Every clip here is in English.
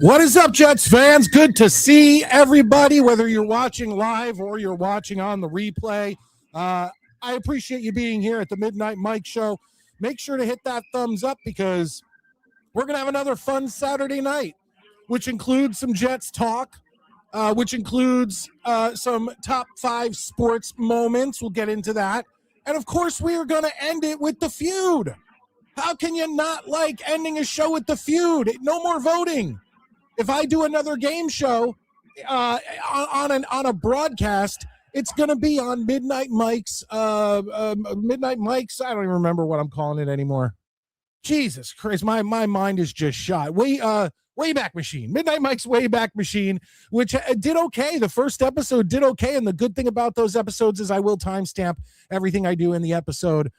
What is up, Jets fans? Good to see everybody, whether you're watching live or you're watching on the replay. I appreciate you being here at the Midnight Mike Show. Make sure to hit that thumbs up because we're going to have another fun Saturday night, which includes some Jets talk, which includes some top 5 sports moments. We'll get into that. And, of course, we are going to end it with the feud. How can you not like ending a show with the feud? No more voting. If I do another game show on a broadcast, it's going to be on Midnight Mike's. Midnight Mike's. I don't even remember what I'm calling it anymore. Jesus Christ, my mind is just shot. Wayback Machine, Midnight Mike's Wayback Machine, which did okay. The first episode did okay, and the good thing about those episodes is I will timestamp everything I do in the episode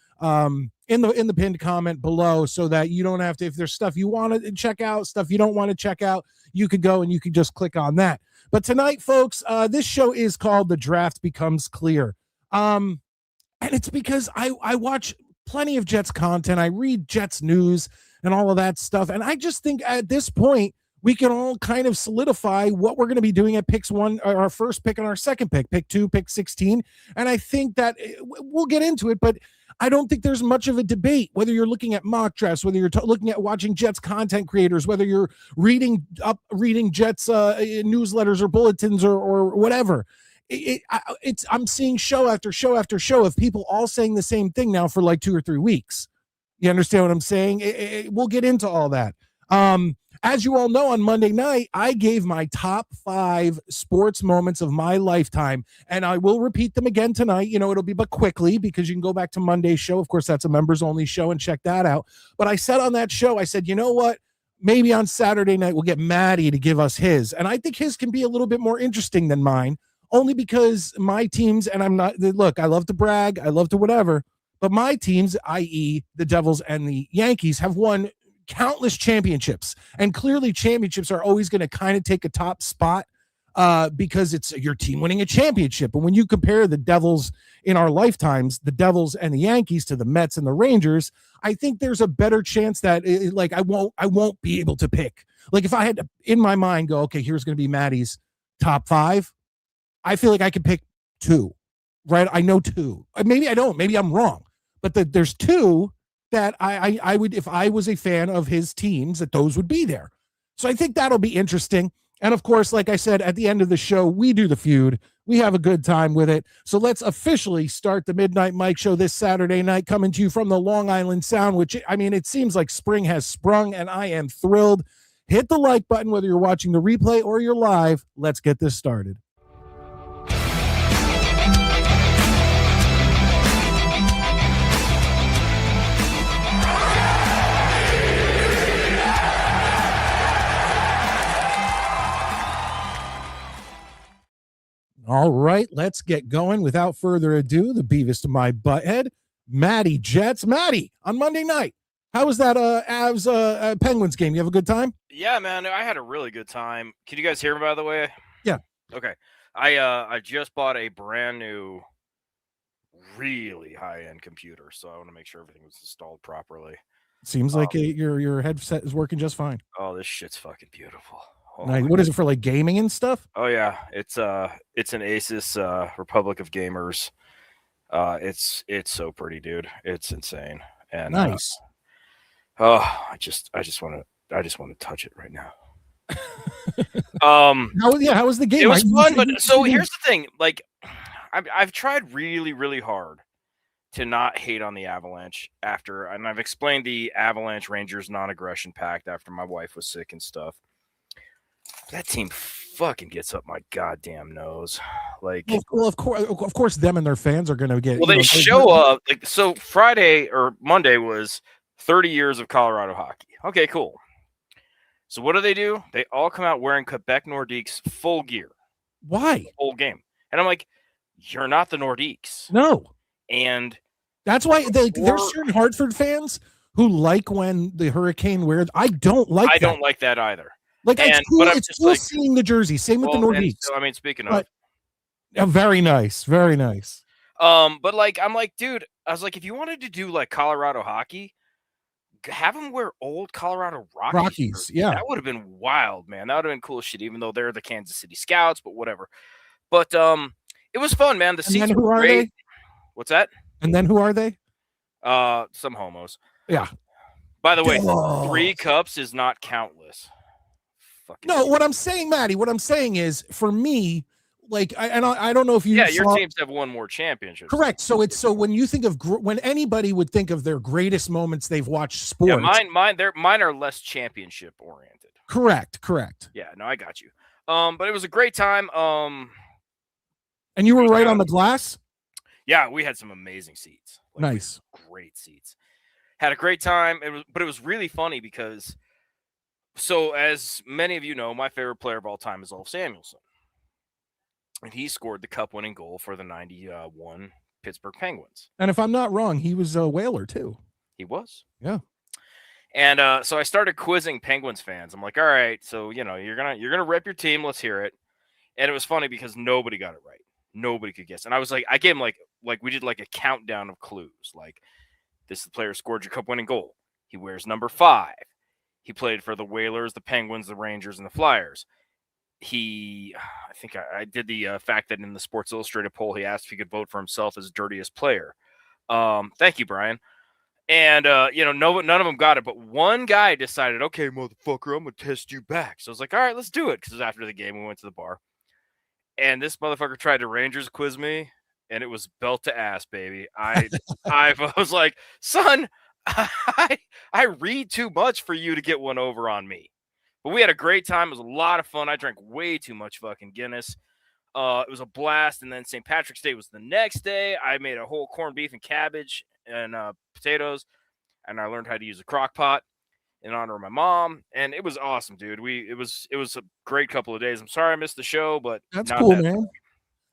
in the pinned comment below, so that you don't have to. If there's stuff you want to check out, stuff you don't want to check out, you could go and you could just click on that. But tonight, folks, this show is called The Draft Becomes Clear, and it's because I watch plenty of Jets content. I read Jets news and all of that stuff. And I just think at this point, we can all kind of solidify what we're going to be doing at picks 1, or our first pick and our second pick 2, pick 16. And I think that we'll get into it, but I don't think there's much of a debate, whether you're looking at mock drafts, whether you're looking at watching Jets content creators, whether you're reading Jets newsletters or bulletins or whatever. I'm seeing show after show after show of people all saying the same thing now for like 2 or 3 weeks. You understand what I'm saying? We'll get into all that. As you all know, on Monday night, I gave my top 5 sports moments of my lifetime, and I will repeat them again tonight. You know, it'll be but quickly because you can go back to Monday's show. Of course, that's a members-only show, and check that out. But I said on that show, I said, you know what? Maybe on Saturday night, we'll get Maddie to give us his. And I think his can be a little bit more interesting than mine, only because my teams, and I'm not, look, I love to brag, I love to whatever, but my teams, i.e. the Devils and the Yankees, have won countless championships. And clearly championships are always going to kind of take a top spot because it's your team winning a championship. And when you compare the Devils in our lifetimes, the Devils and the Yankees, to the Mets and the Rangers, I think there's a better chance that I won't be able to pick. Like if I had to, in my mind, go, okay, here's going to be Maddie's top 5. I feel like I could pick 2, right? I know 2. Maybe I don't. Maybe I'm wrong. But there's 2 that I would, if I was a fan of his teams, that those would be there. So I think that'll be interesting. And of course, like I said, at the end of the show, we do the feud. We have a good time with it. So let's officially start the Midnight Mike Show this Saturday night, coming to you from the Long Island Sound, which, I mean, it seems like spring has sprung, and I am thrilled. Hit the like button, whether you're watching the replay or you're live. Let's get this started. All right, let's get going. Without further ado, the Beavis to my butthead, Maddie Jets. Maddie, on Monday night, how was that Avs Penguins game? You have a good time? Yeah, man, I had a really good time. Can you guys hear me, by the way? Yeah. Okay. I just bought a brand new, really high-end computer, so I want to make sure everything was installed properly. Seems like your headset is working just fine. Oh, this shit's fucking beautiful. Nice. What is it for, like gaming and stuff? Oh yeah, it's an Asus Republic of Gamers. It's so pretty, dude. It's insane. And Nice. Oh, I just want to touch it right now. How was the game? It was fun, but so here's the thing: like, I've tried really, really hard to not hate on the Avalanche and I've explained the Avalanche Rangers non-aggression pact after my wife was sick and stuff. That team fucking gets up my goddamn nose. Like, well, of course, them and their fans are going to get. Well, they show up. Like, so Friday or Monday was 30 years of Colorado hockey. Okay, cool. So what do? They all come out wearing Quebec Nordiques full gear. Why? Whole game. And I'm like, you're not the Nordiques. No. And that's why there's certain Hartford fans who like when the Hurricane wears. I don't like that. I don't like that either. Like, it's cool, it's cool seeing the jersey. Same with the Nordiques. So, I mean, speaking of. Very nice. Very nice. But like, I'm like, dude, I was like, if you wanted to do like Colorado hockey, have them wear old Colorado Rockies. Yeah. That would have been wild, man. That would have been cool shit, even though they're the Kansas City Scouts, but whatever. But it was fun, man. The seats were great. What's that? And then who are they? Some homos. Yeah. By the way, 3 cups is not countless. No, what I'm saying, Maddie, what I'm saying is, for me, like, I don't know if you. Yeah, your teams have won more championships. Correct. So when you think of when anybody would think of their greatest moments they've watched sports. Yeah, mine are less championship oriented. Correct. Yeah, no, I got you. But it was a great time. And you were right on the glass. Yeah, we had some amazing seats. Like, nice, great seats. Had a great time. But it was really funny because. So, as many of you know, my favorite player of all time is Ulf Samuelsson. And he scored the cup-winning goal for the 91 Pittsburgh Penguins. And if I'm not wrong, he was a Whaler, too. He was. Yeah. And so I started quizzing Penguins fans. I'm like, all right, so, you're gonna rep your team. Let's hear it. And it was funny because nobody got it right. Nobody could guess. And I was like, I gave him, like we did, like, a countdown of clues. Like, this is the player who scored your cup-winning goal. He wears number 5. He played for the Whalers, the Penguins, the Rangers, and the Flyers. I think I did the fact that in the Sports Illustrated poll, he asked if he could vote for himself as dirtiest player. Thank you, Brian. And, none of them got it. But one guy decided, okay, motherfucker, I'm going to test you back. So I was like, all right, let's do it. Because after the game, we went to the bar. And this motherfucker tried to Rangers quiz me. And it was belt to ass, baby. I was like, son, I read too much for you to get one over on me. But we had a great time. It was a lot of fun. I drank way too much fucking Guinness. It was a blast. And then St. Patrick's Day was the next day. I made a whole corned beef and cabbage and potatoes. And I learned how to use a crock pot in honor of my mom. And it was awesome, dude. It was a great couple of days. I'm sorry I missed the show, but that's cool, man.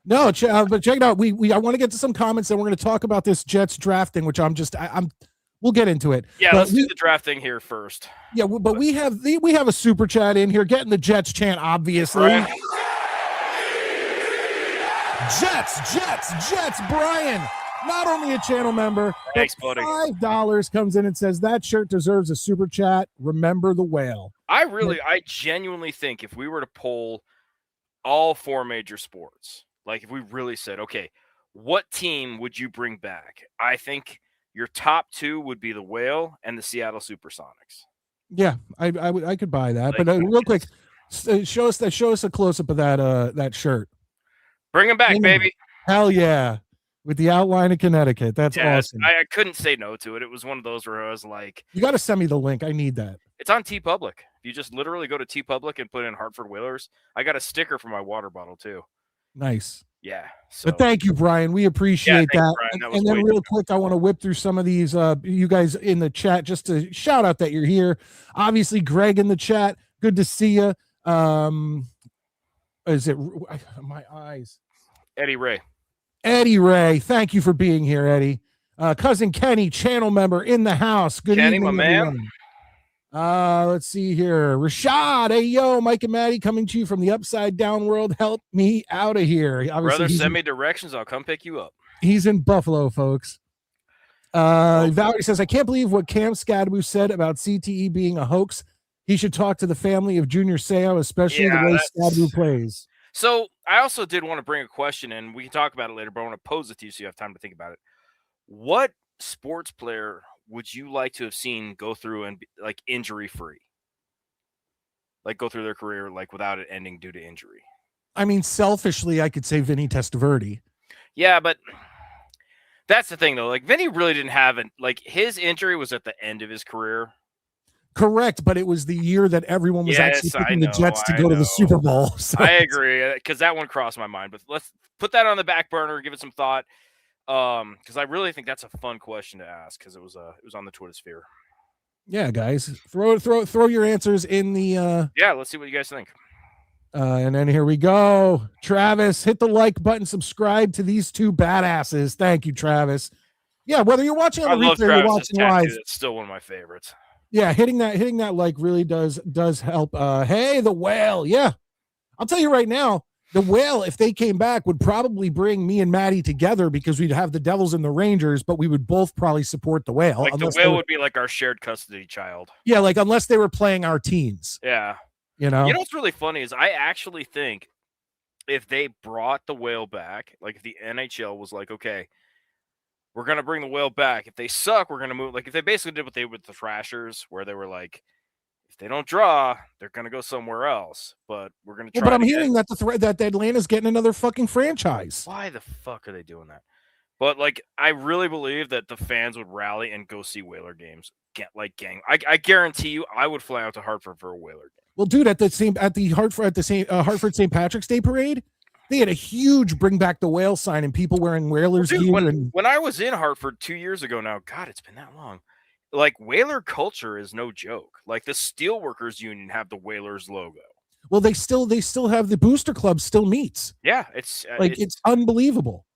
No, but check it out. I want to get to some comments, and we're going to talk about this Jets draft thing, which we'll get into it. Yeah, let's do the draft thing here first. Yeah, but we have a super chat in here, getting the Jets chant, obviously. Right. Jets, Brian. Not only a channel member, thanks, buddy. $5 comes in and says that shirt deserves a super chat. Remember the whale. I genuinely think if we were to poll all 4 major sports, like if we really said, okay, what team would you bring back? I think your top 2 would be the Whale and the Seattle Supersonics. Yeah, I could buy that. But real quick, show us a close up of that shirt. Bring them back, baby. Hell yeah. With the outline of Connecticut. That's awesome. I couldn't say no to it. It was one of those where I was like, you got to send me the link. I need that. It's on TeePublic. You just literally go to TeePublic and put in Hartford Whalers. I got a sticker for my water bottle too. Nice. Yeah. So. But thank you, Brian. We appreciate that. And then real quick, I want to whip through some of these you guys in the chat just to shout out that you're here. Obviously, Greg in the chat. Good to see you. Is it my eyes? Eddie Ray, thank you for being here, Eddie. Cousin Kenny, channel member in the house. Good Kenny, evening, my everyone. man. Let's see here. Rashad, hey yo, Mike and Maddie coming to you from the upside down world. Help me out of here. Obviously, brother, send me directions. I'll come pick you up. He's in Buffalo, folks. Valerie says, I can't believe what Cam Scadaboo said about CTE being a hoax. He should talk to the family of Junior Seau, especially the Yeah, way that's Stablu plays. so. I also did want to bring a question, and we can talk about it later. But I want to pose it to you so you have time to think about it. What sports player would you like to have seen go through and be, like injury free, like go through their career like without it ending due to injury? I mean, selfishly, I could say Vinny Testaverde. Yeah, but that's the thing though. Like Vinny really didn't have it. Like his injury was at the end of his career. Correct, but it was the year that everyone was actually Yes, I picking the know. Jets to I go to the know. Super Bowl. So I agree because that one crossed my mind. But let's put that on the back burner. Give it some thought. Because I really think that's a fun question to ask because it was on the Twitter sphere. Yeah, guys, throw your answers in the. Yeah, let's see what you guys think. And then here we go. Travis, hit the like button, subscribe to these two badasses. Thank you, Travis. Yeah, whether you're watching on the replay or you're watching live, it's still one of my favorites. Yeah, hitting that like really does help. Hey, the whale. Yeah, I'll tell you right now, the whale, if they came back, would probably bring me and Maddie together because we'd have the Devils and the Rangers, but we would both probably support the whale. Like the whale would be like our shared custody child. Yeah, like unless they were playing our teams. Yeah. You know what's really funny is I actually think if they brought the whale back, like if the NHL was like, okay, we're going to bring the whale back. If they suck, we're going to move. Like if they basically did what they did with the Thrashers, where they were like, if they don't draw, they're going to go somewhere else. But we're going to try. But I'm hearing that that Atlanta's getting another fucking franchise. Why the fuck are they doing that? But like, I really believe that the fans would rally and go see Whaler games. Gang. I guarantee you, I would fly out to Hartford for a Whaler game. Well, dude, at the Hartford St. Patrick's Day parade, they had a huge "Bring Back the Whale" sign and people wearing Whalers gear. When I was in Hartford 2 years ago now, God, it's been that long. Like Whaler culture is no joke. Like the Steelworkers Union have the Whalers logo. Well, they still have the Booster Club still meets. Yeah, it's unbelievable.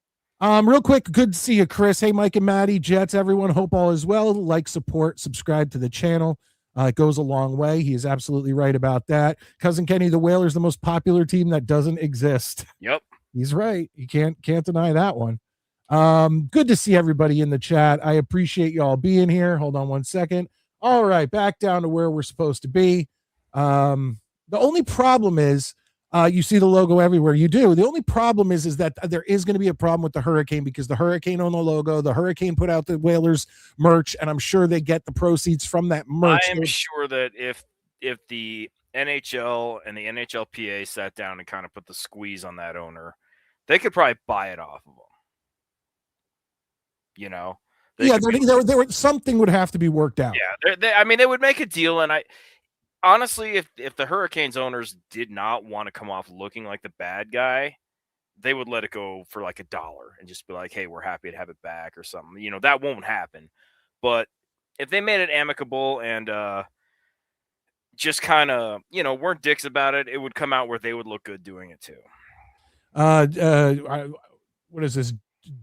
Real quick, good to see you, Chris. Hey, Mike and Maddie, Jets, everyone. Hope all is well. Like, support, subscribe to the channel. It goes a long way. He is absolutely right about that. Cousin Kenny, the Whalers, the most popular team that doesn't exist. Yep. He's right. You can't deny that one. Good to see everybody in the chat. I appreciate y'all being here. Hold on one second. All right, back down to where we're supposed to be. The only problem is you see the logo everywhere. You do. The only problem is that there is going to be a problem with the Hurricane because the Hurricane owned the logo. The Hurricane put out the Whalers merch, and I'm sure they get the proceeds from that merch. I am sure that if the NHL and the NHLPA sat down and kind of put the squeeze on that owner, they could probably buy it off of them. You know? Something would have to be worked out. Yeah, they would make a deal, and honestly, if the Hurricanes owners did not want to come off looking like the bad guy, they would let it go for like $1 and just be like, hey, we're happy to have it back or something. You know, that won't happen. But if they made it amicable and just kind of, weren't dicks about it, it would come out where they would look good doing it too. What is this?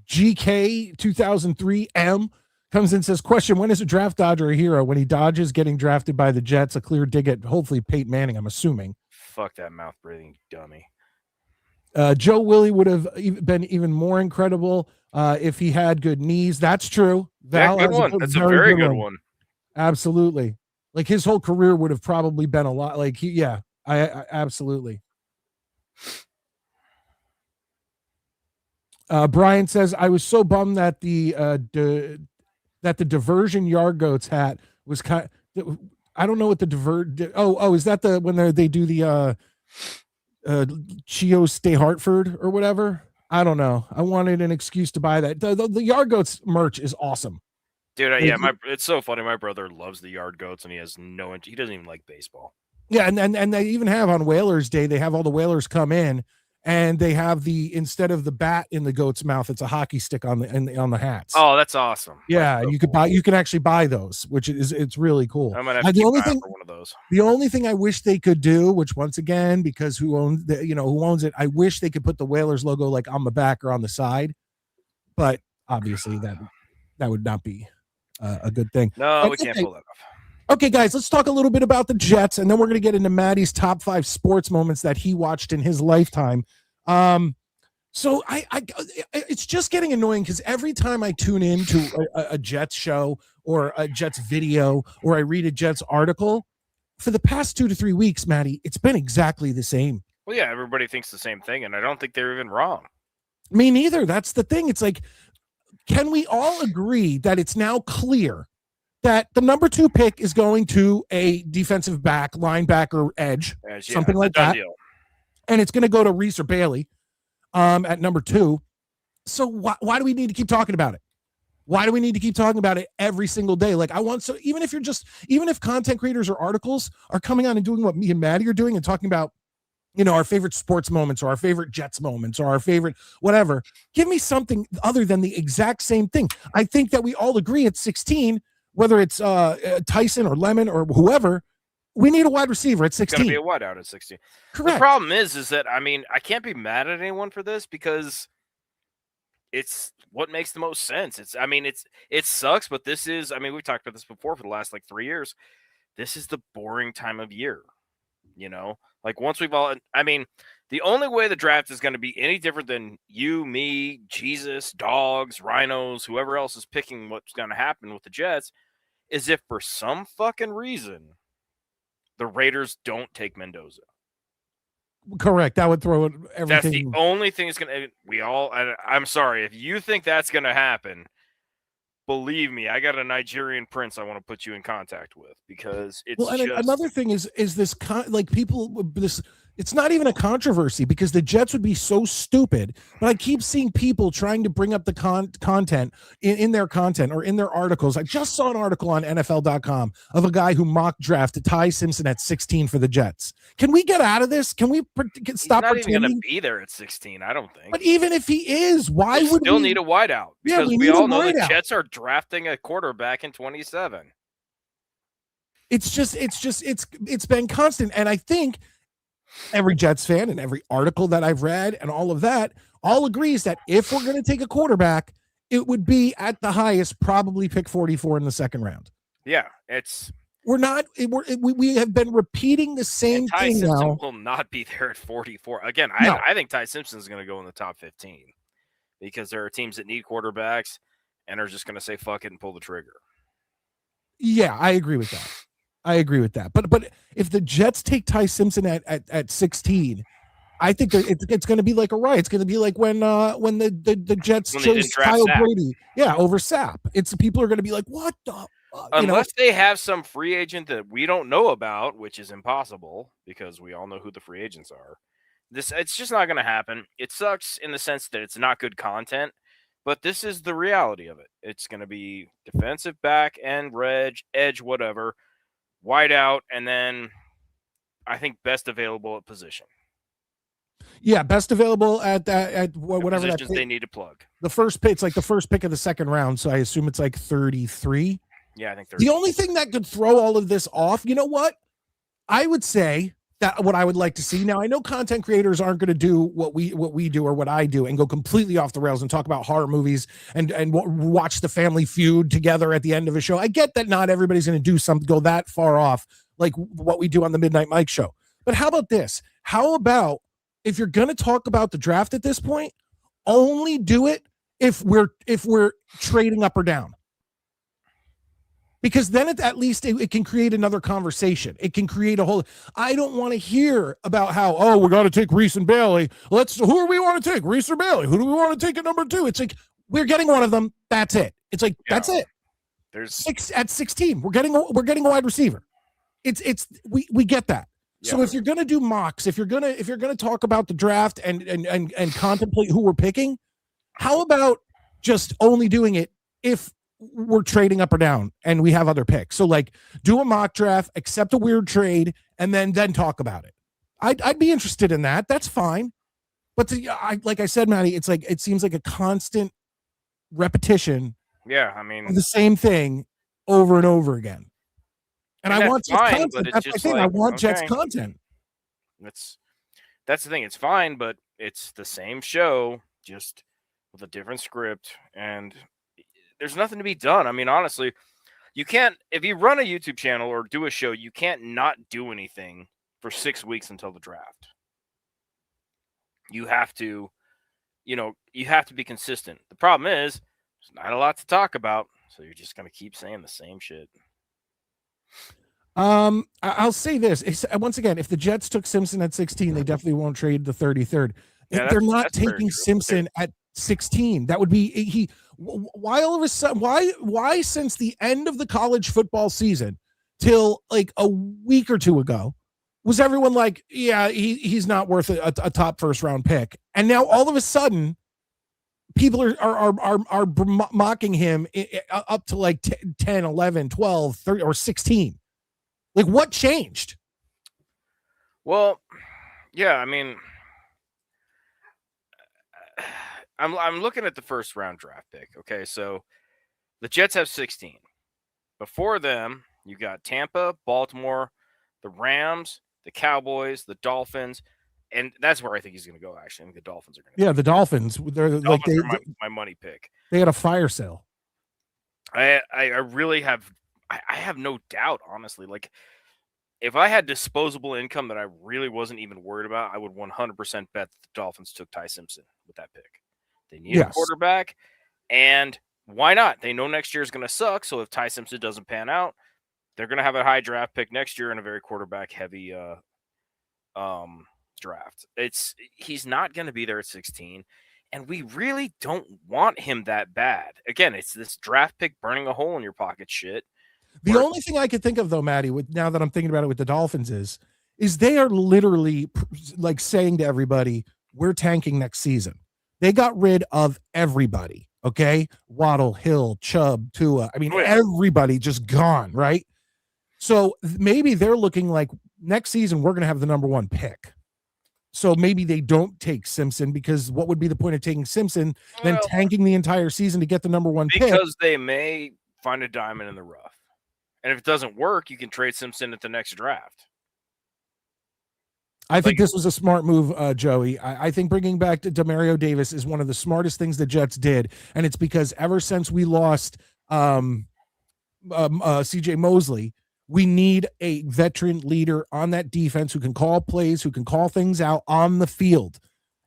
GK 2003M comes in and says, question, when is a draft dodger a hero? When he dodges getting drafted by the Jets, a clear dig at hopefully Peyton Manning, I'm assuming. Fuck that mouth-breathing dummy. Joe Willie would have been even more incredible if he had good knees. That's true. Val good one. That's a very good one. Absolutely. Like his whole career would have probably been a lot like I absolutely. Brian says, I was so bummed that the diversion yard goats hat was kind of, I don't know what the is that the when they do the Chio Stay Hartford or whatever? I don't know. I wanted an excuse to buy that. The yard goats merch is awesome. Dude, it's so funny. My brother loves the yard goats and he doesn't even like baseball. Yeah, and they even have on Whalers Day, they have all the Whalers come in and they have instead of the bat in the goat's mouth, it's a hockey stick on the hats. Oh, that's awesome. Yeah, that's so you can actually buy those, which it's really cool. I might have to keep an eye for one of those. The only thing I wish they could do, which once again, because who owns it, I wish they could put the Whalers logo like on the back or on the side, but obviously that would not be a good thing. No, we can't pull that off. Okay, guys, let's talk a little bit about the Jets, and then we're going to get into Maddie's top 5 sports moments that he watched in his lifetime. So it's just getting annoying because every time I tune into a Jets show or a Jets video or I read a Jets article, for the past 2 to 3 weeks, Maddie, it's been exactly the same. Well, yeah, everybody thinks the same thing, and I don't think they're even wrong. Me neither. That's the thing. It's like, can we all agree that it's now clear that the number 2 pick is going to a defensive back, linebacker, edge, something like that, deal. And it's going to go to Reese or Bailey at number 2. So why do we need to keep talking about it? Why do we need to keep talking about it every single day? Like, even if content creators or articles are coming on and doing what me and Maddie are doing and talking about, our favorite sports moments or our favorite Jets moments or our favorite whatever, give me something other than the exact same thing. I think that we all agree at 16, whether it's Tyson or Lemon or whoever, we need a wide receiver at 16. It's going to be a wideout at 16. Correct. The problem is that, I can't be mad at anyone for this because it's what makes the most sense. It sucks, but this is, we've talked about this before for the last 3 years. This is the boring time of year, once we've all, the only way the draft is going to be any different than you, me, Jesus, dogs, rhinos, whoever else is picking what's going to happen with the Jets is if for some fucking reason the Raiders don't take Mendoza. Correct. That would throw everything. That's the only thing that's going to, I'm sorry. If you think that's going to happen, believe me, I got a Nigerian prince I want to put you in contact with because it's another thing is this it's not even a controversy because the Jets would be so stupid, but I keep seeing people trying to bring up the content in their content or in their articles. I just saw an article on NFL.com of a guy who mock drafted Ty Simpson at 16 for the Jets. Can we get out of this? Can we stop pretending? He's not even going to be there at 16, I don't think. But even if he is, why would we still need a wideout? Because we all know the Jets are drafting a quarterback in 27. It's been constant, and I think every Jets fan and every article that I've read and all of that all agrees that if we're going to take a quarterback, it would be at the highest, probably pick 44 in the second round. Yeah, we have been repeating the same Ty thing Simpson now. Will not be there at 44. Again, I think Ty Simpson is going to go in the top 15 because there are teams that need quarterbacks and are just going to say fuck it and pull the trigger. Yeah, I agree with that. But if the Jets take Ty Simpson at 16, I think it's going to be like a riot. It's going to be like when the Jets chose Kyle Brady, over Sapp. People are going to be like, what the? Unless they have some free agent that we don't know about, which is impossible because we all know who the free agents are. It's just not going to happen. It sucks in the sense that it's not good content, but this is the reality of it. It's going to be defensive back and edge, whatever. Wide out, and then I think best available at position. Yeah, best available at whatever positions they need to plug. The first pick, it's like the first pick of the second round, so I assume it's like 33. Yeah, I think 33. The only thing that could throw all of this off, you know what? I would say that what I would like to see. Now, I know content creators aren't going to do what we do or what I do and go completely off the rails and talk about horror movies and watch the Family Feud together at the end of a show. I get that not everybody's going to do something go that far off like what we do on the Midnight Mike show. But how about this? How about if you're going to talk about the draft at this point, only do it if we're trading up or down. Because then at least it can create another conversation. It can create a whole. I don't want to hear about how, we're going to take Reese and Bailey. Who do we want to take? Reese or Bailey? Who do we want to take at number 2? It's like, we're getting one of them. That's it. It's like, that's it. There's 6 at 16. We're getting a wide receiver. We get that. Yeah. So if you're going to do mocks, if you're going to talk about the draft and contemplate who we're picking, how about just only doing it if we're trading up or down and we have other picks? So like do a mock draft, accept a weird trade, and then talk about it. I'd be interested in that. That's fine. But like I said, Maddie, it's like, it seems like a constant repetition. Yeah. Of the same thing over and over again. And I want Jets fine, content. That's the thing. I want Jets content. That's the thing. It's fine, but it's the same show, just with a different script, and there's nothing to be done. Honestly, you can't, if you run a YouTube channel or do a show, you can't not do anything for 6 weeks until the draft. You have to, you have to be consistent. The problem is there's not a lot to talk about, so you're just going to keep saying the same shit. I'll say this. Once again, if the Jets took Simpson at 16, they definitely won't trade the 33rd. Yeah, They're not that's very taking true. Simpson at 16. That would be he. Why all of a sudden? Why since the end of the college football season till like a week or two ago was everyone like, yeah, he's not worth a top first round pick, and now all of a sudden people are mocking him up to like 10, 11, 12, 30, or 16. Like, what changed? Well, yeah, I mean, I'm looking at the first round draft pick. Okay, so the Jets have 16. Before them, you got Tampa, Baltimore, the Rams, the Cowboys, the Dolphins, and that's where I think he's going to go. Actually, I think the Dolphins are going to. Yeah, the Dolphins. They're like Dolphins are my money pick. They had a fire sale. I really have. I have no doubt, honestly. Like, if I had disposable income that I really wasn't even worried about, I would 100% bet the Dolphins took Ty Simpson with that pick. They need a quarterback, and why not? They know next year is going to suck, so if Ty Simpson doesn't pan out, they're going to have a high draft pick next year in a very quarterback-heavy draft. He's not going to be there at 16, and we really don't want him that bad. Again, it's this draft pick burning a hole in your pocket shit. The only thing I could think of, though, Maddie, now that I'm thinking about it with the Dolphins is they are literally like saying to everybody, we're tanking next season. They got rid of everybody, okay? Waddle, Hill, Chubb, Tua. I mean, everybody just gone, right? So maybe they're looking like next season we're going to have the number 1 pick. So maybe they don't take Simpson, because what would be the point of taking Simpson than tanking the entire season to get the number 1 pick? Because they may find a diamond in the rough. And if it doesn't work, you can trade Simpson at the next draft. I think this was a smart move, Joey. I think bringing back Demario Davis is one of the smartest things the Jets did. And it's because ever since we lost C.J. Mosley, we need a veteran leader on that defense who can call plays, who can call things out on the field.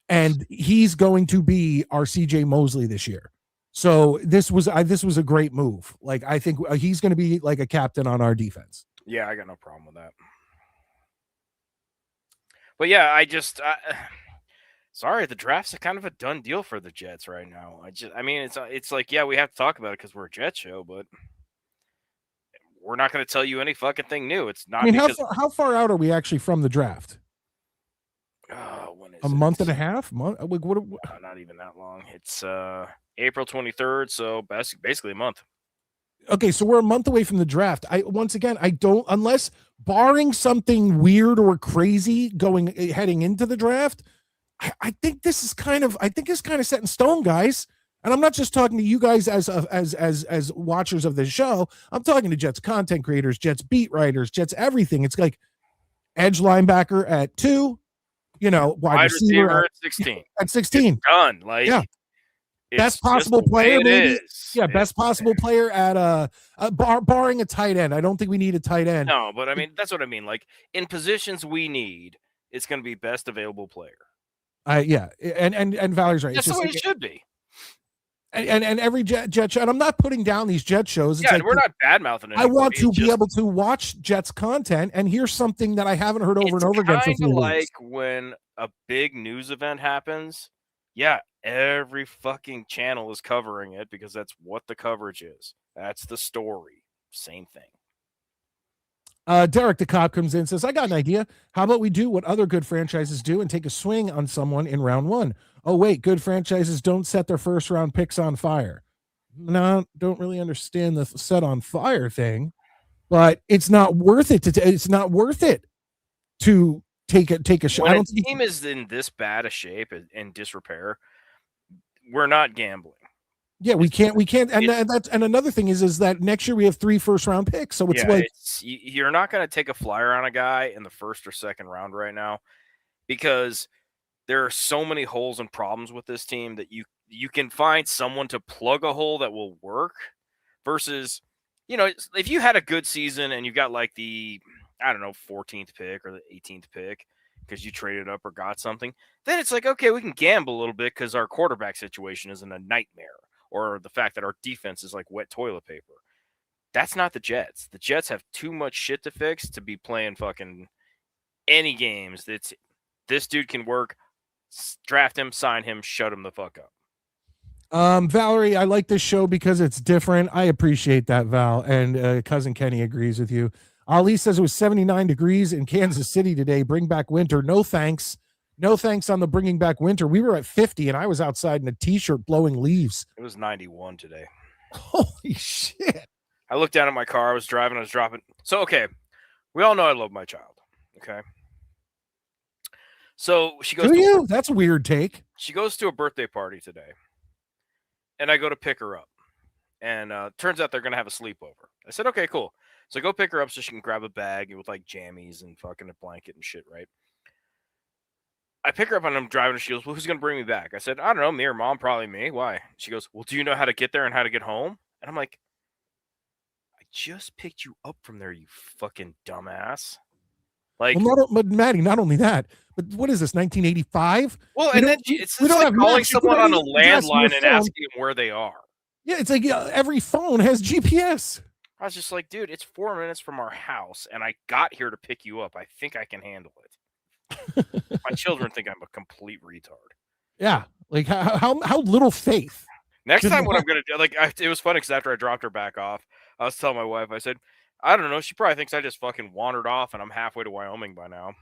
And he's going to be our C.J. Mosley this year. So this was a great move. Like, I think he's going to be like a captain on our defense. Yeah, I got no problem with that. But yeah, sorry, the draft's kind of a done deal for the Jets right now. It's like, yeah, we have to talk about it because we're a Jet show, but we're not going to tell you any fucking thing new. It's not. I mean, how far out are we actually from the draft? When is a month and a half? Not even that long. It's April 23rd, so basically a month. Okay, so we're a month away from the draft. I don't, unless barring something weird or crazy heading into the draft, I think this is kind of set in stone, guys. And I'm not just talking to you guys as watchers of the show. I'm talking to Jets content creators, Jets beat writers, Jets everything. It's like edge linebacker at 2, wide receiver at 16. At 16, it's done. Like, yeah. Best possible player, maybe. Yeah, best possible player at barring a tight end. I don't think we need a tight end. No, but I mean, that's what I mean. Like, in positions we need, it's going to be best available player. Yeah, and Valerie's right. That's the way it should be. And every Jet show, and I'm not putting down these Jet shows. It's we're not bad mouthing. I want to be able to watch Jets content and hear something that I haven't heard over and over again. It's kind of like when a big news event happens. Yeah, every fucking channel is covering it because that's what the coverage is. That's the story. Same thing. Derek the cop comes in and says, I got an idea. How about we do what other good franchises do and take a swing on someone in round 1? Oh, wait, good franchises don't set their first round picks on fire. No, don't really understand the set on fire thing, but it's not worth it to take a shot. When a team is in this bad a shape and disrepair, we're not gambling. Yeah, we can't, and another thing is that next year we have 3 first round picks. So you're not going to take a flyer on a guy in the first or second round right now, because there are so many holes and problems with this team that you can find someone to plug a hole that will work. Versus, if you had a good season and you got like the 14th pick or the 18th pick because you traded up or got something, then it's like, okay, we can gamble a little bit because our quarterback situation isn't a nightmare. Or the fact that our defense is like wet toilet paper. That's not the Jets. The Jets have too much shit to fix to be playing fucking any games. This dude can work. Draft him, sign him, shut him the fuck up. Valerie, I like this show because it's different. I appreciate that, Val. And cousin Kenny agrees with you. Ali says it was 79 degrees in Kansas City today. Bring back winter. No thanks. No thanks on the bringing back winter. We were at 50 and I was outside in a t-shirt blowing leaves. It was 91 today. Holy shit. I looked down at my car. I was driving. I was dropping. So, okay. We all know I love my child. Okay. So she goes. Do you? That's a weird take. She goes to a birthday party today. And I go to pick her up. And turns out they're going to have a sleepover. I said, okay, cool. So I go pick her up so she can grab a bag with like jammies and fucking a blanket and shit, right? I pick her up and I'm driving and she goes, well, who's going to bring me back? I said, I don't know, me or mom, probably me. Why? She goes, well, do you know how to get there and how to get home? And I'm like, I just picked you up from there, you fucking dumbass. Like, but Maddie, not only that, but what is this, 1985? Well, and then we don't have calling someone on a landline and asking them where they are. Yeah, it's like every phone has GPS. I was just like, dude, it's 4 minutes from our house, and I got here to pick you up. I think I can handle it. My children think I'm a complete retard. Yeah, like how little faith. Next time, what I'm gonna do, like, it was funny because after I dropped her back off, I was telling my wife, I said, I don't know, she probably thinks I just fucking wandered off, and I'm halfway to Wyoming by now.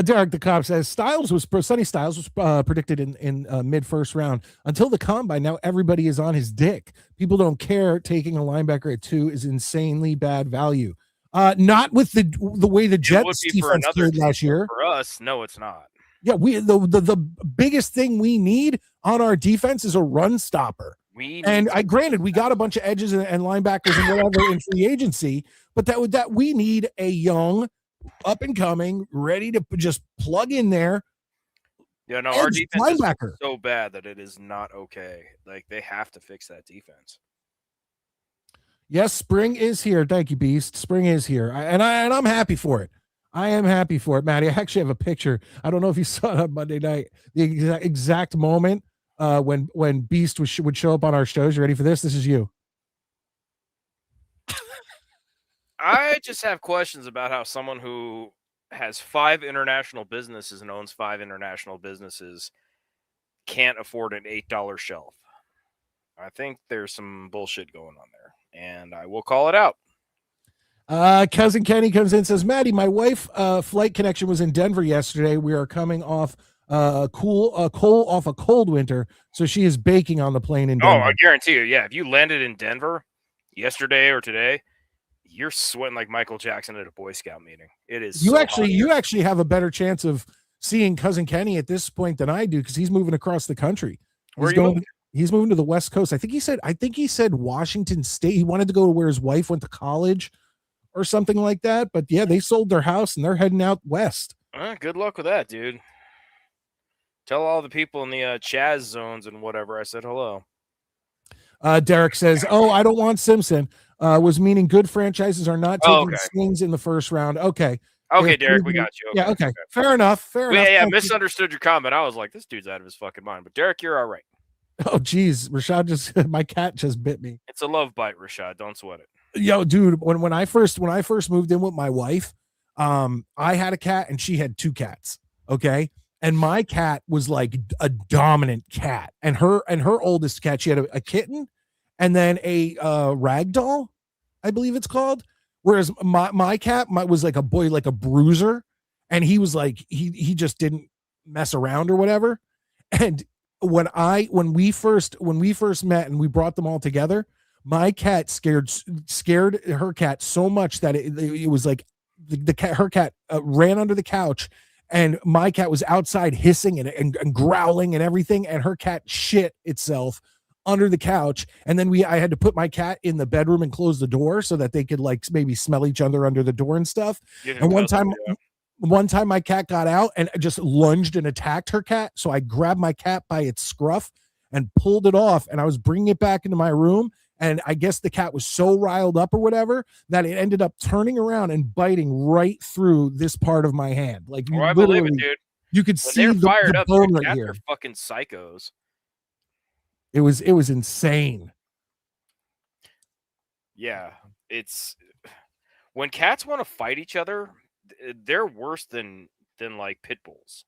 Derek the Cop says Sonny Styles was predicted in mid first round. Until the combine, now everybody is on his dick. People don't care. Taking a linebacker at 2 is insanely bad value. Not with the way the Jets defense played last year. For us, no, it's not. Yeah, the biggest thing we need on our defense is a run stopper. Granted, we got a bunch of edges and linebackers and whatever in free agency, but that we need a young, up and coming, ready to just plug in there. Yeah, no, our defense is so bad that it is not okay. Like, they have to fix that defense. Yes, spring is here. Thank you, Beast. Spring is here, and I'm happy for it. I am happy for it, Maddie. I actually have a picture. I don't know if you saw it on Monday night. The exact moment when Beast would show up on our shows. You ready for this? This is you. I just have questions about how someone who has 5 international businesses and owns 5 international businesses can't afford an $8 shelf. I think there's some bullshit going on there, and I will call it out. Cousin Kenny comes in and says, Maddie, my wife flight connection was in Denver yesterday. We are coming off a cold winter, so she is baking on the plane in Denver. Oh, I guarantee you, yeah. If you landed in Denver yesterday or today, you're sweating like Michael Jackson at a Boy Scout meeting. It is. You actually have a better chance of seeing cousin Kenny at this point than I do because he's moving across the country. He's moving to the West Coast. I think he said Washington State. He wanted to go to where his wife went to college or something like that. But yeah, they sold their house and they're heading out west. Good luck with that, dude. Tell all the people in the Chaz zones and whatever I said hello. Derek says, I don't want Simpson. Was meaning good franchises are not taking swings in the first round. Okay, Derek, we got you. Okay, okay. Fair enough. Yeah, misunderstood your comment. I was like, this dude's out of his fucking mind. But Derek, you're all right. Oh, geez. Rashad my cat just bit me. It's a love bite, Rashad. Don't sweat it. Yo, dude, when I first moved in with my wife, I had a cat and she had 2 cats. Okay. And my cat was like a dominant cat. And her oldest cat, she had a kitten and then a rag doll, I believe it's called. Whereas my cat was like a boy, like a bruiser. And he was like, he just didn't mess around or whatever. And when we first met and we brought them all together, my cat scared her cat so much that it was like her cat ran under the couch and my cat was outside hissing and growling and everything. And her cat shit itself under the couch. And then I had to put my cat in the bedroom and close the door so that they could like maybe smell each other under the door and stuff. And one time my cat got out and just lunged and attacked her cat. So I grabbed my cat by its scruff and pulled it off. And I was bringing it back into my room. And I guess the cat was so riled up or whatever that it ended up turning around and biting right through this part of my hand. Like I believe it, dude. You could see the bone right here. They're fucking psychos. It was insane. Yeah, it's when cats want to fight each other, they're worse than like pit bulls.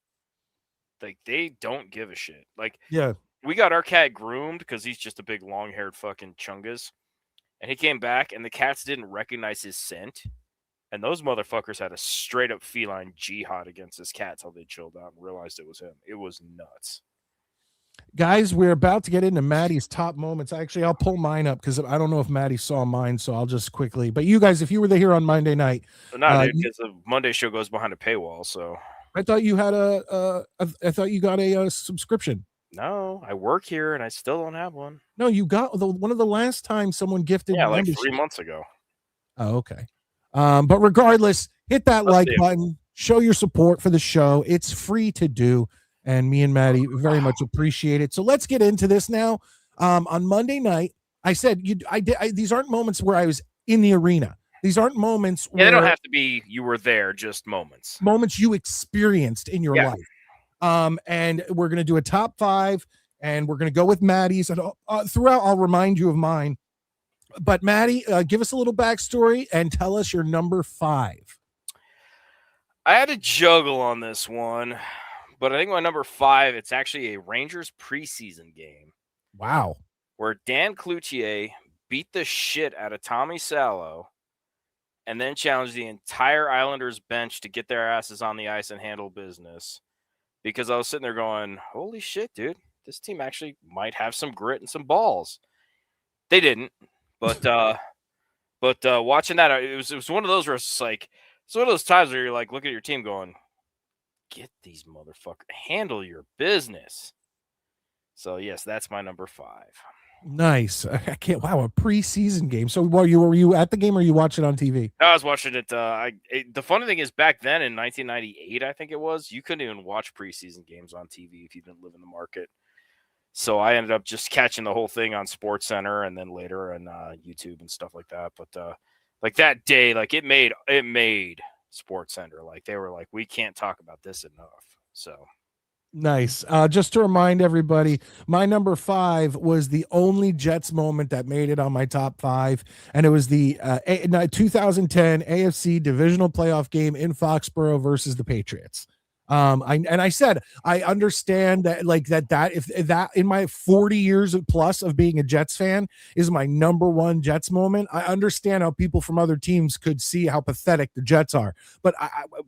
Like they don't give a shit. Like Yeah. we got our cat groomed because he's just a big long-haired fucking chungus, and he came back, and the cats didn't recognize his scent, and those motherfuckers had a straight up feline jihad against this cat till they chilled out and realized it was him. It was nuts. Guys, we're about to get into Maddie's top moments. Actually, I'll pull mine up because I don't know if Maddie saw mine, so I'll just quickly. But you guys, if you were here on Monday night, No, dude, because the Monday show goes behind a paywall. So I thought you had I thought you got a subscription. no, I work here and I still don't have one. No, you got one of the last times someone gifted. Yeah, like 3 months ago. Oh, okay. But regardless, hit that like button, show your support for the show. It's free to do. And me and Maddie very much appreciate it. So let's get into this now. On Monday night, I said these aren't moments where I was in the arena. These aren't moments where they don't have to be you were there, just moments. Moments you experienced in your life. And we're gonna do a top 5, and we're gonna go with Maddie's. And throughout, I'll remind you of mine. But Maddie, give us a little backstory and tell us your number 5. I had to juggle on this one. But I think my number 5, it's actually a Rangers preseason game. Wow. Where Dan Cloutier beat the shit out of Tommy Salo and then challenged the entire Islanders bench to get their asses on the ice and handle business. Because I was sitting there going, holy shit, dude, this team actually might have some grit and some balls. They didn't. But watching that, it was one of those where it's like, it's one of those times where you're like, look at your team going, get these motherfuckers, handle your business. So yes, that's my number 5. Nice. I can't. Wow, a preseason game. So, were you at the game or you watch it on TV? No, I was watching it. The funny thing is, back then in 1998, I think it was, you couldn't even watch preseason games on TV if you didn't live in the market. So I ended up just catching the whole thing on Sports Center and then later on YouTube and stuff like that. But like that day, like it made Sports Center. Like they were like, we can't talk about this enough. So nice. Just to remind everybody, my number 5 was the only Jets moment that made it on my top 5, and it was the 2010 AFC divisional playoff game in Foxborough versus the Patriots. I said I understand that, like if that in my 40 years plus of being a Jets fan is my number 1 Jets moment. I understand how people from other teams could see how pathetic the Jets are, but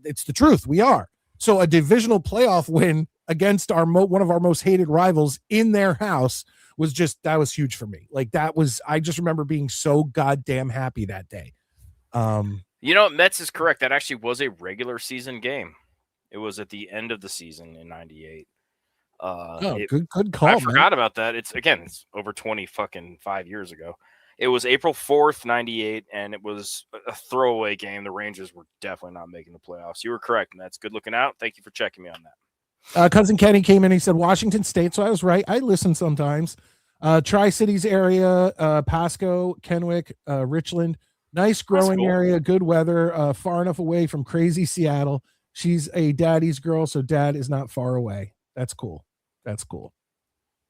it's the truth. We are. So a divisional playoff win against one of our most hated rivals in their house that was huge for me. Like I just remember being so goddamn happy that day. Metz is correct. That actually was a regular season game. It was at the end of the season in 98. Good call. I forgot about that. It's over 5 years ago. It was April 4th, 98, and it was a throwaway game. The Rangers were definitely not making the playoffs. You were correct, and that's good looking out. Thank you for checking me on that. Cousin Kenny came in. He said Washington State, so I was right. I listen sometimes. Tri-Cities area, Pasco, Kennewick, Richland. Nice growing area, good weather, far enough away from crazy Seattle. She's a daddy's girl, so dad is not far away. That's cool.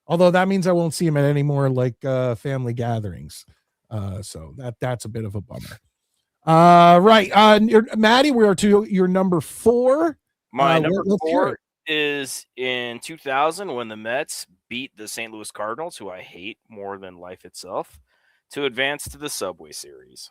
Although that means I won't see him at any more like family gatherings. So that's a bit of a bummer. Right. Maddie, we are to your number 4. My number 4 is in 2000 when the Mets beat the St. Louis Cardinals, who I hate more than life itself, to advance to the Subway Series.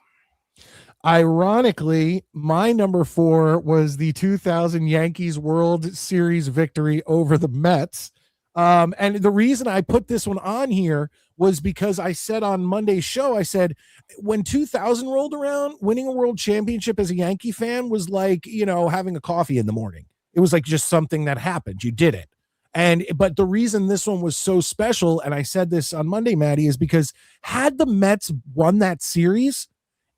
Ironically, my number 4 was the 2000 Yankees World Series victory over the Mets. And the reason I put this one on here was because I said on Monday's show, I said, when 2000 rolled around, winning a world championship as a Yankee fan was like, having a coffee in the morning. It was like just something that happened. You did it. But the reason this one was so special, and I said this on Monday, Maddie, is because had the Mets won that series,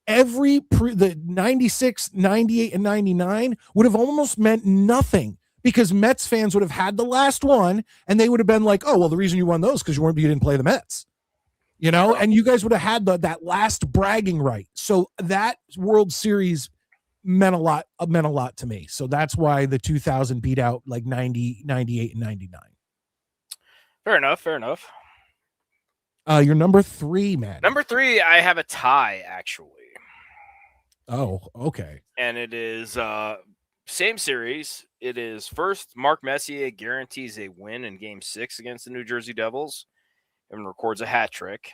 the 96, 98, and 99 would have almost meant nothing, because Mets fans would have had the last one and they would have been like, oh, well, the reason you won those because you didn't play the Mets, and you guys would have had that last bragging right. So that World Series meant a lot to me. So that's why the 2000 beat out like 90, 98, and 99. Fair enough. Your number 3, man. Number 3, I have a tie actually. Oh, okay. And it is same series. It is first, Mark Messier guarantees a win in Game 6 against the New Jersey Devils and records a hat trick.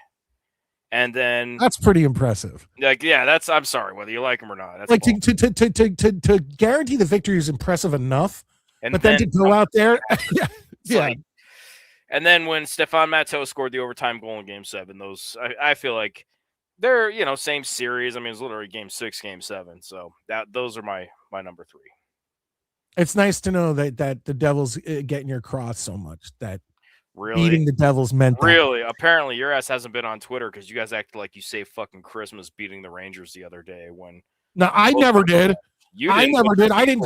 And then that's pretty impressive. I'm sorry whether you like him or not. That's like to guarantee the victory is impressive enough, but then to go out there, yeah. And then when Stefan Matteau scored the overtime goal in Game 7, those I feel like they're same series. I mean, it's literally Game 6, Game 7. So those are my number 3. It's nice to know that the Devils get in your cross so much that. Really? Beating the Devils meant that. Really? Apparently, your ass hasn't been on Twitter because you guys acted like you saved fucking Christmas beating the Rangers the other day. When no, I never did. I never did. I didn't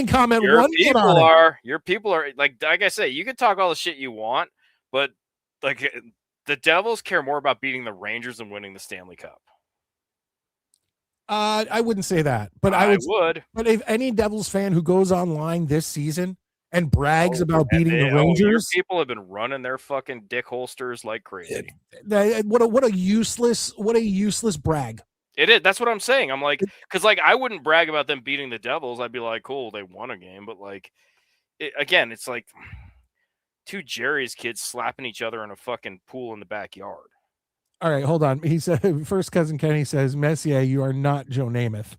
comment one bit on it. Your people are like I say, you can talk all the shit you want, but like the Devils care more about beating the Rangers than winning the Stanley Cup. I wouldn't say that, but I would. But if any Devils fan who goes online this season and brags about beating the Rangers. Your people have been running their fucking dick holsters like crazy. What a useless brag. It is. That's what I'm saying. I'm like, because I wouldn't brag about them beating the Devils. I'd be like, cool, they won a game, but again, it's like 2 Jerry's kids slapping each other in a fucking pool in the backyard. All right, hold on. He said, first cousin Kenny says, Messier, you are not Joe Namath.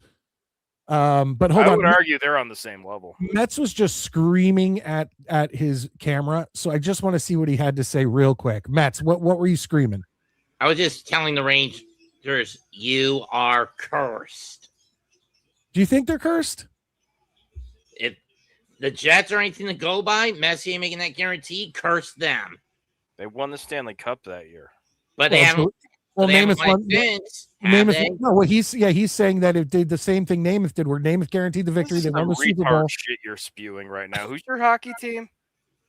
But hold on. I would argue they're on the same level. Metz was just screaming at his camera, so I just want to see what he had to say real quick. Metz, what were you screaming? I was just telling the Rangers, you are cursed. Do you think they're cursed? If the Jets are anything to go by, Messier making that guarantee, curse them. They won the Stanley Cup that year, but they haven't. Well, Namath won. He's saying that it did the same thing Namath did, where Namath guaranteed the victory. They won the Super Bowl. Shit, you're spewing right now. Who's your hockey team?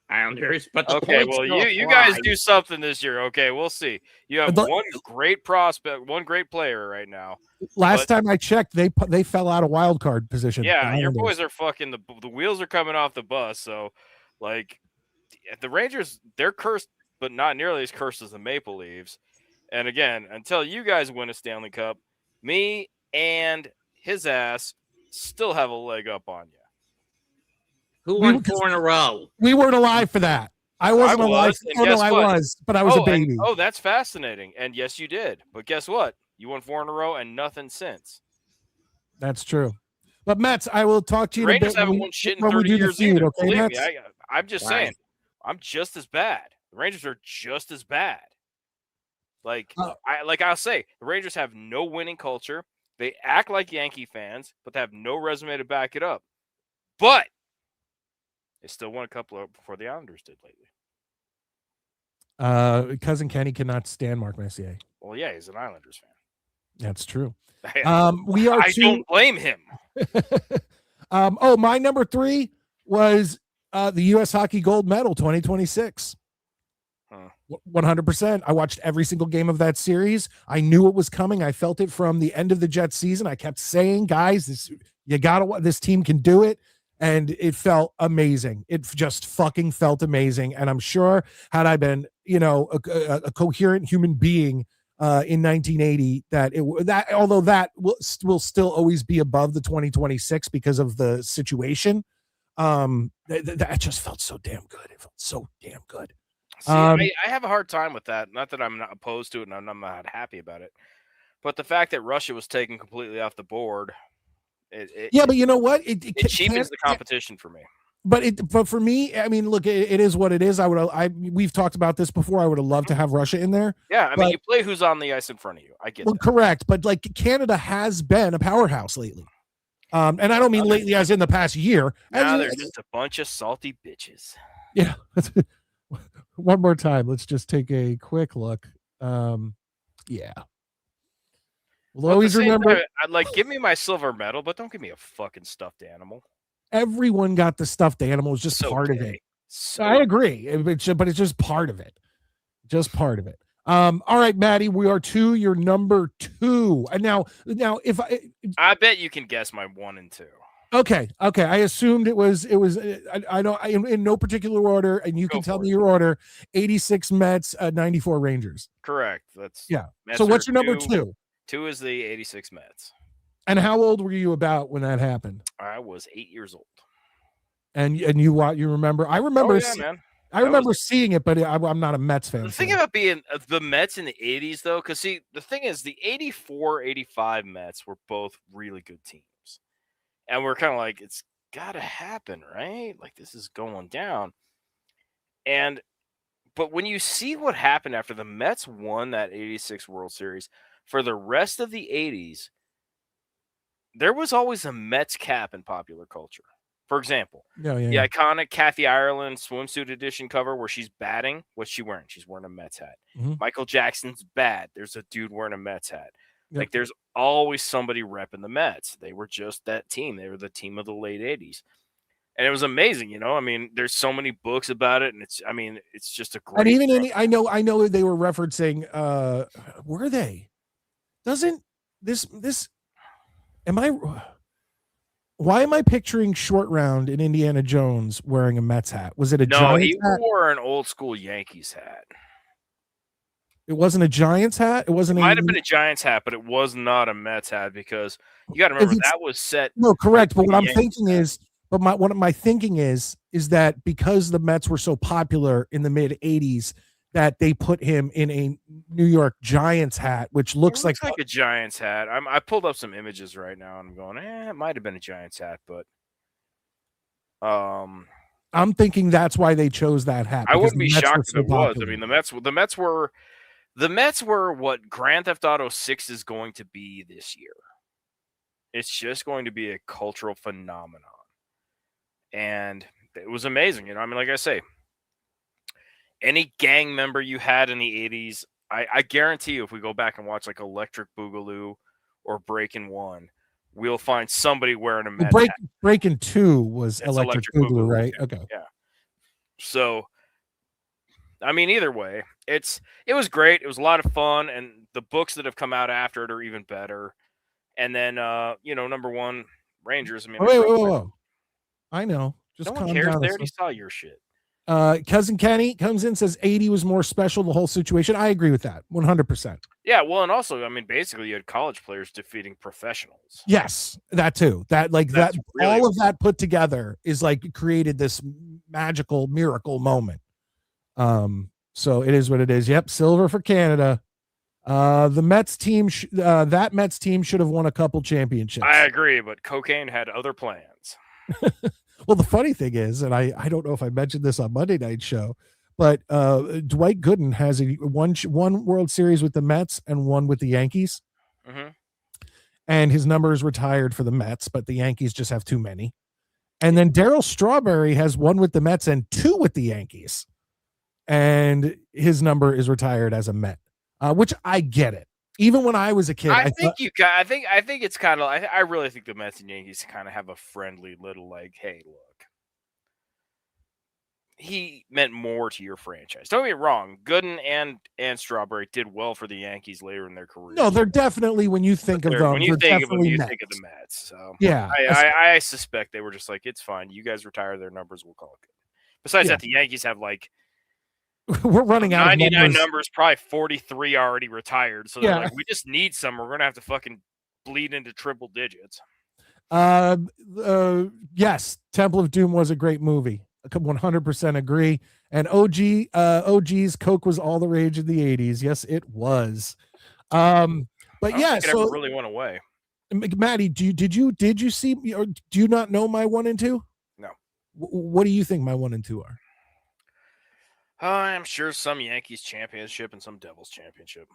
Islanders. But okay, well, you guys do something this year. Okay, we'll see. You have one great prospect, one great player right now. Last time I checked, they fell out of wild card position. Yeah, your boys are fucking the wheels are coming off the bus. So, the Rangers, they're cursed, but not nearly as cursed as the Maple Leafs. And again, until you guys win a Stanley Cup, me and his ass still have a leg up on you. Who won 4 in a row? We weren't alive for that. I wasn't alive. Oh, no, I was, but I was a baby. That's fascinating. And yes, you did. But guess what? You won 4 in a row and nothing since. That's true. But Mets, I will talk to you. Rangers haven't won shit in 30 years either. Okay, believe me, I'm just saying. I'm just as bad. The Rangers are just as bad. I'll say, the Rangers have no winning culture. They act like Yankee fans, but they have no resume to back it up. But they still won a couple before the Islanders did lately. Cousin Kenny cannot stand Mark Messier. Well, yeah, he's an Islanders fan. That's true. We are. I don't blame him. My number 3 was the U.S. Hockey Gold Medal 2026. 100%. I watched every single game of that series. I knew it was coming. I felt it from the end of the Jets season. I kept saying, guys, this team can do it. And it felt amazing. It just fucking felt amazing. And I'm sure had I been, a coherent human being in 1980, although that will still always be above the 2026 because of the situation. That just felt so damn good. It felt so damn good. See, I have a hard time with that. Not that I'm not opposed to it and I'm not happy about it, but the fact that Russia was taken completely off the board. But you know what? It cheapens the competition for me. But for me, I mean, look, it is what it is. We've talked about this before. I would have loved to have Russia in there. Yeah, I mean, you play who's on the ice in front of you. I get that. Correct, but Canada has been a powerhouse lately. And I don't mean lately as in the past year. Now they're just a bunch of salty bitches. Yeah. One more time. Let's just take a quick look. Yeah. We'll always remember. Give me my silver medal, but don't give me a fucking stuffed animal. Everyone got the stuffed animal. It's just part of it. I agree, but it's just part of it. Just part of it. All right, Maddie, we are to your number 2. And now, if I bet you can guess my 1 and 2. Okay. I assumed it was. I know in no particular order, and you Go can tell for me it. your order. 86 Mets, 94 Rangers. Correct. That's Yeah. Mets So are what's your number two. two? Two is the 86 Mets. And how old were you about when that happened? I was 8 years old. And you remember? I Oh remember. yeah, man. I That was remember seeing it, but I'm not a Mets fan. the thing about being the Mets in the 80s, though, because see, the thing is, the 84, 85 Mets were both really good teams. And we're kind of like, it's got to happen, right? Like, this is going down. But when you see what happened after the Mets won that 86 World Series, for the rest of the 80s, there was always a Mets cap in popular culture. For example, the iconic Kathy Ireland swimsuit edition cover where she's batting. What's she wearing? She's wearing a Mets hat. Mm-hmm. Michael Jackson's bat. There's a dude wearing a Mets hat. Yep. Like, there's always somebody repping the Mets. They were just that team. They were the team of the late 80s. And it was amazing, you know. I mean, there's so many books about it, and it's just a great. And even I know they were referencing. Were they? Doesn't this? Am I? Why am I picturing Short Round in Indiana Jones wearing a Mets hat? Was it a Giants he hat? wore an old school Yankees hat. It wasn't a Giants hat. It wasn't. It might have been a Giants hat, but it was not a Mets hat because you got to remember that was set. No, correct. But what I'm thinking is, what my thinking is that because the Mets were so popular in the mid '80s, that they put him in a New York Giants hat, which looks like a Giants hat. I pulled up some images right now, and I'm going, it might have been a Giants hat, but I'm thinking that's why they chose that hat. I wouldn't be shocked if it was. I mean, the Mets were what Grand Theft Auto 6 is going to be this year. It's just going to be a cultural phenomenon. And it was amazing. You know, I mean, like I say, any gang member you had in the 80s, I guarantee you, if we go back and watch like Electric Boogaloo or Breakin' 1, we'll find somebody wearing a Mets hat. Breakin' 2 was Electric Boogaloo, right? Okay. Yeah. So, I mean, either way, it was great. It was a lot of fun, and the books that have come out after it are even better. And then, number one, Rangers. I mean, wait. I know. Just no one cares. They already saw your shit. Cousin Kenny comes in, says 80 was more special, the whole situation. I agree with that 100%. Yeah, well, and also, I mean, basically you had college players defeating professionals. Yes, that too. That's really all of that put together is like created this magical miracle moment. So it is what it is. Yep, silver for Canada. The Mets team that Mets team should have won a couple championships. I agree, but cocaine had other plans. Well, the funny thing is, and I don't know if I mentioned this on Monday Night Show, but Dwight Gooden has one World Series with the Mets and one with the Yankees. Mm-hmm. And his number is retired for the Mets, but the Yankees just have too many. And then Darryl Strawberry has one with the Mets and two with the Yankees. And his number is retired as a Met, which I get it. Even when I was a kid, I think it's kind of. I really think the Mets and Yankees kind of have a friendly little like, hey, look, he meant more to your franchise. Don't get me wrong, Gooden and Strawberry did well for the Yankees later in their career. No, they're definitely when you think of them. When you think of the Mets. So yeah, I suspect they were just like, it's fine. You guys retire their numbers, we'll call it good. Besides that, the Yankees have like. We're running out of 99 numbers, probably 43 already retired. So they're like, we just need some. We're going to have to fucking bleed into triple digits. Yes, Temple of Doom was a great movie. 100% agree. And OG's Coke was all the rage in the 80s. Yes, it was. But yeah, so it really went away. Maddie, did you see, or do you not know my 1 and 2? No. What do you think my 1 and 2 are? I'm sure some Yankees championship and some Devils championship.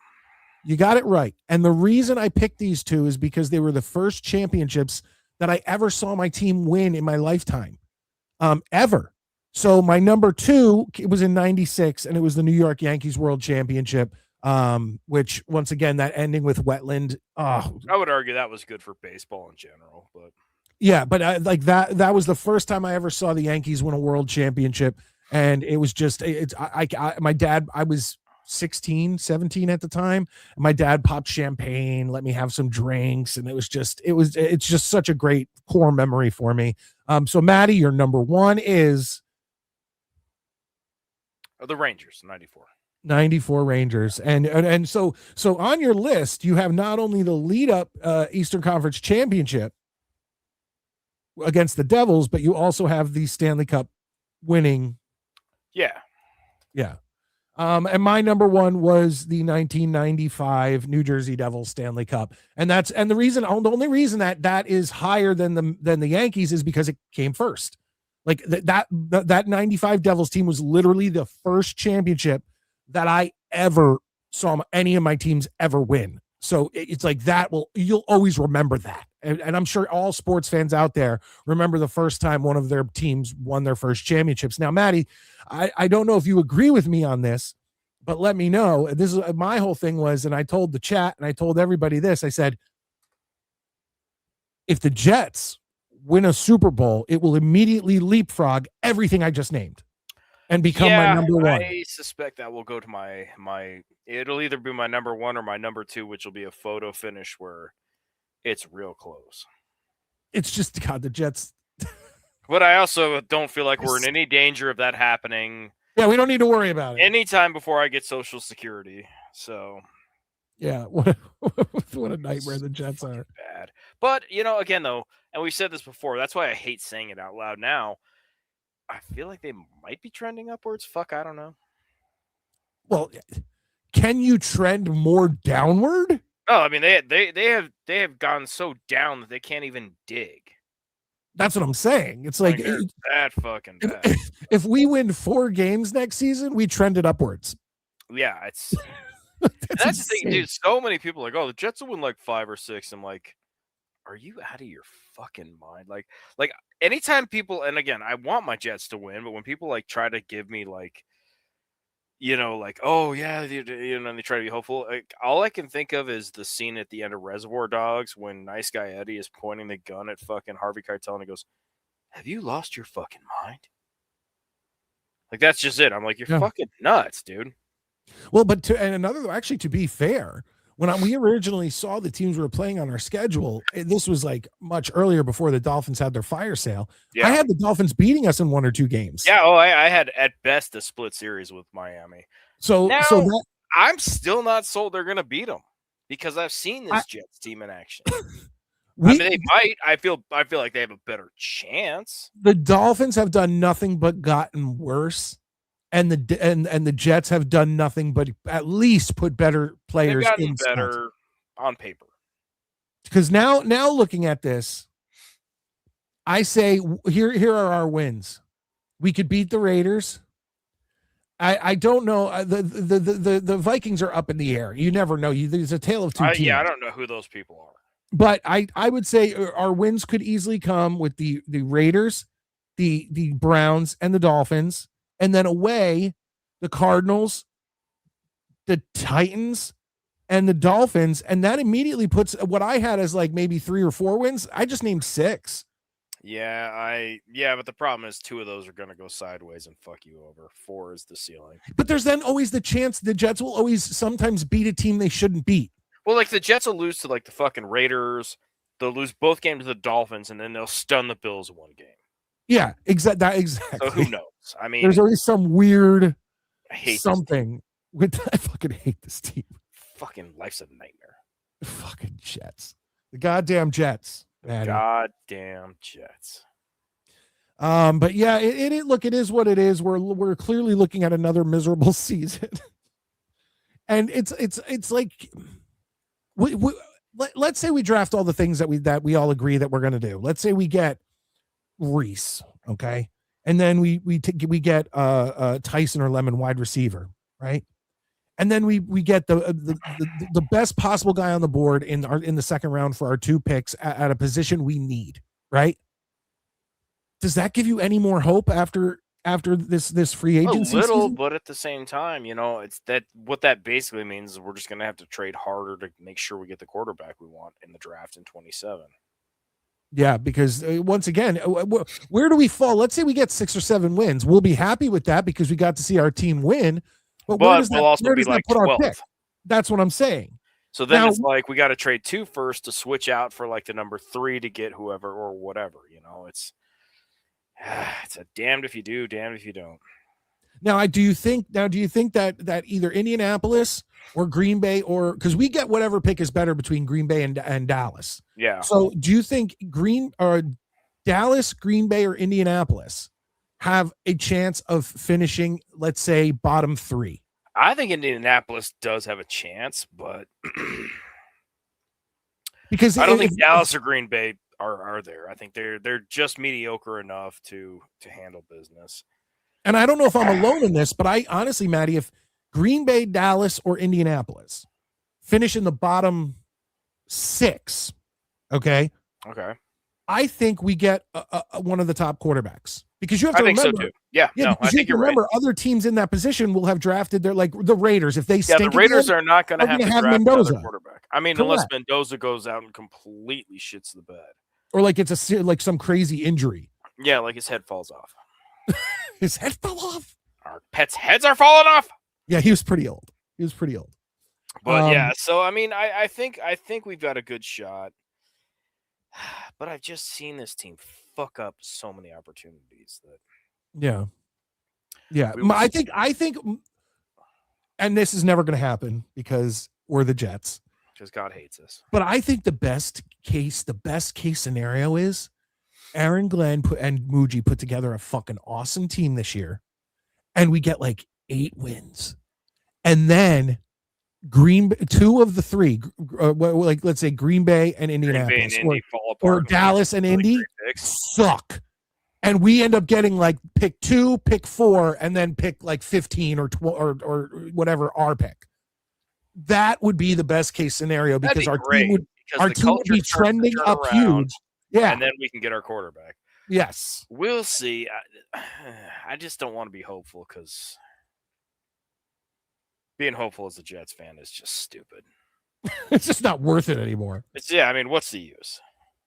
You got it right. And the reason I picked these two is because they were the first championships that I ever saw my team win in my lifetime, ever. So my number 2, it was in 96, and it was the New York Yankees World Championship, which, once again, that ending with Wetland. I would argue that was good for baseball in general. But yeah, but like that was the first time I ever saw the Yankees win a world championship. And it was just, my dad, I was 16, 17 at the time. And my dad popped champagne, let me have some drinks, and it's just such a great core memory for me. So Maddie, your number one is the Rangers, 94. 94 Rangers. And so on your list, you have not only the lead up Eastern Conference Championship against the Devils, but you also have the Stanley Cup winning. Yeah. And my number one was the 1995 New Jersey Devils Stanley Cup, and the only reason that is higher than the Yankees is because it came first. Like that 95 Devils team was literally the first championship that I ever saw any of my teams ever win. So it's like you'll always remember that. And I'm sure all sports fans out there remember the first time one of their teams won their first championships. Now, Maddie, I don't know if you agree with me on this, but let me know. This is my whole thing was, and I told the chat and I told everybody this, I said, if the Jets win a Super Bowl, it will immediately leapfrog everything I just named and become my number one. I suspect that will go to my it'll either be my number one or my number two, which will be a photo finish where it's real close. It's just, God, the Jets. But I also don't feel like we're in any danger of that happening. Yeah, we don't need to worry about it. Anytime before I get Social Security. So, yeah, what a nightmare the Jets are. Bad. But, again, though, and we've said this before, that's why I hate saying it out loud now. I feel like they might be trending upwards. Fuck, I don't know. Well, can you trend more downward? Oh, I mean, they have gone so down that they can't even dig. That's what I'm saying. It's like that fucking bad. If we win 4 games next season, we trended upwards. Yeah, it's that's the thing, dude. So many people are like, oh, the Jets will win like 5 or 6. I'm like, are you out of your fucking mind? Like anytime people, and again, I want my Jets to win, but when people like try to give me like, like, oh yeah, and they try to be hopeful. Like, all I can think of is the scene at the end of Reservoir Dogs when Nice Guy Eddie is pointing the gun at fucking Harvey Keitel and he goes, "Have you lost your fucking mind?" Like, that's just it. I'm like, you're fucking nuts, dude. Well, but to be fair, when we originally saw the teams we were playing on our schedule, this was like much earlier before the Dolphins had their fire sale. Yeah. I had the Dolphins beating us in 1 or 2 games. Yeah, I had at best a split series with Miami. So I'm still not sold they're going to beat them because I've seen this Jets team in action. They might. I feel like they have a better chance. The Dolphins have done nothing but gotten worse. And the Jets have done nothing but at least put better players in better on paper. Because now looking at this, I say here are our wins. We could beat the Raiders. I don't know. The Vikings are up in the air. You never know. There's a tale of two teams. Yeah, I don't know who those people are. But I would say our wins could easily come with the Raiders, the Browns, and the Dolphins. And then away, the Cardinals, the Titans, and the Dolphins. And that immediately puts what I had as like maybe 3 or 4 wins. I just named 6. Yeah, but the problem is 2 of those are going to go sideways and fuck you over. 4 is the ceiling. But there's then always the chance the Jets will always sometimes beat a team they shouldn't beat. Well, like the Jets will lose to like the fucking Raiders. They'll lose both games to the Dolphins, and then they'll stun the Bills in 1 game. Yeah, exactly. So who knows? I mean, there's always some weird I fucking hate this team. Fucking life's a nightmare. Fucking Jets. The goddamn Jets. Goddamn Jets. But yeah, it is what it is. We're clearly looking at another miserable season. And it's like let's say we draft all the things that we all agree that we're going to do. Let's say we get Reese, okay? And then we get Tyson or Lemon wide receiver, right? And then we get the best possible guy on the board in the second round for our 2 picks at a position we need, right? Does that give you any more hope after this free agency? A little, season? But at the same time, it's that what that basically means is we're just going to have to trade harder to make sure we get the quarterback we want in the draft in 2027. Yeah, because once again, where do we fall? Let's say we get 6 or 7 wins. We'll be happy with that because we got to see our team win. But where does we'll also where be does that like put our 12th. pick? That's what I'm saying. So then Now- it's like we got to trade 2 first to switch out for like the number 3 to get whoever or whatever. It's a damned if you do, damned if you don't. Now, do you think that either Indianapolis or Green Bay, or because we get whatever pick is better between Green Bay and Dallas? Yeah. So do you think Dallas, Green Bay, or Indianapolis have a chance of finishing, let's say, bottom 3? I think Indianapolis does have a chance, but Because I don't think Dallas or Green Bay are there. I think they're just mediocre enough to handle business. And I don't know if I'm alone in this, but I honestly, Maddie, if Green Bay, Dallas, or Indianapolis finish in the bottom 6, okay, I think we get one of the top quarterbacks, because you have to remember. I think so too. Yeah, no, I think you're right. Remember, other teams in that position will have drafted their, like the Raiders. If they stink, the Raiders are not going to have have draft Mendoza. another quarterback. I mean, unless Mendoza goes out and completely shits the bed, or like it's like some crazy injury. Yeah, like his head falls off. His head fell off. Our pets' heads are falling off. Yeah, he was pretty old. But yeah, so I mean, I think we've got a good shot. But I've just seen this team fuck up so many opportunities that. Yeah. I think, and this is never going to happen because we're the Jets. Because God hates us. But I think the best case scenario is Aaron Glenn and Muji put together a fucking awesome team this year, and we get like 8 wins, and then 2 of the 3, like let's say Green Bay and Indianapolis, or Dallas and Indy suck, and we end up getting like pick 2, pick 4, and then pick like 15 or 12 or whatever our pick. That would be the best case scenario, because our team would be trending up huge. Yeah, and then we can get our quarterback. Yes, we'll see. I just don't want to be hopeful, because being hopeful as a Jets fan is just stupid. It's just not worth it anymore. I mean, what's the use?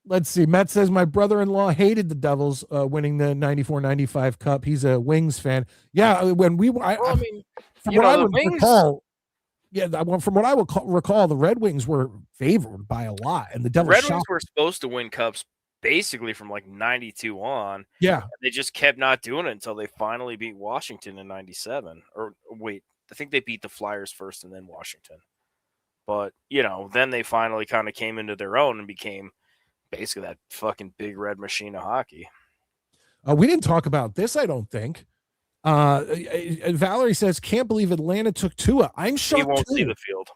Let's see. Matt says my brother-in-law hated the Devils winning the 94-95 Cup. He's a Wings fan. Yeah, when we, I mean, from what I would recall, from what I would recall, the Red Wings were favored by a lot, and the Devils. Red Wings were supposed to win cups basically from like 92 on. Yeah, they just kept not doing it until they finally beat Washington in 97. Or wait, I think they beat the Flyers first and then Washington. But then they finally kind of came into their own and became basically that fucking big red machine of hockey. We didn't talk about this, I don't think. Valerie says, can't believe Atlanta took Tua. I'm shocked. He won't see the field.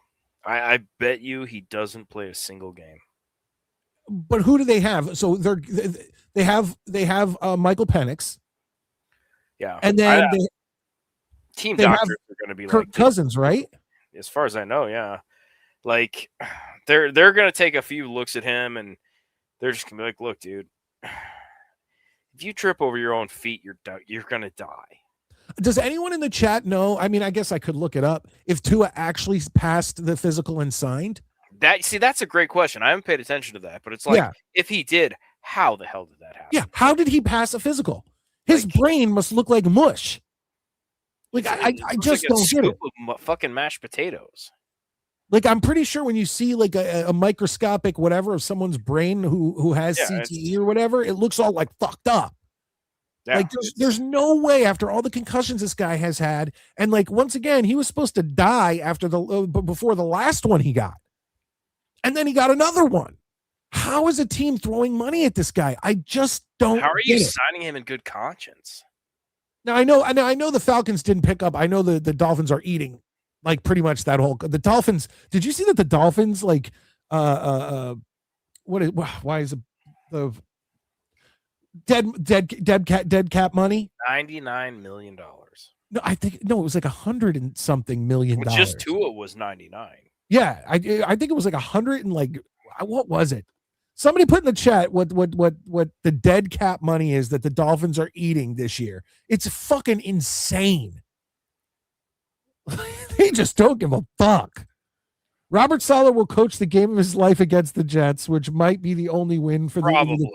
I bet you he doesn't play a single game. But who do they have? So they have Michael Penix. Yeah, and then team doctors are going to be Kirk Cousins, right? As far as I know, yeah. Like they're going to take a few looks at him, and they're just going to be like, "Look, dude, if you trip over your own feet, you're going to die." Does anyone in the chat know? I mean, I guess I could look it up. If Tua actually passed the physical and signed. That's a great question. I haven't paid attention to that, but it's like, if he did, how the hell did that happen? Yeah, how did he pass a physical? His brain must look like mush. Like I just don't get it. Fucking mashed potatoes. Like I'm pretty sure when you see like a microscopic whatever of someone's brain who has CTE or whatever, it looks all like fucked up. Yeah. Like there's no way, after all the concussions this guy has had, and like once again he was supposed to die before the last one he got. And then he got another one. How is a team throwing money at this guy? I just don't. How are you signing him in good conscience? Now I know the Falcons didn't pick up. I know the Dolphins are eating like pretty much that whole. The Dolphins. Did you see that the Dolphins like why is the dead cap money? $99 million. No, it was like $100 and something million. Just Tua was 99. Yeah, I think it was like 100 and like what was it? Somebody put in the chat what the dead cap money is that the Dolphins are eating this year. It's fucking insane. They just don't give a fuck. Robert Saleh will coach the game of his life against the Jets, which might be the only win for probably.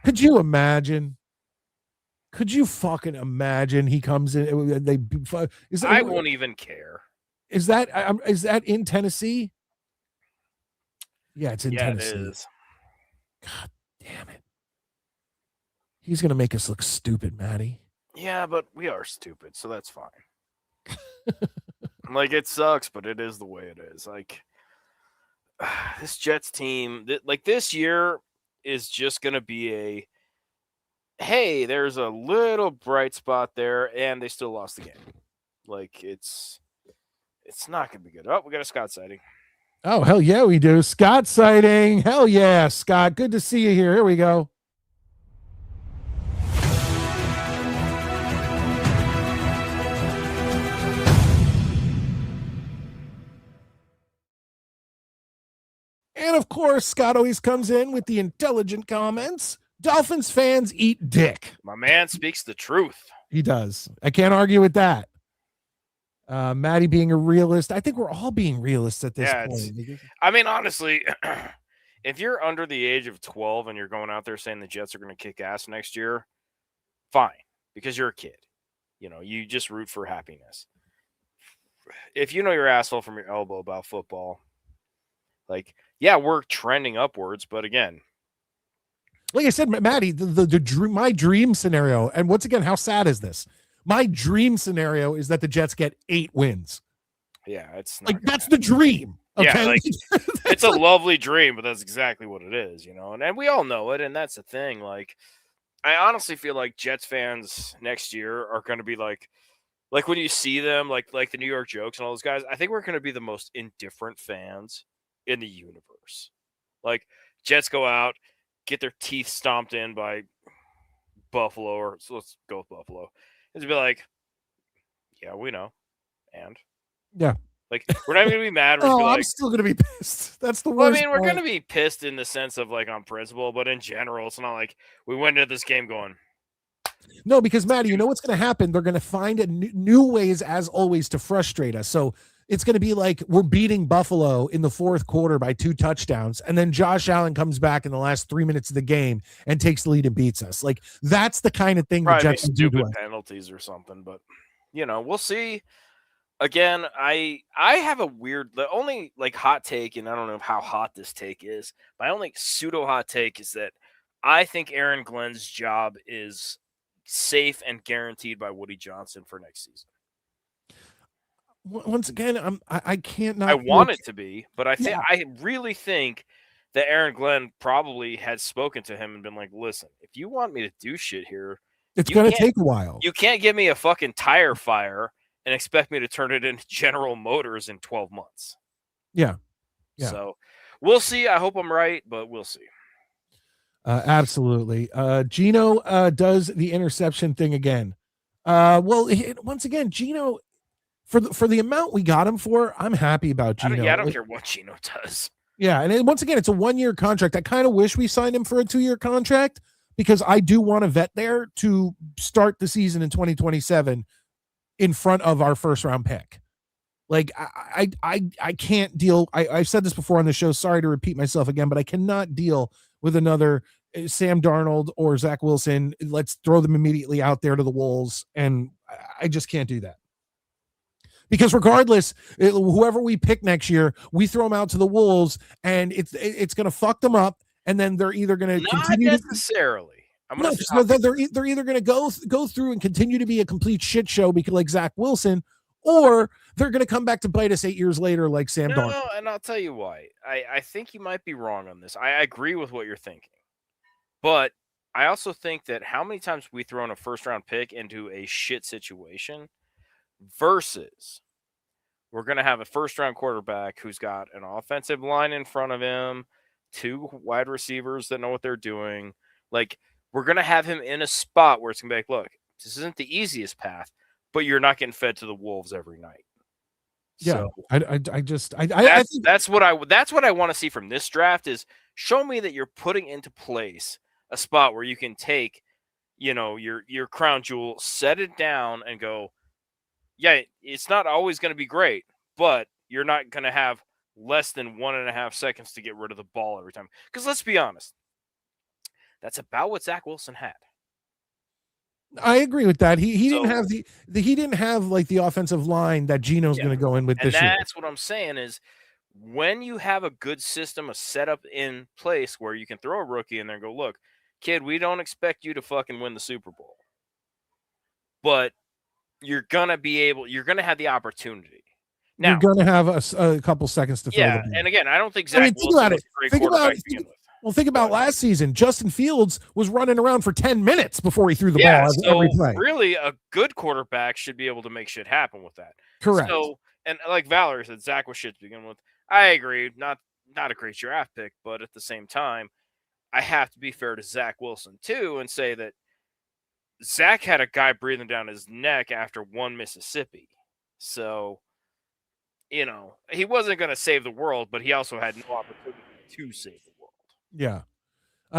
Could you imagine? Could you fucking imagine he comes in? I won't even care. Is that in Tennessee? Yeah, it's in Yeah, it Tennessee. is. God damn it. He's going to make us look stupid, Maddie. Yeah, but we are stupid, so that's fine. Like, it sucks, but it is the way it is. Like, this Jets team, this year is just going to be hey, there's a little bright spot there, and they still lost the game. Like, it's not going to be good. Oh, we got a Scott sighting. Oh, hell yeah, we do. Scott sighting. Hell yeah, Scott. Good to see you here. Here we go. And of course, Scott always comes in with the intelligent comments. Dolphins fans eat dick. My man speaks the truth. He does. I can't argue with that. Maddie being a realist. I think we're all being realists at this point. I mean, honestly, if you're under the age of 12 and you're going out there saying the Jets are going to kick ass next year, fine, because you're a kid. You know, you just root for happiness. If you know your asshole from your elbow about football, like, yeah, we're trending upwards, but again, like I said, Maddie, my dream scenario, and once again, how sad is this? My dream scenario is that the Jets get 8 wins. Yeah, it's like that's the dream. Okay, yeah, like, it's a lovely dream, but that's exactly what it is, you know. And we all know it, and that's the thing. Like, I honestly feel like Jets fans next year are going to be like when you see them, like the New York Jokes and all those guys. I think we're going to be the most indifferent fans in the universe. Like, Jets go out, get their teeth stomped in by Buffalo, or so let's go with Buffalo. It's be like, yeah, we know, and yeah, like, we're not going to be mad. Oh, I'm still going to be pissed. That's the worst. Well, I mean, we're going to be pissed in the sense of like on principle, but in general, it's not like we went into this game going. No, because Maddie, you know what's going to happen? They're going to find new ways, as always, to frustrate us. So it's going to be like we're beating Buffalo in the fourth quarter by 2 touchdowns, and then Josh Allen comes back in the last 3 minutes of the game and takes the lead and beats us. Like, that's the kind of thing the Jets do to us. Penalties or something, but you know, we'll see. Again, I have the only like hot take, and I don't know how hot this take is. My only pseudo hot take is that I think Aaron Glenn's job is safe and guaranteed by Woody Johnson for next season. Once again, I can't not. I want it to be, but I really think that Aaron Glenn probably had spoken to him and been like, "Listen, if you want me to do shit here, it's going to take a while. You can't give me a fucking tire fire and expect me to turn it into General Motors in 12 months." Yeah. So we'll see. I hope I'm right, but we'll see. Absolutely. Gino does the interception thing again. Once again, Gino, for the amount we got him for, I'm happy about Gino. I don't care what Gino does. Yeah, and once again, it's a 1-year contract. I kind of wish we signed him for a 2-year contract because I do want to vet there to start the season in 2027 in front of our first round pick. Like, I can't deal. I've said this before on the show. Sorry to repeat myself again, but I cannot deal with another Sam Darnold or Zach Wilson. Let's throw them immediately out there to the wolves, and I just can't do that. Because regardless, whoever we pick next year, we throw them out to the wolves, and it's going to fuck them up, and then they're either going to continue necessarily. They're either going to go through and continue to be a complete shit show because like Zach Wilson, or they're going to come back to bite us 8 years later like Sam Darnold. No, and I'll tell you why. I think you might be wrong on this. I agree with what you're thinking. But I also think that how many times we thrown a first-round pick into a shit situation versus we're going to have a first-round quarterback who's got an offensive line in front of him, 2 wide receivers that know what they're doing. Like, we're going to have him in a spot where it's going to be like, look, this isn't the easiest path, but you're not getting fed to the wolves every night. Yeah, so, that's what I want to see from this draft is show me that you're putting into place a spot where you can take, you know, your crown jewel, set it down and go, yeah, it's not always going to be great, but you're not going to have less than 1.5 seconds to get rid of the ball every time. Because let's be honest, that's about what Zach Wilson had. I agree with that. He didn't So have he didn't have like the offensive line that Gino's yeah, going to go in with and this year. that's what I'm saying is when you have a good system, a setup in place where you can throw a rookie in there and go, look, kid, we don't expect you to fucking win the Super Bowl, but you're gonna have the opportunity. You're Now, going to have a couple seconds to throw the yeah, ball. and again, I don't think I Zach mean, think Wilson about was it. a great Think about quarterback to begin with. well, think about But last season. Justin Fields was running around for 10 minutes before he threw the yeah, ball every so play. really a good quarterback should be able to make shit happen with that. Correct. So, and like Valerie said, Zach was shit to begin with. I agree, not a great draft pick, but at the same time, I have to be fair to Zach Wilson too and say that Zach had a guy breathing down his neck after one Mississippi. So, he wasn't going to save the world, but he also had no opportunity to save the world. Yeah.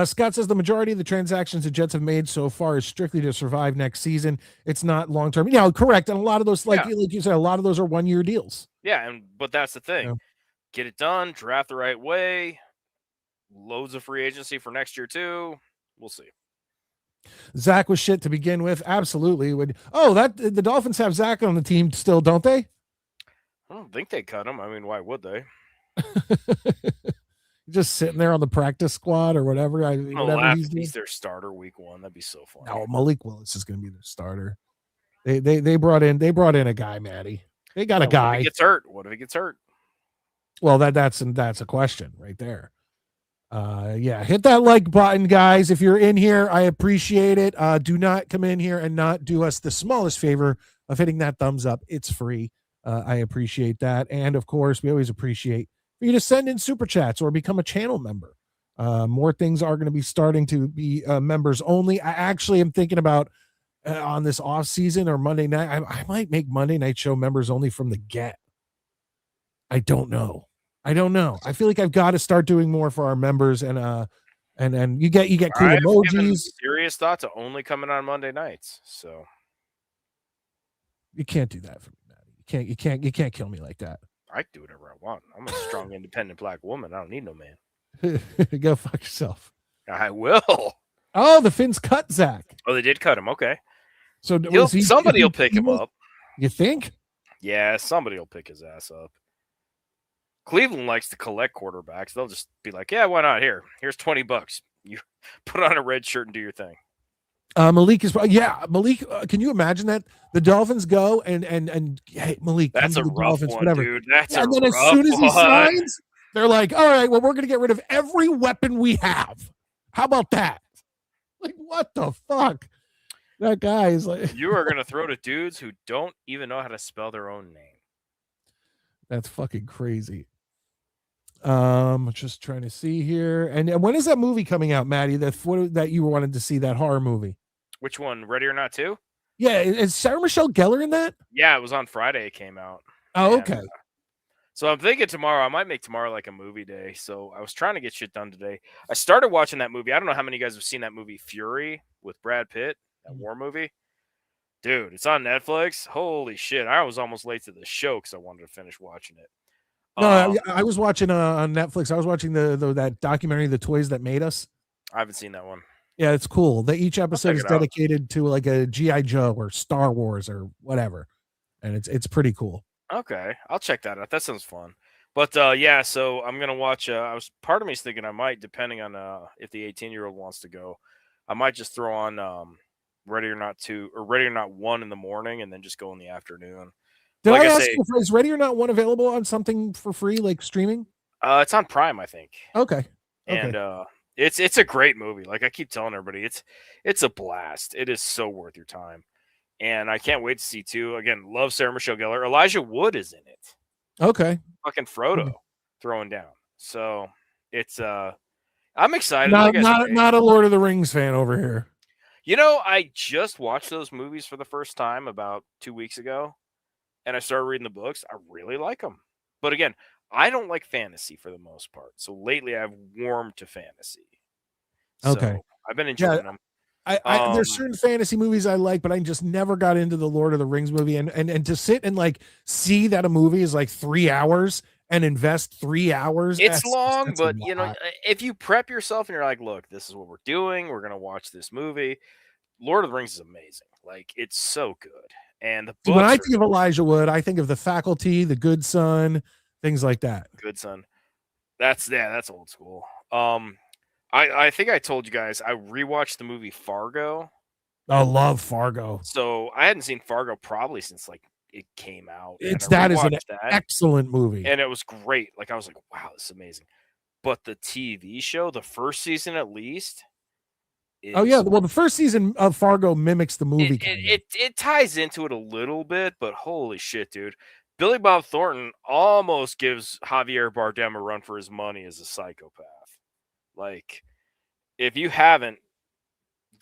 Scott says the majority of the transactions the Jets have made so far is strictly to survive next season. It's not long term. Yeah, correct. And a lot of those, like you said, a lot of those are 1 year deals. Yeah, but that's the thing. Yeah. Get it done, draft the right way. Loads of free agency for next year too. We'll see. Zach was shit to begin with. Absolutely. The Dolphins have Zach on the team still, don't they? I don't think they cut him. I mean, why would they? Just sitting there on the practice squad or whatever. He's their starter week 1. That'd be so funny. No, Malik Willis is going to be their starter. They brought in a guy, Maddie. They got a guy. What if he gets hurt? Well, that's a question right there. Hit that like button, guys. If you're in here, I appreciate it. Do not come in here and not do us the smallest favor of hitting that thumbs up. It's free. I appreciate that. And of course, we always appreciate for you to send in super chats or become a channel member. More things are going to be starting to be members only. I actually am thinking about on this off season or Monday night. I might make Monday night show members only from the get. I don't know. I feel like I've got to start doing more for our members and you get cool emojis. Serious thought to only coming on Monday nights. So you can't do that for me, Maddie. You can't kill me like that. I can do whatever I want. I'm a strong, independent black woman. I don't need no man. Go fuck yourself. I will. Oh, the Finns cut Zach. Oh, they did cut him. Okay. So somebody will pick him up. You think? Yeah, somebody will pick his ass up. Cleveland likes to collect quarterbacks. They'll just be like, yeah, why not? Here's $20. You put on a red shirt and do your thing. Malik is Malik. Can you imagine that the Dolphins go and hey, Malik, that's a rough Dolphins, one, whatever. dude. That's and then as soon as he signs, they're like, all right, well, we're gonna get rid of every weapon we have. How about that? Like, what the fuck? That guy is like, you are gonna throw to dudes who don't even know how to spell their own name. That's fucking crazy. Just trying to see here. And when is that movie coming out, Maddie? That you wanted to see, that horror movie? Which one? Ready or Not 2? Yeah, is Sarah Michelle Gellar in that? Yeah, it was on Friday. It came out. Oh, okay. So I'm thinking tomorrow. I might make tomorrow like a movie day. So I was trying to get shit done today. I started watching that movie. I don't know how many of you guys have seen that movie, Fury, with Brad Pitt, that war movie. Dude, it's on Netflix. Holy shit! I was almost late to the show because I wanted to finish watching it. No, I was watching on Netflix. I was watching that documentary, The Toys That Made Us. I haven't seen that one. Yeah, it's cool. Each episode is dedicated to like a G.I. Joe or Star Wars or whatever, and it's pretty cool. Okay, I'll check that out. That sounds fun. But so I'm gonna watch. Part of me is thinking I might, depending on if the 18-year-old wants to go, I might just throw on Ready or Not 2 or Ready or Not 1 in the morning, and then just go in the afternoon. Did I ask you, is Ready or Not 1 available on something for free, like streaming? It's on Prime, I think. Okay. And it's a great movie. Like I keep telling everybody, it's a blast. It is so worth your time. And I can't wait to see 2. Again, love Sarah Michelle Gellar. Elijah Wood is in it. Okay. Fucking Frodo throwing down. So it's I'm excited. Not a Lord of the Rings fan over here. I just watched those movies for the first time about 2 weeks ago. And I started reading the books. I really like them. But again, I don't like fantasy for the most part. So lately I've warmed to fantasy. Okay. So I've been enjoying them. There's certain fantasy movies I like, but I just never got into the Lord of the Rings movie. And to sit and like see that a movie is like 3 hours and invest 3 hours. It's long, but if you prep yourself and you're like, look, this is what we're doing. We're going to watch this movie. Lord of the Rings is amazing. Like, it's so good. And the See, when I books think of Elijah Wood, I think of The Faculty, The Good Son, things like that. Good Son. That's old school. I think I told you guys I rewatched the movie Fargo. I love Fargo. So I hadn't seen Fargo probably since like it came out. That is an that, excellent movie. and it was great. Like I was like, wow, this is amazing. But the TV show, the first season at least. Oh yeah, well the first season of Fargo mimics the movie. It ties into it a little bit, but holy shit, dude. Billy Bob Thornton almost gives Javier Bardem a run for his money as a psychopath. Like, if you haven't,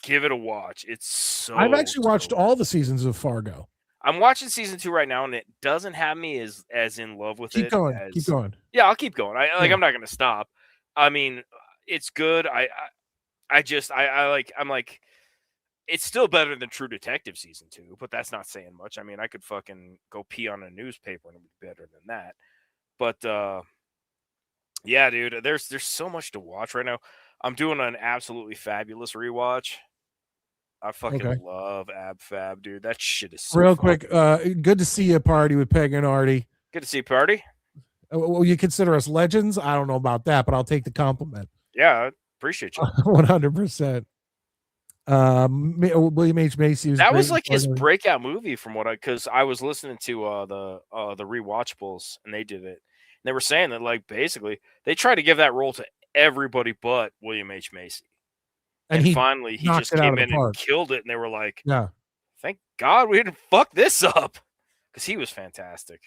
give it a watch. It's so. I've actually watched all the seasons of Fargo. I'm watching season 2 right now, and it doesn't have me as in love with it. Keep going. Yeah, I'll keep going. I'm not gonna stop. I mean, it's good. I'm like, it's still better than True Detective season 2, but that's not saying much. I mean, I could fucking go pee on a newspaper and it would be better than that. But yeah, dude, there's so much to watch right now. I'm doing an absolutely fabulous rewatch. I fucking love Ab Fab, dude. That shit is so real fun. quick. Good to see you, Party, with Peg and Artie. Good to see you, Party. Will you consider us legends? I don't know about that, but I'll take the compliment. Yeah, I appreciate you. 100%. William H. Macy was like his breakout movie from what because I was listening to the rewatchables and they did it. And they were saying that like basically they tried to give that role to everybody but William H. Macy. And finally he just came in and killed it, and they were like, yeah, thank God we didn't fuck this up. Because he was fantastic.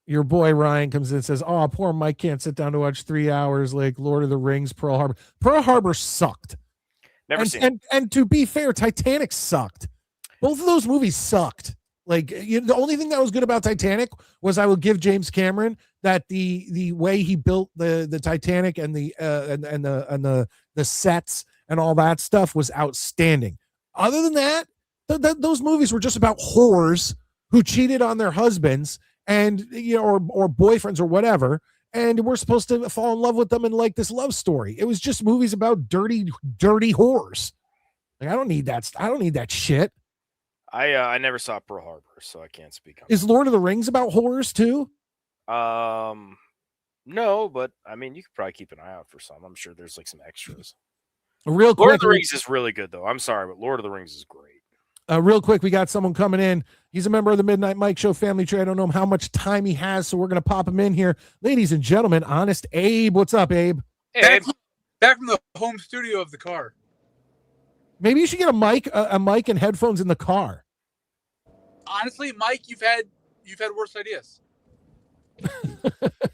Your boy Ryan comes in and says, oh, poor Mike can't sit down to watch 3 hours like Lord of the Rings, Pearl Harbor. Pearl Harbor sucked. Never seen. And to be fair, Titanic sucked. Both of those movies sucked. Like the only thing that was good about Titanic was I will give James Cameron that the way he built the Titanic and the sets and all that stuff was outstanding. Other than that, those movies were just about whores who cheated on their husbands and or boyfriends or whatever. And we're supposed to fall in love with them and like this love story. It was just movies about dirty whores. Like I don't need that. I don't need that shit. I never saw Pearl Harbor, so I can't speak on Is Lord of the Rings about whores too? No, but I mean you could probably keep an eye out for some. I'm sure there's like some extras. Real quick, Lord of the Rings is really good though. I'm sorry, but Lord of the Rings is great. Real quick, we got someone coming in. He's a member of the Midnight Mike Show family tree. I don't know how much time he has, so we're going to pop him in here. Ladies and gentlemen, Honest Abe. What's up, Abe? Hey, Abe. Back from the home studio of the car. Maybe you should get a mic and headphones in the car. Honestly, Mike, you've had worse ideas.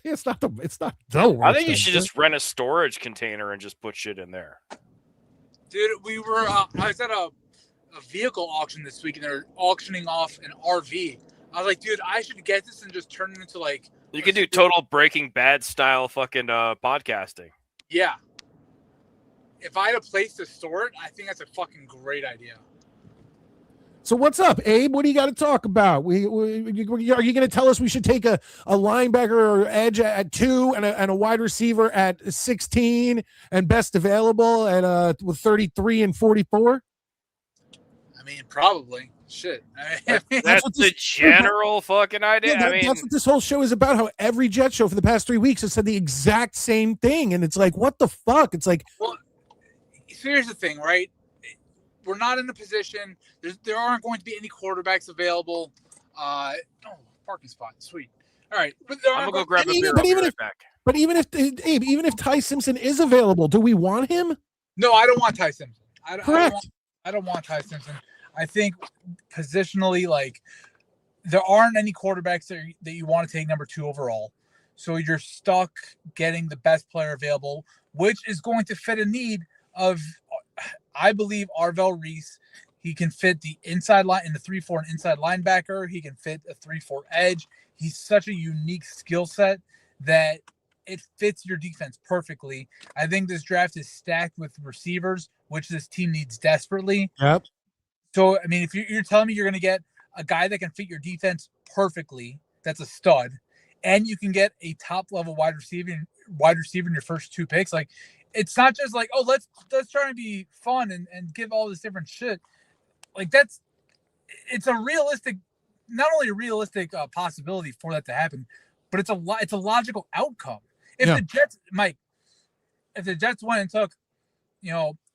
It's not the worst. I think you should just rent a storage container and just put shit in there. Dude, we were I was at a vehicle auction this week and they're auctioning off an RV. I was like, dude, I should get this and just turn it into like you could do total Breaking Bad style fucking podcasting. Yeah. If I had a place to store it, I think that's a fucking great idea. So what's up, Abe? What do you got to talk about? Are you going to tell us we should take a linebacker or edge at 2 and a wide receiver at 16 and best available at with 33 and 44? I mean, probably. Shit. That's the general fucking idea. Yeah, that's what this whole show is about. How every Jet show for the past 3 weeks has said the exact same thing, and it's like, what the fuck? It's like, well, so here's the thing, right? We're not in a position. There aren't going to be any quarterbacks available. Parking spot, sweet. All right, but I'm gonna go grab a beer. But even if Ty Simpson is available, do we want him? No, I don't want Ty Simpson. Correct. I don't want Ty Simpson. I think positionally, like there aren't any quarterbacks that you want to take number 2 overall. So you're stuck getting the best player available, which is going to fit a need of, I believe, Arvell Reese. He can fit the inside line in the 3-4 and inside linebacker. He can fit a 3-4 edge. He's such a unique skill set that it fits your defense perfectly. I think this draft is stacked with receivers, which this team needs desperately. Yep. So, I mean, if you're telling me you're going to get a guy that can fit your defense perfectly, that's a stud, and you can get a top-level wide receiver in your first 2 picks, like, it's not just like, oh, let's try and be fun and give all this different shit. like it's a realistic, not only a realistic possibility for that to happen, but it's a logical outcome. If the Jets, Mike, if the Jets went and took,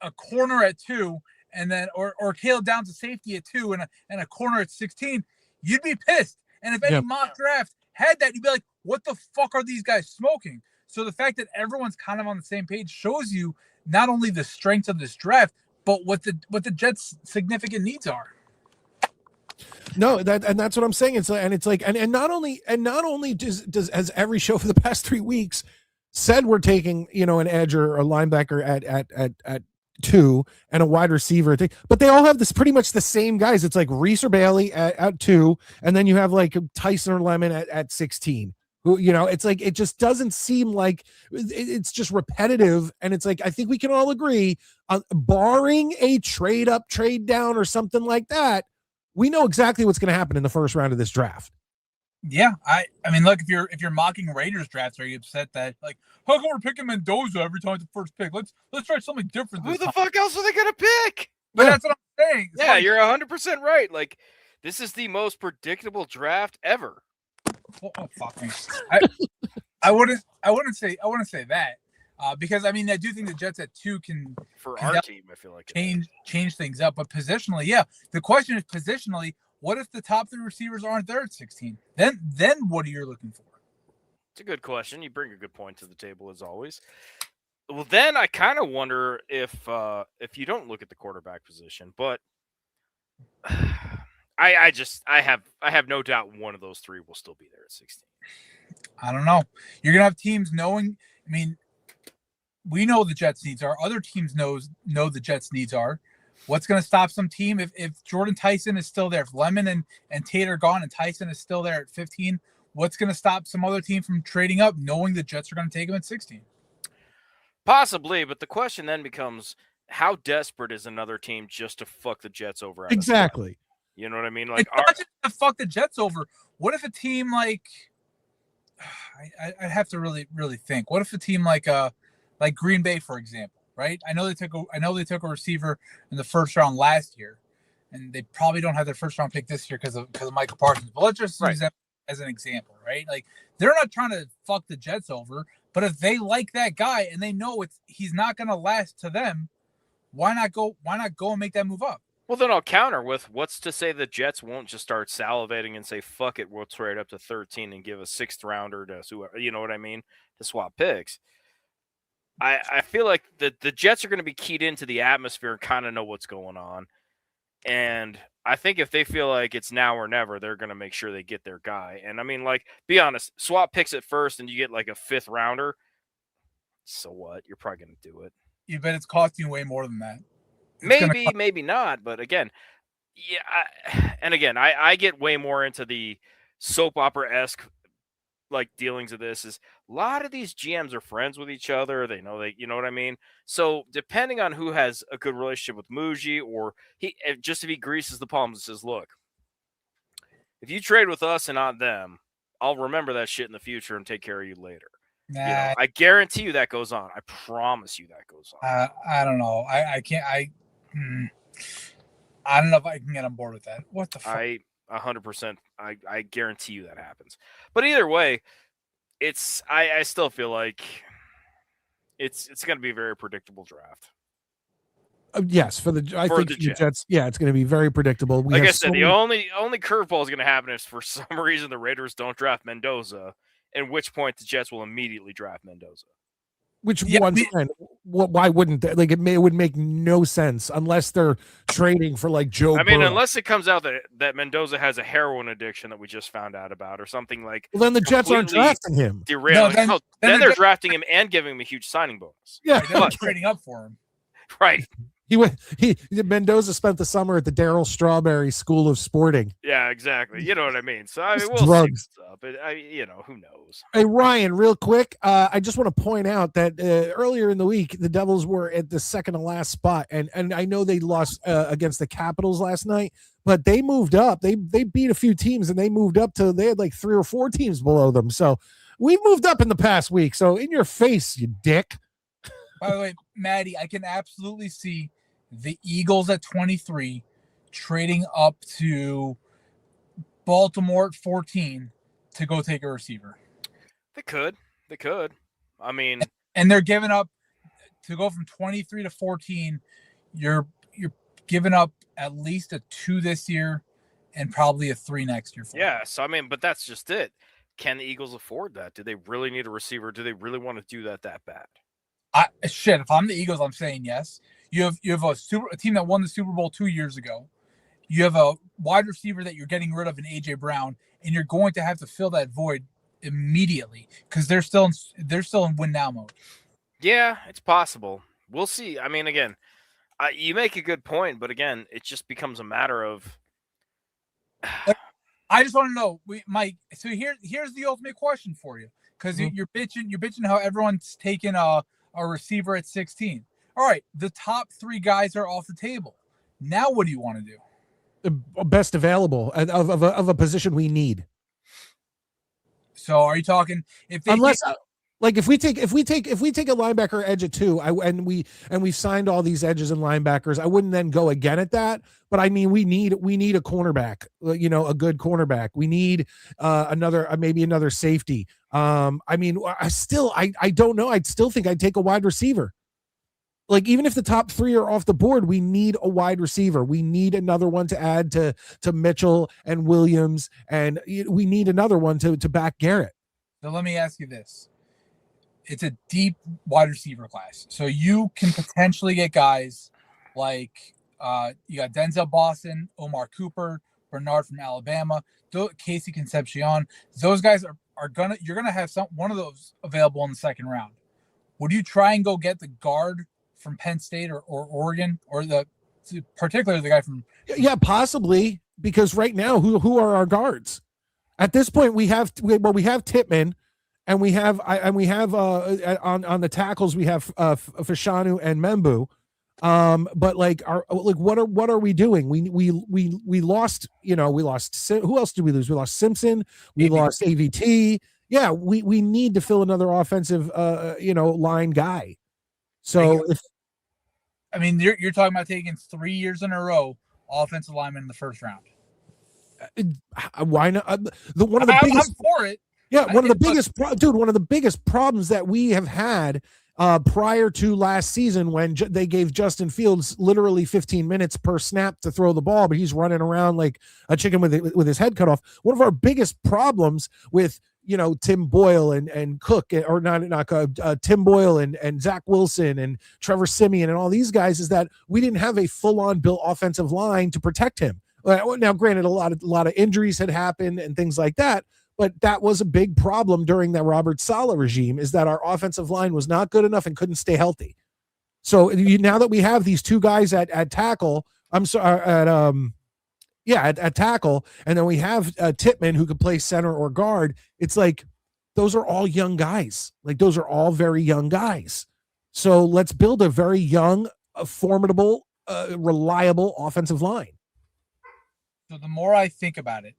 a corner at 2 and then or tailed down to safety at 2 and a corner at 16, you'd be pissed. And if any mock draft had that, you'd be like, what the fuck are these guys smoking? So the fact that everyone's kind of on the same page shows you not only the strengths of this draft, but what the Jets' significant needs are. No, that's what I'm saying. It's like not only does has every show for the past 3 weeks said we're taking an edge or a linebacker at 2 and a wide receiver, but they all have this pretty much the same guys. It's like Reese or Bailey at 2, and then you have like Tyson or Lemon at 16. Who it's like it just doesn't seem like it's just repetitive, and it's like I think we can all agree, barring a trade up, trade down, or something like that, we know exactly what's going to happen in the first round of this draft. Yeah, I mean, look, if you're mocking Raiders drafts, are you upset that how come we're picking Mendoza every time at the first pick? Let's try something different. Who the fuck else are they gonna pick? But that's what I'm saying. Yeah, you're 100% right. Like, this is the most predictable draft ever. Oh, fuck me. I wouldn't say that because I mean I do think the Jets at 2 can our team. I feel like change things up, but positionally, yeah. The question is positionally. What if the top 3 receivers aren't there at 16? Then what are you looking for? It's a good question. You bring a good point to the table as always. Well, then I kind of wonder if you don't look at the quarterback position, but I have no doubt one of those 3 will still be there at 16. I don't know. You're gonna have teams knowing. I mean, we know the Jets' needs are. Other teams know the Jets' needs are. What's going to stop some team if Jordan Tyson is still there, if Lemon and Tate are gone and Tyson is still there at 15, what's going to stop some other team from trading up knowing the Jets are going to take him at 16? Possibly, but the question then becomes, how desperate is another team just to fuck the Jets over? Exactly. You know what I mean? Like, it's not just to fuck the Jets over. What if a team like I'd have to really, really think. What if a team like Green Bay, for example? Right, I know they took a receiver in the first round last year, and they probably don't have their first round pick this year because of Michael Parsons. But let's just use that as an example, right? Like they're not trying to fuck the Jets over, but if they like that guy and they know he's not going to last to them, why not go and make that move up? Well, then I'll counter with what's to say the Jets won't just start salivating and say, fuck it, we'll trade up to 13 and give a 6th rounder to whoever, you know what I mean, to swap picks. I feel like the Jets are going to be keyed into the atmosphere and kind of know what's going on. And I think if they feel like it's now or never, they're going to make sure they get their guy. And I mean, like, be honest, swap picks at first and you get like a 5th rounder. So what? You're probably going to do it. You bet it's costing you way more than that. Maybe not. But again, yeah. I get way more into the soap opera-esque like dealings of this. Is a lot of these GMs are friends with each other. They know you know what I mean? So depending on who has a good relationship with Muji, or if he greases the palms and says, look, if you trade with us and not them, I'll remember that shit in the future and take care of you later. Nah, I guarantee you that goes on. I promise you that goes on. I don't know. I can't. I don't know if I can get on board with that. What the fuck? 100%. I guarantee you that happens. But either way, I still feel like it's going to be a very predictable draft. Yes, I think the Jets. Yeah, it's going to be very predictable. Like I said, the only curveball is going to happen is for some reason the Raiders don't draft Mendoza, at which point the Jets will immediately draft Mendoza. Which once again, why wouldn't they? Like it would make no sense unless they're trading for like Joe. I mean, Burrow. Unless it comes out that Mendoza has a heroin addiction that we just found out about, or something like. Well, then the Jets aren't drafting him. Then they're drafting him and giving him a huge signing bonus. Yeah, they're trading up for him. Right. Mendoza spent the summer at the Darryl Strawberry School of Sporting. Yeah, exactly. You know what I mean. So I mean, we'll drugs. See what's up. But who knows? Hey Ryan, real quick, I just want to point out that earlier in the week the Devils were at the second to last spot, and I know they lost against the Capitals last night, but they moved up. They beat a few teams, and they moved up to they had like 3 or 4 teams below them. So we moved up in the past week. So in your face, you dick. By the way, Maddie, I can absolutely see the Eagles at 23 trading up to Baltimore at 14 to go take a receiver. They could. I mean, and they're giving up to go from 23 to 14. You're giving up at least a 2 this year and probably a 3 next year. Yeah. So I mean, but that's just it. Can the Eagles afford that? Do they really need a receiver? Do they really want to do that bad? If I'm the Eagles, I'm saying yes. You have a team that won the Super Bowl 2 years ago. You have a wide receiver that you're getting rid of in AJ Brown, and you're going to have to fill that void immediately because they're still in win now mode. Yeah, it's possible. We'll see. I mean, again, you make a good point, but again, it just becomes a matter of. I just want to know, Mike. So here's the ultimate question for you, because you're bitching how everyone's taking a receiver at 16. All right, the top 3 guys are off the table. Now, what do you want to do? The best available of a position we need. So, are you talking if they if we take a linebacker edge at 2, and we've signed all these edges and linebackers, I wouldn't then go again at that. But I mean, we need a cornerback, a good cornerback. We need maybe another safety. I mean, I don't know. I'd still think I'd take a wide receiver. Like, even if the top 3 are off the board, we need a wide receiver. We need another one to add to Mitchell and Williams, and we need another one to back Garrett. So let me ask you this. It's a deep wide receiver class. So you can potentially get guys like you got Denzel Boston, Omar Cooper, Bernard from Alabama, Casey Concepcion. Those guys you're gonna have one of those available in the second round. Would you try and go get the guard from Penn State or Oregon, or particularly the guy from? Yeah, possibly, because right now, who are our guards? At this point, we have Tippmann, and we have on the tackles we have Fashanu and Membu. But what are we doing? We lost. We lost. Who else did we lose? We lost Simpson. We lost AVT. Yeah, we need to fill another offensive line guy. So you're talking about taking 3 years in a row offensive lineman in the first round. Why not? I'm for it. Yeah, one of the biggest problems that we have had prior to last season, when they gave Justin Fields literally 15 minutes per snap to throw the ball, but he's running around like a chicken with his head cut off. One of our biggest problems with Tim Boyle and Cook, or not Tim Boyle and Zach Wilson and Trevor Siemian and all these guys, is that we didn't have a full-on built offensive line to protect him. Now, granted, a lot of injuries had happened and things like that, but that was a big problem during that Robert Saleh regime, is that our offensive line was not good enough and couldn't stay healthy. So now that we have these 2 guys at tackle, at tackle, and then we have Tippmann, who could play center or guard. It's like, those are all young guys. Like, those are all very young guys. So let's build a very young, formidable, reliable offensive line. So the more I think about it,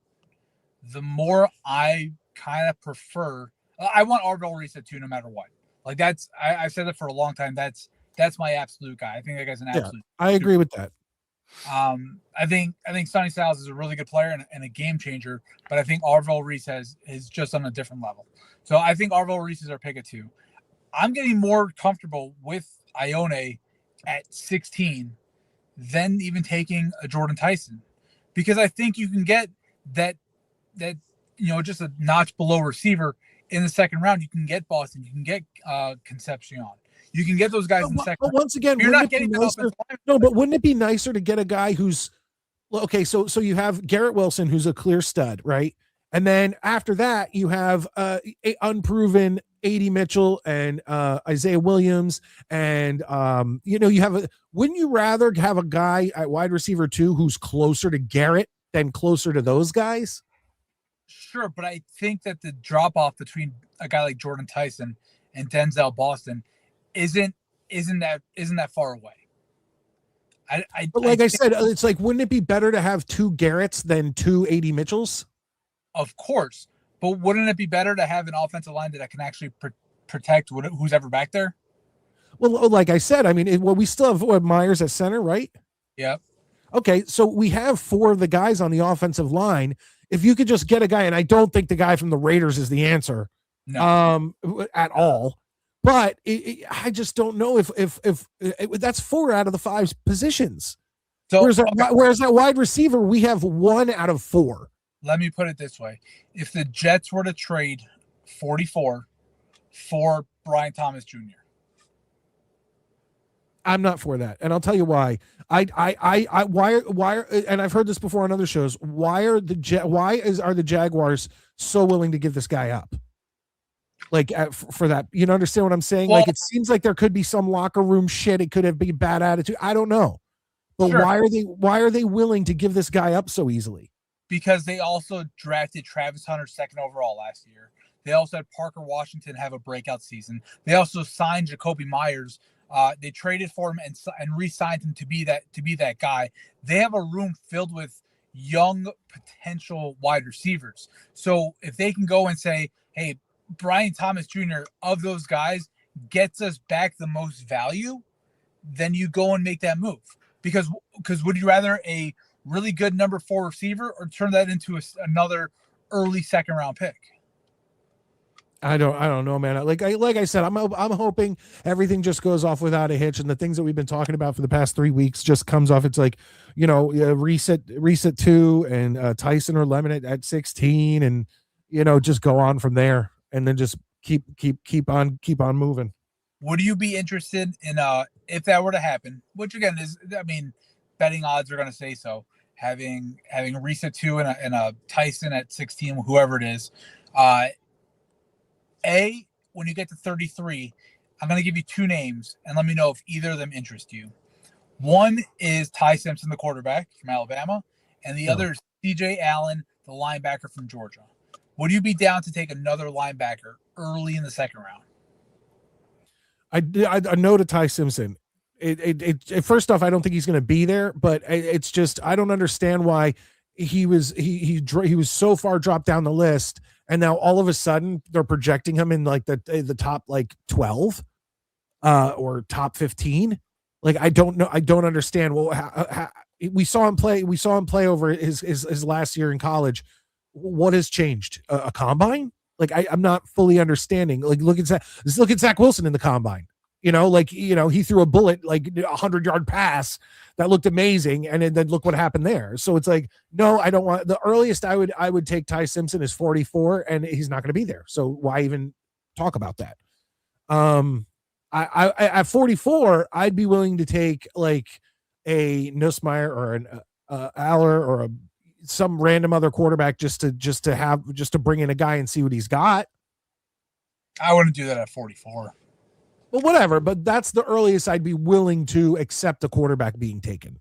the more I kind of prefer. I want Arvell Reese at 2, no matter what. Like, I've said it for a long time. That's my absolute guy. I think that guy's an absolute. Yeah, I agree with that. I think Sonny Styles is a really good player and a game changer, but I think Arvell Reese is just on a different level. So I think Arvell Reese is our pick at 2. I'm getting more comfortable with Ione at 16 than even taking a Jordan Tyson, because I think you can get that just a notch below receiver in the second round. You can get Boston, you can get Concepcion. You can get those guys in the second. But once again, you're not getting nicer. No, but wouldn't it be nicer to get a guy who's okay? So you have Garrett Wilson, who's a clear stud, right? And then after that, you have unproven A.D. Mitchell and Isaiah Williams, and you have wouldn't you rather have a guy at wide receiver 2 who's closer to Garrett than closer to those guys? Sure, but I think that the drop off between a guy like Jordan Tyson and Denzel Boston isn't that far away. But I said, it's like, wouldn't it be better to have 2 Garretts than 2 A.D. Mitchells? Of course, but wouldn't it be better to have an offensive line that can actually protect who's ever back there? Well, like I said, I mean, we still have Myers at center, right? Yeah. Okay, so we have 4 of the guys on the offensive line. If you could just get a guy, and I don't think the guy from the Raiders is the answer, at all. But I just don't know if that's 4 out of the 5 positions. So whereas that wide receiver, we have 1 out of 4. Let me put it this way: if the Jets were to trade 44 for Brian Thomas Jr., I'm not for that, and I'll tell you why. Why, and I've heard this before on other shows. Why are the Jaguars so willing to give this guy up? Like for that, you know, understand what I'm saying? Well, like it seems like there could be some locker room shit. It could have been bad attitude. I don't know, but sure. why are they willing to give this guy up so easily? Because they also drafted Travis Hunter 2nd overall last year. They also had Parker Washington have a breakout season. They also signed Jacoby Myers. They traded for him and re-signed him to be that guy. They have a room filled with young potential wide receivers. So if they can go and say, hey, Brian Thomas Jr. of those guys gets us back the most value, then you go and make that move. Because would you rather a really good number 4 receiver or turn that into another early 2nd round pick? I don't know, man. Like I said, I'm hoping everything just goes off without a hitch, and the things that we've been talking about for the past 3 weeks just comes off. It's like, you know, reset 2 and Tyson or Lemon at 16, and you know, just go on from there, and then just keep on moving. Would you be interested in if that were to happen? Which again is, I mean, betting odds are going to say so. Having reset 2 and a Tyson at 16, whoever it is. When you get to 33, I'm going to give you 2 names and let me know if either of them interest you. One is Ty Simpson, the quarterback from Alabama, and the other is CJ Allen, the linebacker from Georgia. Would you be down to take another linebacker early in the 2nd round? I know to Ty Simpson. First off, I don't think he's going to be there, but it's just I don't understand why he was so far dropped down the list. And now all of a sudden they're projecting him in like the top like 12 or top 15. Like, I don't know. I don't understand. Well, we saw him play over his last year in college. What has changed? A combine? Like, I'm not fully understanding. Like, look at Zach Wilson in the combine. You know, like, you know, he threw a bullet, like a 100-yard pass that looked amazing. And then look what happened there. So it's like, no, I don't want the earliest I would take Ty Simpson is 44 and he's not going to be there. So why even talk about that? I at 44, I'd be willing to take like a Nussmeier or an Aller or some random other quarterback just to bring in a guy and see what he's got. I wouldn't do that at 44. Well, whatever, but that's the earliest I'd be willing to accept a quarterback being taken.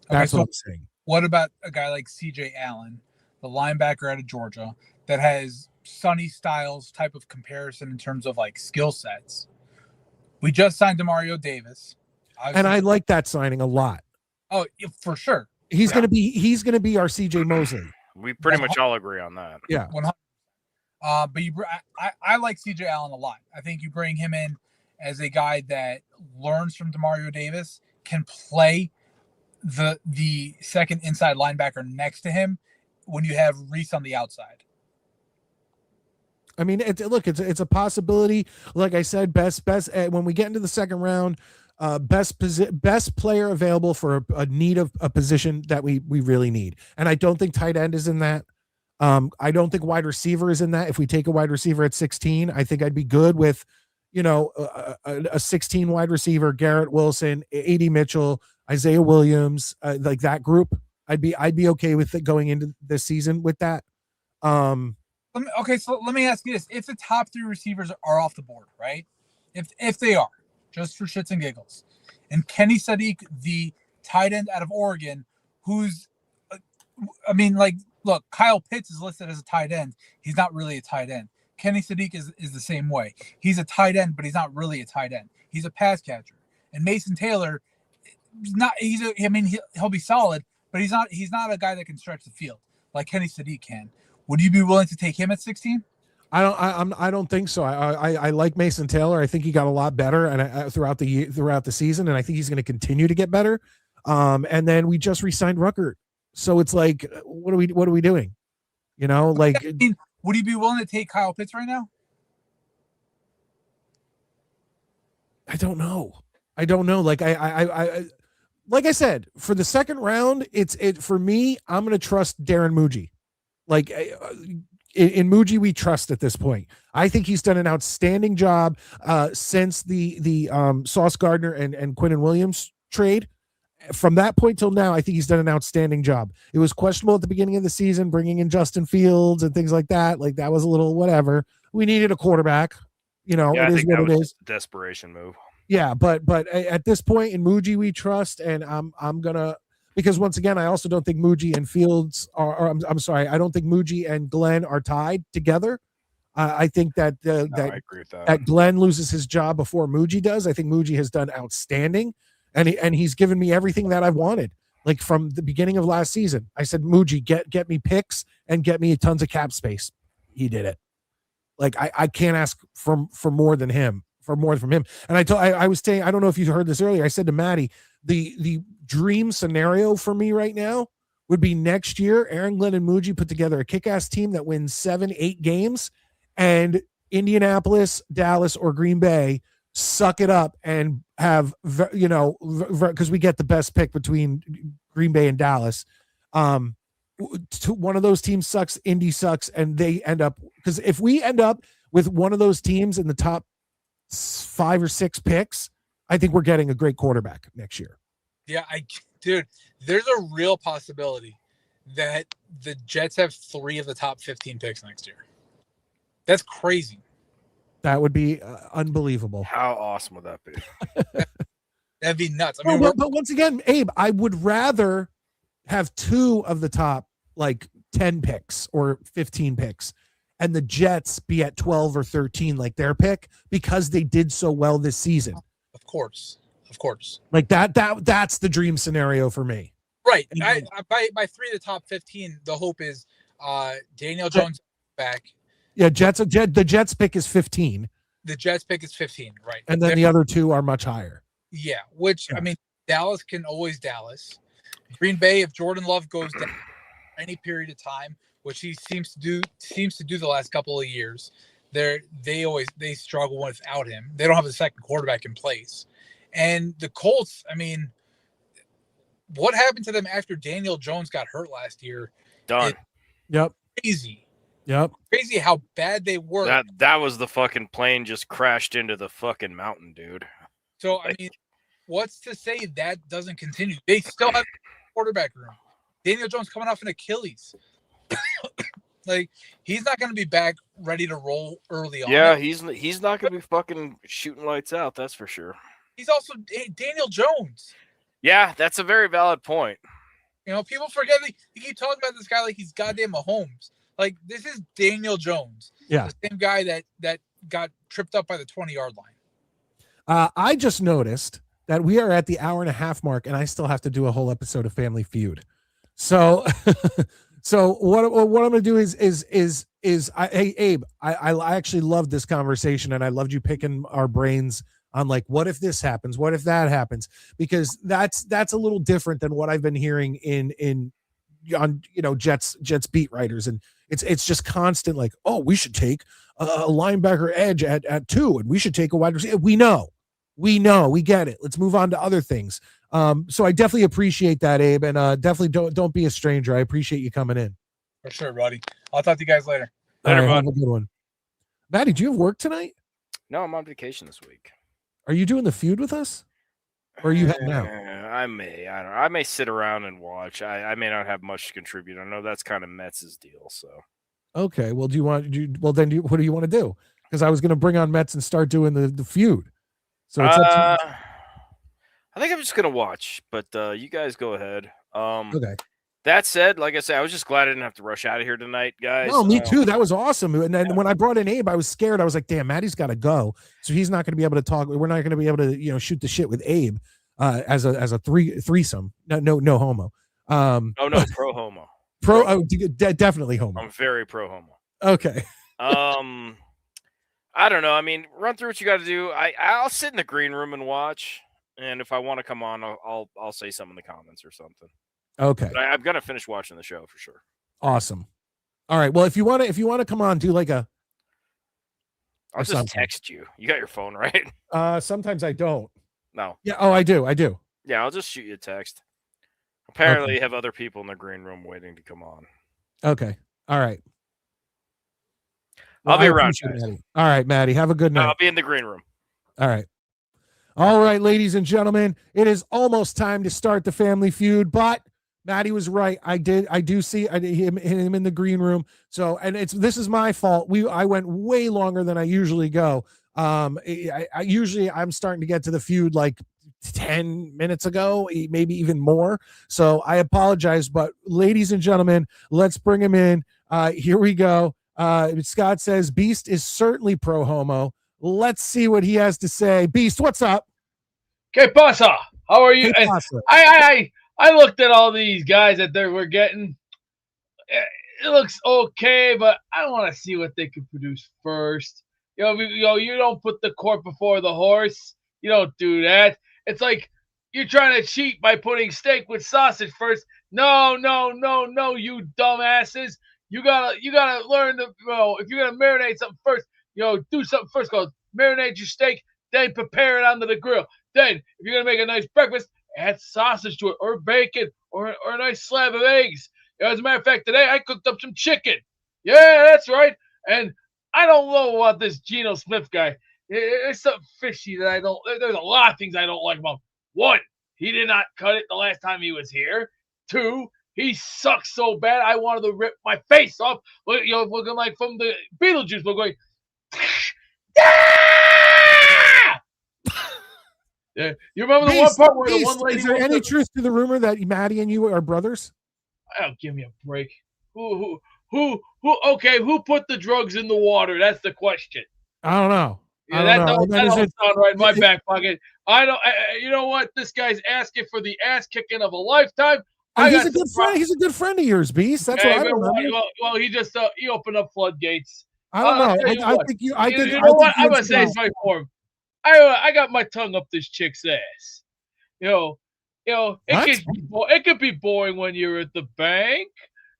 That's what I'm saying. What about a guy like CJ Allen, the linebacker out of Georgia, that has Sonny Styles type of comparison in terms of like skill sets? We just signed Demario Davis. And I like that signing a lot. Oh, for sure. He's gonna be our CJ Mosley. We pretty much all agree on that. Yeah. 100%. But I like CJ Allen a lot. I think you bring him in as a guy that learns from Demario Davis, can play the second inside linebacker next to him when you have Reese on the outside. I mean, it's a possibility. Like I said, best when we get into the 2nd round, best player available for a need of a position that we really need. And I don't think tight end is in that. I don't think wide receiver is in that. If we take a wide receiver at 16, I think I'd be good with, you know, a 16 wide receiver, Garrett Wilson, AD Mitchell, Isaiah Williams, like that group. I'd be okay with it going into this season with that. Okay, so let me ask you this: if the top 3 receivers are off the board, right? If they are, just for shits and giggles, and Kenny Sadiq, the tight end out of Oregon, who's, I mean, like, look, Kyle Pitts is listed as a tight end. He's not really a tight end. Kenny Sadiq is the same way. He's a tight end, but he's not really a tight end. He's a pass catcher. And Mason Taylor, he'll be solid, but he's not a guy that can stretch the field like Kenny Sadiq can. Would you be willing to take him at 16? I don't think so. I like Mason Taylor. I think he got a lot better and throughout the season, and I think he's going to continue to get better. And then we just re-signed Ruckert. So it's like, what are we doing? You know, like, I mean, would you be willing to take Kyle Pitts right now? I don't know. Like I like I said, for the second round, for me, I'm going to trust Darren Muji. Like in Muji, we trust at this point. I think he's done an outstanding job since the Sauce Gardner and Quinnen Williams trade. From that point till now, I think he's done an outstanding job. It was questionable at the beginning of the season, bringing in Justin Fields and things like that. Like that was a little whatever. We needed a quarterback. You know, Yeah, it I is think what that it was is. a desperation move. Yeah, but at this point in Muji we trust, and I'm gonna, because once again I also don't think Muji and Fields are. Or I'm sorry, I don't think Muji and Glenn are tied together. I think that I agree with that. that Glenn loses his job before Muji does. I think Muji has done outstanding, and he's given me everything that I wanted. Like from the beginning of last season, I said, Muji, get me picks and get me tons of cap space. He did it. Like I can't ask for more than him, for more from him. And I was saying, I don't know if you heard this earlier. I said to Maddie, the dream scenario for me right now would be next year, Aaron Glenn and Muji put together a kick-ass team that wins 7-8 games, and Indianapolis, Dallas, or Green Bay suck it up and have, you know, because we get the best pick between Green Bay and Dallas. One of those teams sucks, Indy sucks, and they end up, because if we end up with one of those teams in the top 5 or 6 picks, I think we're getting a great quarterback next year. Yeah, dude, there's a real possibility that the Jets have 3 of the top 15 picks next year. That's crazy. That would be unbelievable. How awesome would that be? That'd be nuts. I mean, but once again, Abe, I would rather have 2 of the top like 10 picks or 15 picks, and the Jets be at 12 or 13 like their pick, because they did so well this season. Of course. Like that's the dream scenario for me. Right. By 3 of the top 15, the hope is Daniel Jones back. Yeah, the Jets pick is 15. The Jets pick is 15, right? And then the other 2 are much higher. Yeah, which I mean, Dallas can always Dallas. Green Bay, if Jordan Love goes down any period of time, which he seems to do the last couple of years, they struggle without him. They don't have a second quarterback in place. And the Colts, I mean, what happened to them after Daniel Jones got hurt last year? Done. Yep. Crazy. Yep. Crazy how bad they were. That was the fucking plane just crashed into the fucking mountain, dude. So, I mean, what's to say that doesn't continue? They still have quarterback room. Daniel Jones coming off an Achilles. Like, he's not going to be back ready to roll early on. Yeah, he's not going to be fucking shooting lights out, that's for sure. He's also Daniel Jones. Yeah, that's a very valid point. You know, people forget you keep talking about this guy like he's goddamn Mahomes. Like, this is Daniel Jones. Yeah. The same guy that got tripped up by the 20-yard line. I just noticed that we are at the hour and a half mark, and I still have to do a whole episode of Family Feud. So, what I'm going to do is hey, Abe, I actually loved this conversation, and I loved you picking our brains on like, what if this happens? What if that happens? Because that's a little different than what I've been hearing on, you know, Jets beat writers. And it's just constant like, oh, we should take a linebacker edge at 2, and we should take a wide receiver. We know, we get it. Let's move on to other things. So I definitely appreciate that, Abe, and definitely don't be a stranger. I appreciate you coming in. For sure, buddy. I'll talk to you guys later. Later, All right, bud. have a good one. Maddie, do you have work tonight? No, I'm on vacation this week. Are you doing the feud with us? Or are you heading out? I may. I don't know. I may sit around and watch. I may not have much to contribute. I know that's kind of Metz's deal. So Okay. Well, what do you want to do? Because I was going to bring on Metz and start doing the feud. So it's up to you. I think I'm just gonna watch. But you guys go ahead. Okay. That said, like I said, I was just glad I didn't have to rush out of here tonight, guys. No, me too. That was awesome. And then when I brought in Abe, I was scared. I was like, damn, Maddie's got to go. So he's not going to be able to talk. We're not going to be able to, you know, shoot the shit with Abe as a threesome. No homo. Oh no, pro homo. Definitely homo. I'm very pro homo. Okay. I don't know. I mean, run through what you got to do. I'll sit in the green room and watch. and if I want to come on, I'll say something in the comments or something. Okay. But I'm gonna finish watching the show for sure. Awesome. All right. Well, if you want to come on, do like a. I'll just text you. You got your phone, right? Sometimes I don't. No. Yeah. Oh, I do. Yeah, I'll just shoot you a text. Apparently, you have other people in the green room waiting to come on. Okay. All right. Well, I'll be around, guys. Maddie. All right, Maddie. Have a good night. I'll be in the green room. All right. All right, ladies and gentlemen, it is almost time to start the Family Feud, but Maddie was right. I do see him in the green room. So, and this is my fault. I went way longer than I usually go. I'm starting to get to the feud like 10 minutes ago, maybe even more. So I apologize, but ladies and gentlemen, let's bring him in. Here we go. Scott says Beast is certainly pro homo. Let's see what he has to say. Beast, what's up? Que pasa? How are you? Que pasa? I looked at all these guys that we're getting. It looks okay, but I want to see what they could produce first. You don't put the cart before the horse. You don't do that. It's like you're trying to cheat by putting steak with sausage first. No, you dumbasses. You gotta learn to, if you're gonna marinate something first, do something first. Go marinate your steak, then prepare it onto the grill. Then, if you're gonna make a nice breakfast, add sausage to it, or bacon, or a nice slab of eggs. As a matter of fact, today I cooked up some chicken. Yeah, that's right. And I don't know about this Geno Smith guy. There's something fishy that I don't. There's a lot of things I don't like about him. One, he did not cut it the last time he was here. Two, he sucks so bad I wanted to rip my face off. Looking like from the Beetlejuice. We're going. Yeah. You remember the one part where the one lady? Is there any truth to the rumor that Maddie and you are brothers? Oh, give me a break. Who? Okay, who put the drugs in the water? That's the question. I don't know. Yeah, that don't sound right in my back pocket. You know what? This guy's asking for the ass kicking of a lifetime. He's a good friend. He's a good friend of yours, Beast. That's what I remember. Well, he just he opened up floodgates. I don't know. I think you. You know what? I'm gonna say it's my form. I got my tongue up this chick's ass. It could be boring when you're at the bank.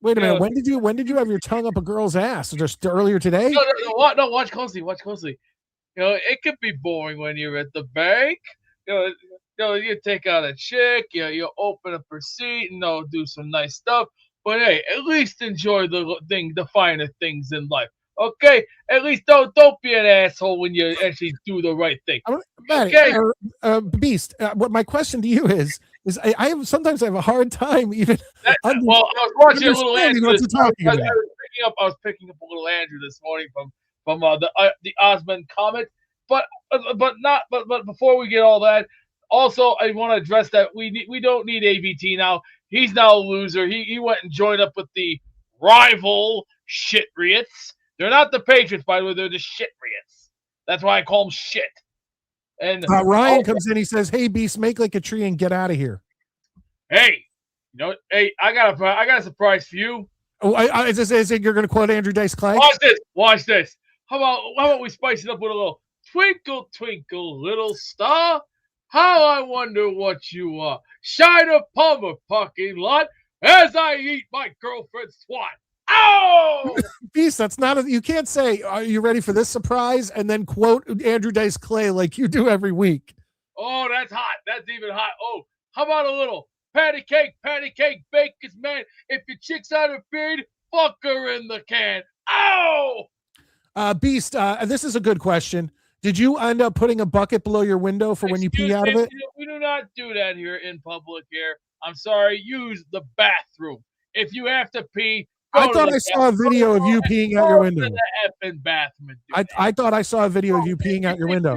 Wait a minute. When did you have your tongue up a girl's ass? Just earlier today? No. Watch closely. It could be boring when you're at the bank. You take out a chick. You open up her seat and do some nice stuff. But hey, at least enjoy the finer things in life. Okay, at least don't be an asshole when you actually do the right thing. Okay, Beast. What my question to you is sometimes I have a hard time even. I was watching a little Andrew. I was picking up a little Andrew this morning from the Osmond comment, but before we get all that, also I want to address that we don't need AVT now. He's now a loser. He went and joined up with the rival Shitriots. They're not the Patriots, by the way. They're the Shitriots. That's why I call them shit. And Ryan comes in. He says, "Hey, Beast, make like a tree and get out of here." Hey, I got a surprise for you. Oh, is it you're going to quote Andrew Dice Clay? Watch this. How about we spice it up with a little twinkle, twinkle, little star? How I wonder what you are. Shine upon the parking lot as I eat my girlfriend's twat. Oh, Beast, that's not you can't say, "Are you ready for this surprise?" and then quote Andrew Dice Clay like you do every week. Oh, that's hot. That's even hot. Oh, how about a little patty cake, bacon, man? If your chick's out of beard, fuck her in the can. Oh, Beast, this is a good question. Did you end up putting a bucket below your window for when you pee out of it? We do not do that here in public here. I'm sorry. Use the bathroom. If you have to pee, I thought I saw a video of you peeing out your window. Bathroom. I thought I saw a video of you peeing out your window.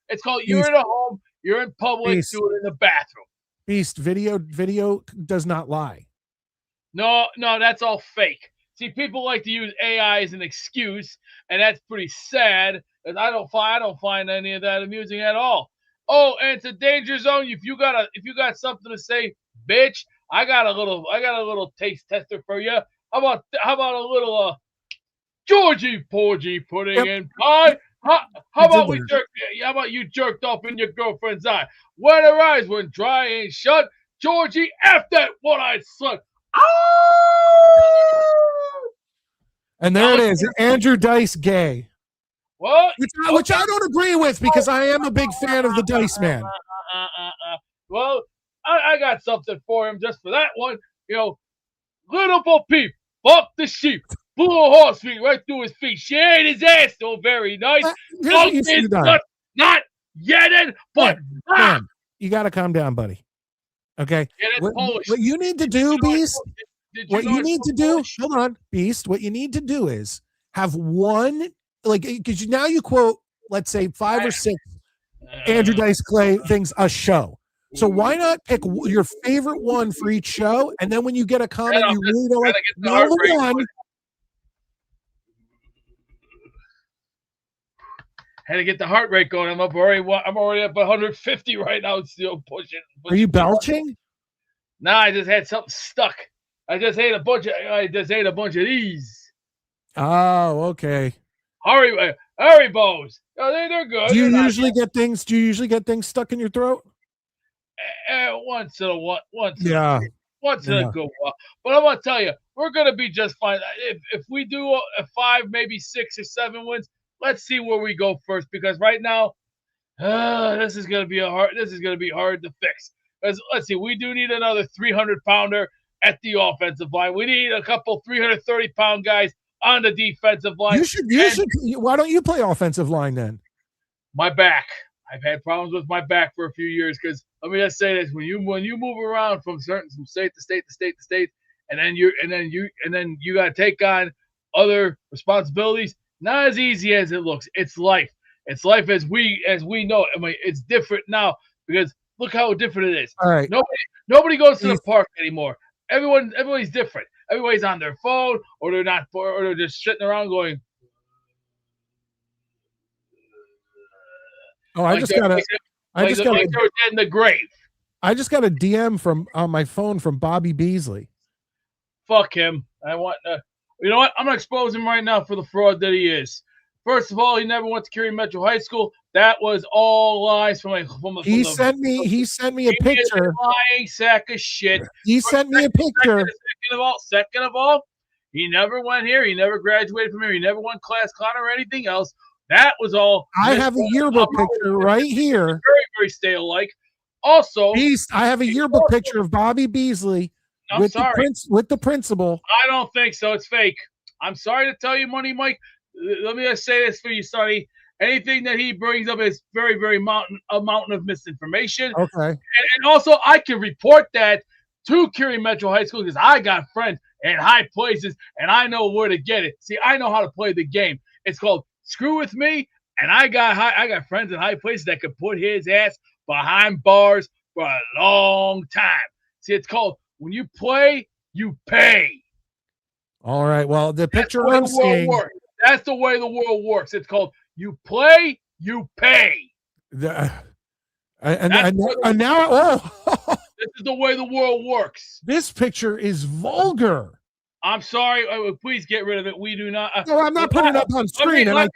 It's called you're in a home, you're in public, do it in the bathroom. Beast, video does not lie. No, that's all fake. See, people like to use AI as an excuse, and that's pretty sad. And I don't find any of that amusing at all. Oh, and it's a danger zone. If you got something to say, bitch, I got a little taste tester for you. How about a little Georgie Porgy pudding and pie? How about how about you jerked off in your girlfriend's eye? When her eyes were dry and shut, Georgie, F that one-eyed slut. And there it is, Andrew Dice gay. What? Which I don't agree with because I am a big fan of the Dice Man. Well, I got something for him just for that one. Little Bo Peep, fuck the sheep, blew a horse feet right through his feet. She ate his ass, so very nice. Here's what you should have done. Not yet, but man, you got to calm down, buddy. Okay. Yeah, what you need to do, Beast. What you need to do, hold on, Beast. What you need to do is have one, because now you quote, let's say 5 or 6 Andrew Dice Clay things a show. So why not pick your favorite one for each show, and then when you get a comment you really don't like, number one. Had to get the heart rate going. I'm already up 150 right now. Still pushing. Are you belching? Nah, I just had something stuck. I just ate a bunch of these. Oh, okay. Haribos. Oh, they're good. Do you usually get things stuck in your throat? Once in a while. Once in a good while. But I'm gonna tell you, we're gonna be just fine. If we do a 5, maybe 6 or 7 wins, let's see where we go first. Because right now, this is gonna be hard to fix. Let's see, we do need another 300-pounder at the offensive line. We need a couple 330-pound guys on the defensive line. You should. Why don't you play offensive line then? My back. I've had problems with my back for a few years because let me just say this: when you move around from state to state to state to state, and then you got to take on other responsibilities. Not as easy as it looks. It's life. It's life as we know it. I mean, it's different now because look how different it is. All right. Nobody goes to the park anymore. Everybody's different. Everybody's on their phone, or they're not, or they're just sitting around going. Oh, I just got in the grave. I just got a DM on my phone from Bobby Beasley. Fuck him. You know what? I'm gonna expose him right now for the fraud that he is. First of all, he never went to Curie Metro High School. That was all lies He sent me a picture. Lying sack of shit. He sent me a picture. Second of all, he never went here. He never graduated from here. He never won class clown or anything else. That was all. I have a yearbook picture right here. Very, very stale-like. Also, Beast, I have a yearbook picture of Bobby Beasley with the principal. I don't think so. It's fake. I'm sorry to tell you, Money Mike. Let me just say this for you, Sonny. Anything that he brings up is very, very a mountain of misinformation. Okay. And also, I can report that to Curie Metro High School because I got friends in high places and I know where to get it. See, I know how to play the game. It's called Screw With Me, and I got friends in high places that could put his ass behind bars for a long time. See, it's called when you play, you pay. All right. Well, the picture I'm seeing. That's the way the world works. It's called you play, you pay. And now, this is the way the world works. This picture is vulgar. I'm sorry. Please get rid of it. We do not. No, I'm not putting it up on screen. Let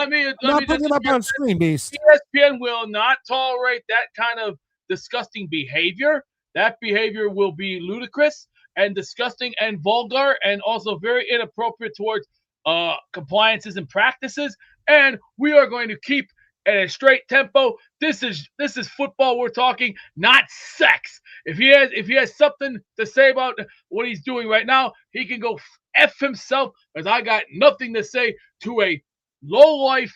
me putting it up on screen, Beast. ESPN will not tolerate that kind of disgusting behavior. That behavior will be ludicrous and disgusting and vulgar and also very inappropriate towards compliances and practices. And we are going to keep at a straight tempo. This is football we're talking, not sex. If he has something to say about what he's doing right now, he can go F himself, because I got nothing to say to a low-life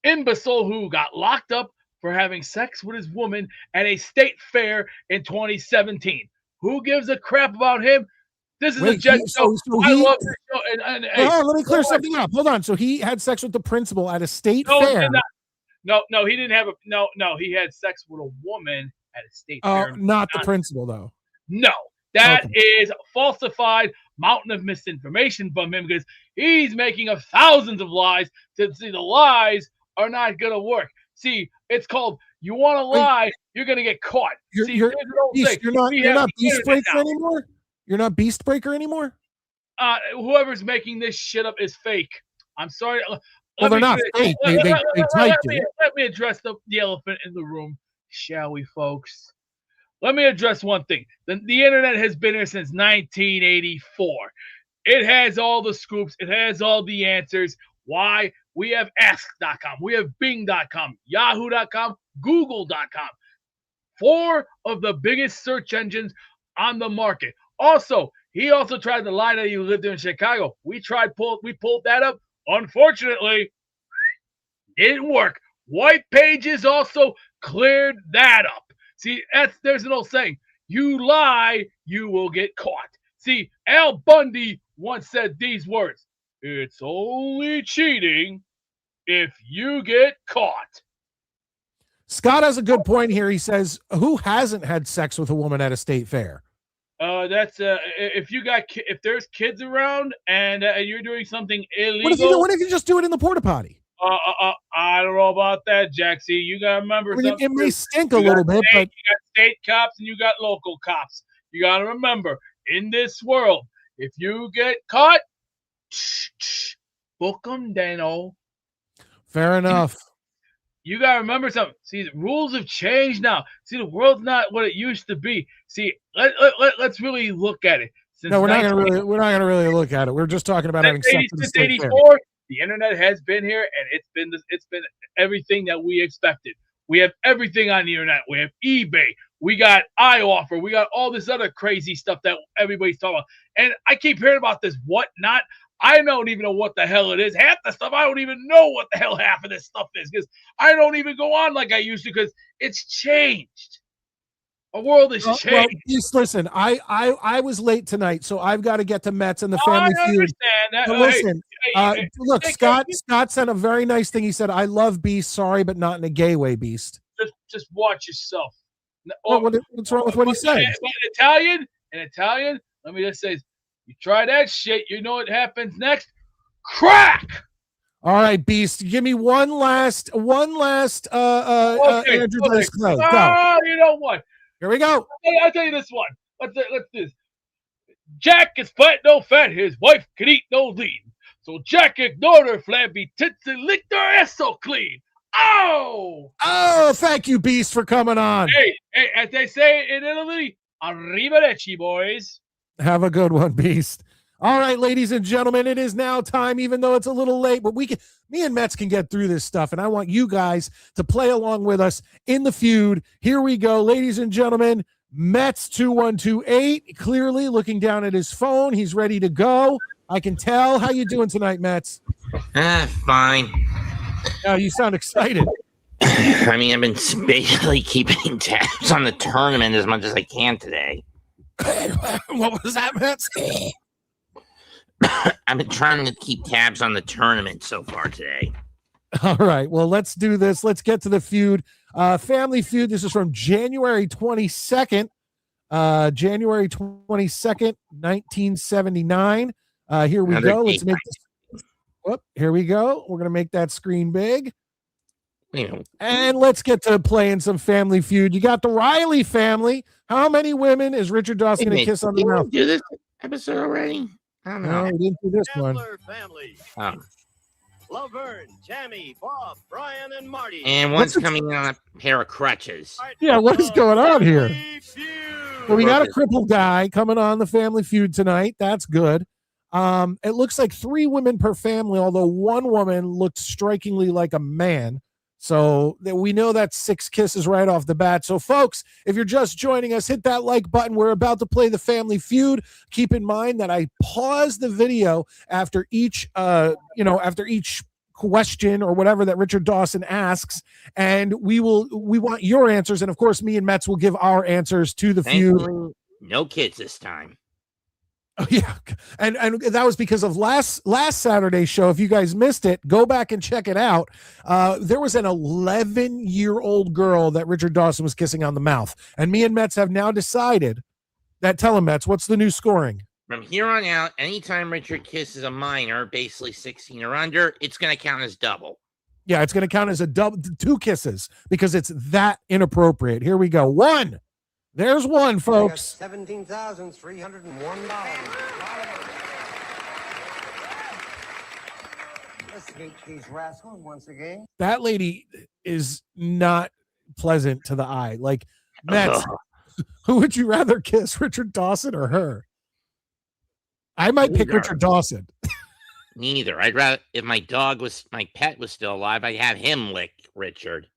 imbecile who got locked up for having sex with his woman at a state fair in 2017. Who gives a crap about him? This is a jet show. I love this show. Let me clear something up. Hold on. So he had sex with the principal at a state fair. No, he didn't have he had sex with a woman at a state fair. Not the principal, though. No, that is falsified mountain of misinformation from him because he's making up thousands of lies. See, the lies are not going to work. See, it's called you want to lie, you're going to get caught. You're not Beast Breaker anymore? You're not Beast Breaker anymore? Whoever's making this shit up is fake. I'm sorry. Well, they're not fake. They typed it. Let me address the elephant in the room, shall we, folks? Let me address one thing. The internet has been here since 1984. It has all the scoops. It has all the answers. Why? We have Ask.com. We have Bing.com, Yahoo.com, Google.com. 4 of the biggest search engines on the market. Also, he also tried to lie that he lived in Chicago. We pulled that up. Unfortunately, didn't work. White Pages also cleared that up. See, there's an old saying, you lie, you will get caught. See, Al Bundy once said these words, it's only cheating if you get caught. Scott has a good point here. He says, who hasn't had sex with a woman at a state fair? That's if there's kids around and you're doing something illegal. What if you just do it in the porta potty? I don't know about that, Jaxie. You gotta remember something. It may stink a little bit, but you got state cops and you got local cops. You gotta remember, in this world, if you get caught, book them, Dano. Fair enough. You gotta remember something. See, the rules have changed now. See, the world's not what it used to be. See, let's really look at it. No, we're not gonna really look at it. We're just talking about having sex with the state 84. The internet has been here, and it's been everything that we expected. We have everything on the internet. We have eBay. We got iOffer. We got all this other crazy stuff that everybody's talking about. And I keep hearing about this whatnot. I don't even know what the hell it is. Half the stuff, I don't even know what the hell half of this stuff is because I don't even go on like I used to because it's changed. Our world has changed. Well, just listen, I was late tonight, so I've got to get to Mets and the Family Feud. I understand that. But listen, look, Scott said a very nice thing. He said, I love Beast, sorry, but not in a gay way, Beast. Just watch yourself. What's wrong with what he said? In Italian, let me just say, you try that shit, you know what happens next? Crack! All right, Beast, give me one last Andrew Dice Clay. Oh, you know what? Here we go. I'll tell you this one. Let's do this. Jack is fat, no fat. His wife can eat no lean. So Jack ignored her flabby tits and licked her ass so clean. Oh! Oh, thank you, Beast, for coming on. Hey, as they say in Italy, arrivederci, boys. Have a good one, Beast. All right, ladies and gentlemen, it is now time, even though it's a little late, but me and Mets can get through this stuff, and I want you guys to play along with us in the feud. Here we go, ladies and gentlemen. Mets 2128, clearly looking down at his phone. He's ready to go. I can tell. How you doing tonight, Mets? Fine. Oh, you sound excited. I mean, I've been basically keeping tabs on the tournament as much as I can today. What was that, Mets? I've been trying to keep tabs on the tournament so far today. All right. Well, let's do this. Let's get to the feud. Family Feud. This is from January 22nd. January 22nd, 1979. Here we go. Let's make this. Whoop, here we go. We're going to make that screen big. And let's get to playing some Family Feud. You got the Riley family. How many women is Richard Dawson going to kiss on the mouth? Did we do this episode already? I don't know. No, we didn't do this one. Family. Oh. Laverne, Tammy, Bob, Brian, and Marty. And one's coming on a pair of crutches. Yeah, what is going on here? Well, we got a crippled guy coming on the Family Feud tonight. That's good. It looks like 3 women per family, although one woman looked strikingly like a man. So we know that's 6 kisses right off the bat. So, folks, if you're just joining us, hit that like button. We're about to play the Family Feud. Keep in mind that I pause the video after each question or whatever that Richard Dawson asks, and we want your answers. And of course, me and Mets will give our answers to the feud. No kids this time. Oh, yeah, and that was because of last Saturday's show. If you guys missed it, go back and check it out. There was an 11-year-old girl that Richard Dawson was kissing on the mouth, and me and Mets have now decided that. Tell him, Mets, what's the new scoring? From here on out, anytime Richard kisses a minor, basically 16 or under, it's going to count as double. Yeah, it's going to count as a double, 2 kisses because it's that inappropriate. Here we go. 1. There's 1, folks. $17,301. Let's meet these rascals once again. That lady is not pleasant to the eye. Like, Mets, who would you rather kiss, Richard Dawson or her? I might pick Neither. Richard Dawson. Neither. I'd rather, if my pet was still alive, I'd have him lick Richard.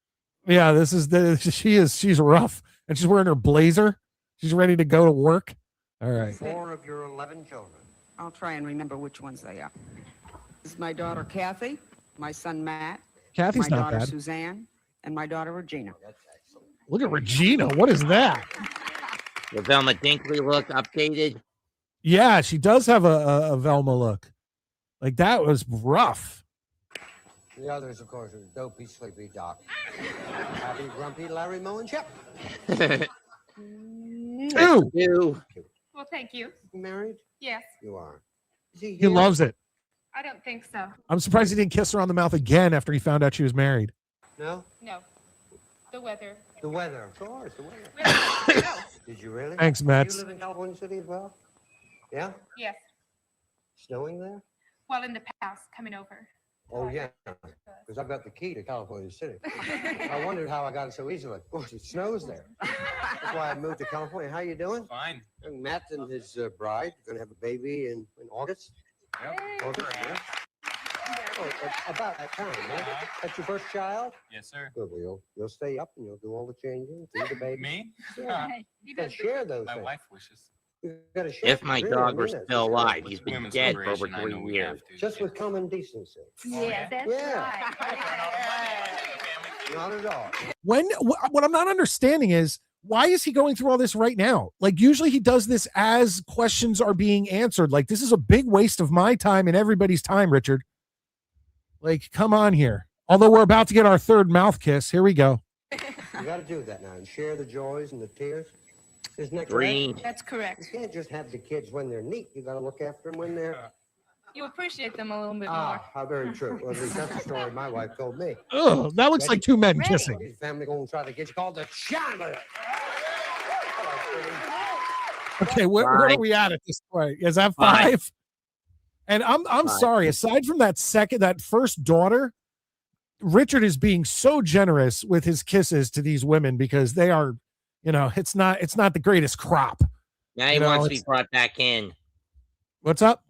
Yeah, she's rough, and she's wearing her blazer. She's ready to go to work. All right. 4 of your 11 children. I'll try and remember which ones they are. This is my daughter Kathy, my son Matt, Kathy's my not daughter bad. Suzanne, and my daughter Regina. Look at Regina. What is that? The Velma Dinkley look updated. Yeah, she does have a Velma look. Like, that was rough. The others, of course, are Dopey, Sleepy, Doc. Happy, Grumpy, Larry, Moe, and Chip. Ew. Ew. Well, thank you. You married? Yes, You are. Is he He here? loves it. I don't think so. I'm surprised he didn't kiss her on the mouth again after he found out she was married. No? No. The weather. The weather, of course, the weather. Really? No. Did you really? Thanks, You Mets. live in California City as well? Yeah? Yes. Snowing there? Well, in the past, coming over. Oh, yeah. Because I've got the key to California City. I wondered how I got it so easily. Of course, it snows there. That's why I moved to California. How you doing? Fine. And Matt and his bride going to have a baby in August? Yep. August, yeah. Oh, about that time, huh? That's your first child? Yes, sir. Good. Well, you'll stay up and you'll do all the changing, feed the baby. Me? Yeah. He You gotta does. share those My things. wife wishes. You gotta share. If my Really, dog I were mean that. still alive, he's been Women's dead for over liberation, I 3 know we years. have to. Just with common decency. Yes, that's Yeah. right. Not at all. What I'm not understanding is, why is he going through all this right now? Like, usually he does this as questions are being answered. Like, this is a big waste of my time and everybody's time, Richard. Like, come on here. Although we're about to get our third mouth kiss. Here we go. You gotta do that now and share the joys and the tears. Isn't that correct? Green. That's correct. You can't just have the kids when they're neat. You gotta look after them when they're. You appreciate them a little bit more. How very true. Well, at least that's the story my wife told me. Oh, that looks like two men kissing. His family gonna try to get you called the Chandler. Okay, where are we at this point? Is that 5? And I'm Five. sorry. Aside from that first daughter, Richard is being so generous with his kisses to these women because they are, it's not the greatest crop. Now he wants to be brought back in. What's up?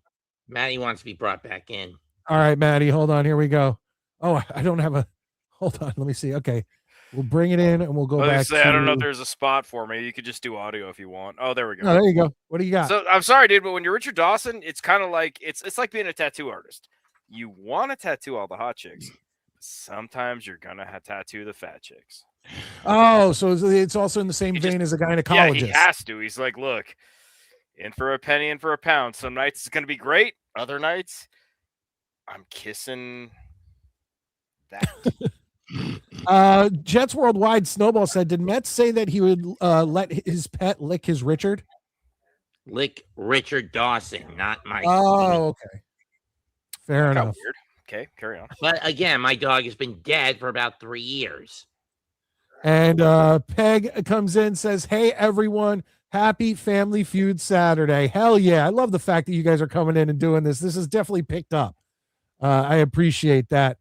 Maddie wants to be brought back in. All right, Maddie, hold on. Here we go. Oh, I don't have hold on. Let me see. Okay. We'll bring it in and we'll go back. I don't know if there's a spot for me. You could just do audio if you want. Oh, there we go. Oh, there you go. What do you got? So I'm sorry, dude, but when you're Richard Dawson, it's kind of like it's like being a tattoo artist. You want to tattoo all the hot chicks. Sometimes you're gonna tattoo the fat chicks. Oh, so it's also in the same vein as a gynecologist. Yeah, he has to. He's like, look, in for a penny, in for a pound. Some nights it's gonna be great. Other nights, I'm kissing that. Jets Worldwide Snowball said, did Metz say that he would let his pet lick his Richard? Lick Richard Dawson, not my. Oh, okay. Fair enough. Weird. Okay, carry on. But again, my dog has been dead for about 3 years. And Peg comes in, says, hey, everyone, happy Family Feud Saturday. Hell yeah. I love the fact that you guys are coming in and doing this. This is definitely picked up. I appreciate that.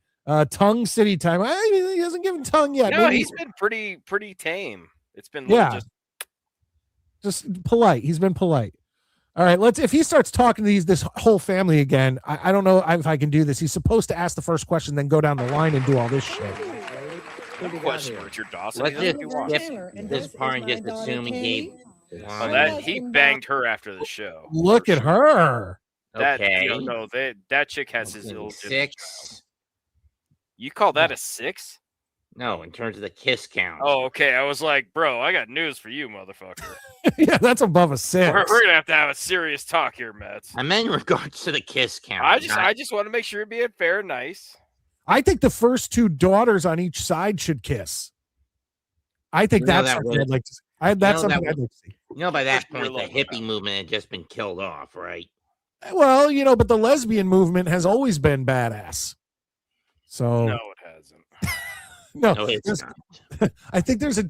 Tongue City time. He hasn't given tongue yet. No, Maybe he's been pretty tame. It's been just polite. He's been polite. All right, if he starts talking to this whole family again, I don't know if I can do this. He's supposed to ask the first question, then go down the line and do all this shit. question, Richard Dawson. Let's He just doesn't want- skip this part and just assume he gave. Oh, that he banged her after the show. Look at her. That Okay. that chick has his illegitimate child. 6. You call that a 6? No, in terms of the kiss count. Oh, okay. I was like, bro, I got news for you, motherfucker. Yeah, that's above a 6. We're gonna have to have a serious talk here, Mets. I meant in regards to the kiss count. I just want to make sure you're being fair and nice. I think the first 2 daughters on each side should kiss. I think that's something I'd like to see. That's something I'd like to see. By that Just point, the real hippie movement had just been killed off, right? Well, but the lesbian movement has always been badass. So No, it hasn't. no, No, it's not. I think there's a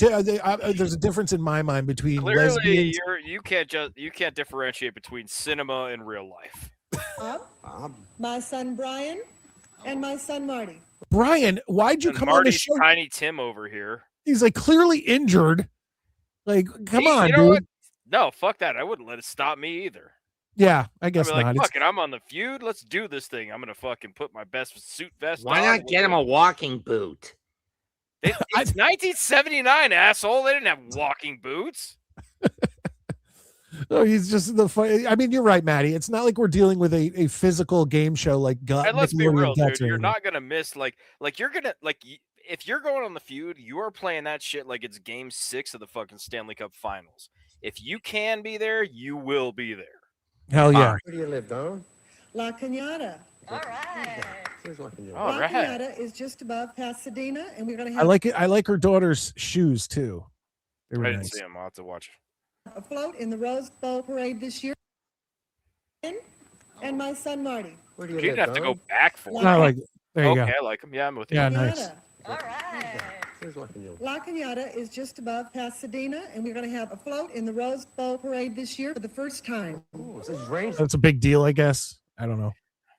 difference in my mind between Clearly, lesbians. you can't differentiate between cinema and real life. My son Brian, And my son Marty. Brian, why'd you And come on the Marty's show? Tiny Tim over here. He's like clearly injured. Like, come Hey, on, you know dude. what? No, fuck that. I wouldn't let it stop me either. Yeah, I I'd guess be like, not. fuck it, I'm on the feud. Let's do this thing. I'm gonna fucking put my best suit vest Why on. not get him a walking boot? It's 1979, asshole. They didn't have walking boots. Oh, he's just the fun. I mean, you're right, Maddie. It's not like we're dealing with a physical game show like And let's be real, Guts dude. or You're anything. not gonna miss you're gonna if you're going on the feud, you are playing that shit like it's Game 6 of the fucking Stanley Cup Finals. If you can be there, you will be there. Hell yeah. Where do you live, Don? La Cañada. All right. Where's La Cañada? All La right. Cañada is just above Pasadena, and we're going to I have like it. I like her daughter's shoes too. They I were didn't nice. see him. I'll have to watch. a float in the Rose Bowl Parade this year. And my son Marty. Where do You you didn't live, have to Don? go back for I it. like it. There you Okay, go. I like him. Yeah, I'm with you. Yeah, nice. All right. Where's La Cañada? La Cañada is just above Pasadena, and we're going to have a float in the Rose Bowl Parade this year for the first time. Oh, this is range. That's a big deal, I guess. I don't know.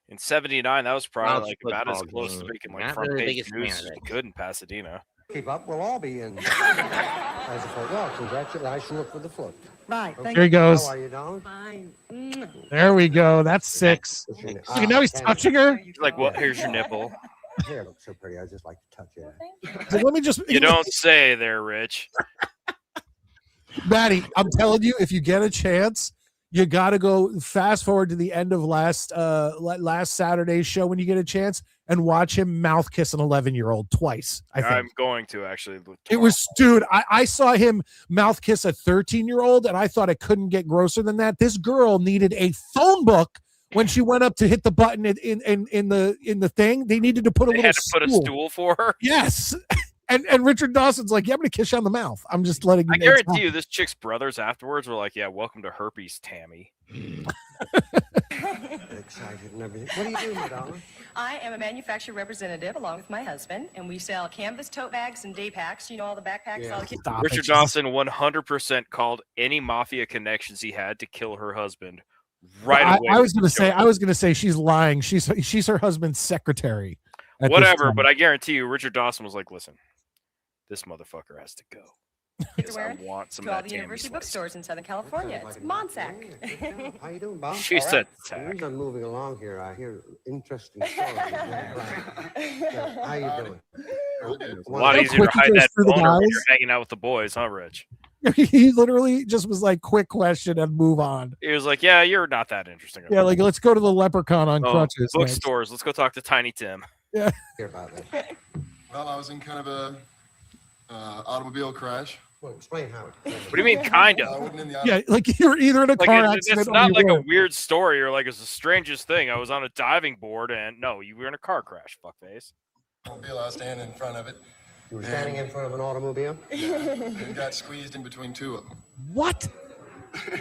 In '79, that was probably College like about as football close as game. we can like Not front really the page biggest news fan as of we it. could in Pasadena. Keep up. We'll all be in. As a float. Well, congratulations. I should look for the float. Right. Thank There he you. goes. How are you, Don? Fine. There we go. That's 6. What's your name? Look, now he's touching her. He's like, well, here's your nipple. Hair looks so pretty. I just like to touch it. So let me just You don't say there, Rich. Maddie, I'm telling you, if you get a chance, you got to go fast forward to the end of last Saturday's show when you get a chance and watch him mouth kiss an 11-year-old twice. I think I'm going to actually. it was, dude. I saw him mouth kiss a 13-year-old, and I thought it couldn't get grosser than that. This girl needed a phone book when she went up to hit the button in the thing. They needed to put a They little had to put a stool for her. Yes. And Richard Dawson's like, yeah, I'm gonna kiss you on the mouth. I'm just letting you I know. guarantee you, this chick's brothers afterwards were like, "Yeah, welcome to herpes, Tammy." Excited and everything. What do you do, Madonna? I am a manufacturer representative along with my husband, and we sell canvas tote bags and day packs. You know, all the backpacks. Yeah. All the kids. Stop Richard it. Dawson 100% called any mafia connections he had to kill her husband right away. I was gonna say she's lying. She's her husband's secretary. at this Whatever, time. but I guarantee you, Richard Dawson was like, "Listen, this motherfucker has to go. Kids I are wearing want some to of all that the university Tammy slice." bookstores in Southern California. It's Monsac. How you doing, Bob? She said, The reason I'm moving along here, I hear interesting stories. How you doing? "A lot How easier to quick he hide goes that through the boner when guys. you're hanging out with the boys, huh, Rich?" He literally just was like, quick question and move on. He was like, "Yeah, you're not that interesting." Yeah, like let's go to the leprechaun on Oh, crutches. next. bookstores. Let's go talk to Tiny Tim. Yeah. Hear about that. Well, I was in kind of a automobile crash. Well, explain how. What do you mean, kind I of? wasn't in the Yeah, like you're either in a car accident It's or not you like a weren't. weird story or like it's the strangest thing. I was on a diving board and no, you were in a car crash, fuckface. automobile. I was standing in front of it. You were standing in front of an automobile? And got squeezed in between two of them. What?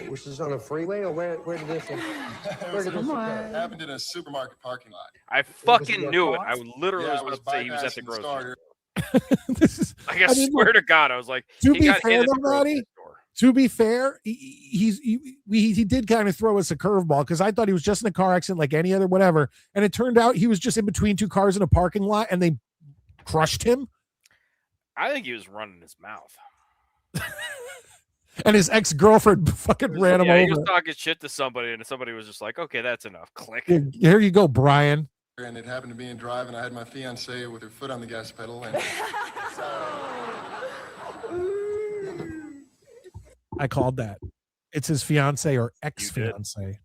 Was this on a freeway or where did this occur? It happened in a supermarket parking lot. I Was it fucking your knew it. car? I literally Yeah, was I about to say he was at the bypassing grocery starter. store. This is, Like, I I mean, swear to God, I was like, to he be got fair hit at though, the grocery Maddie, store. to be fair, he did kind of throw us a curveball because I thought he was just in a car accident like any other whatever, and it turned out he was just in between two cars in a parking lot and they crushed him. I think he was running his mouth. And his ex-girlfriend fucking ran him Yeah, he over. was talking shit to somebody, and somebody was just like, "Okay, that's enough." Click. Here you go, Brian. And it happened to be in drive, and I had my fiancée with her foot on the gas pedal. And I called that. It's his fiance or ex-fiance.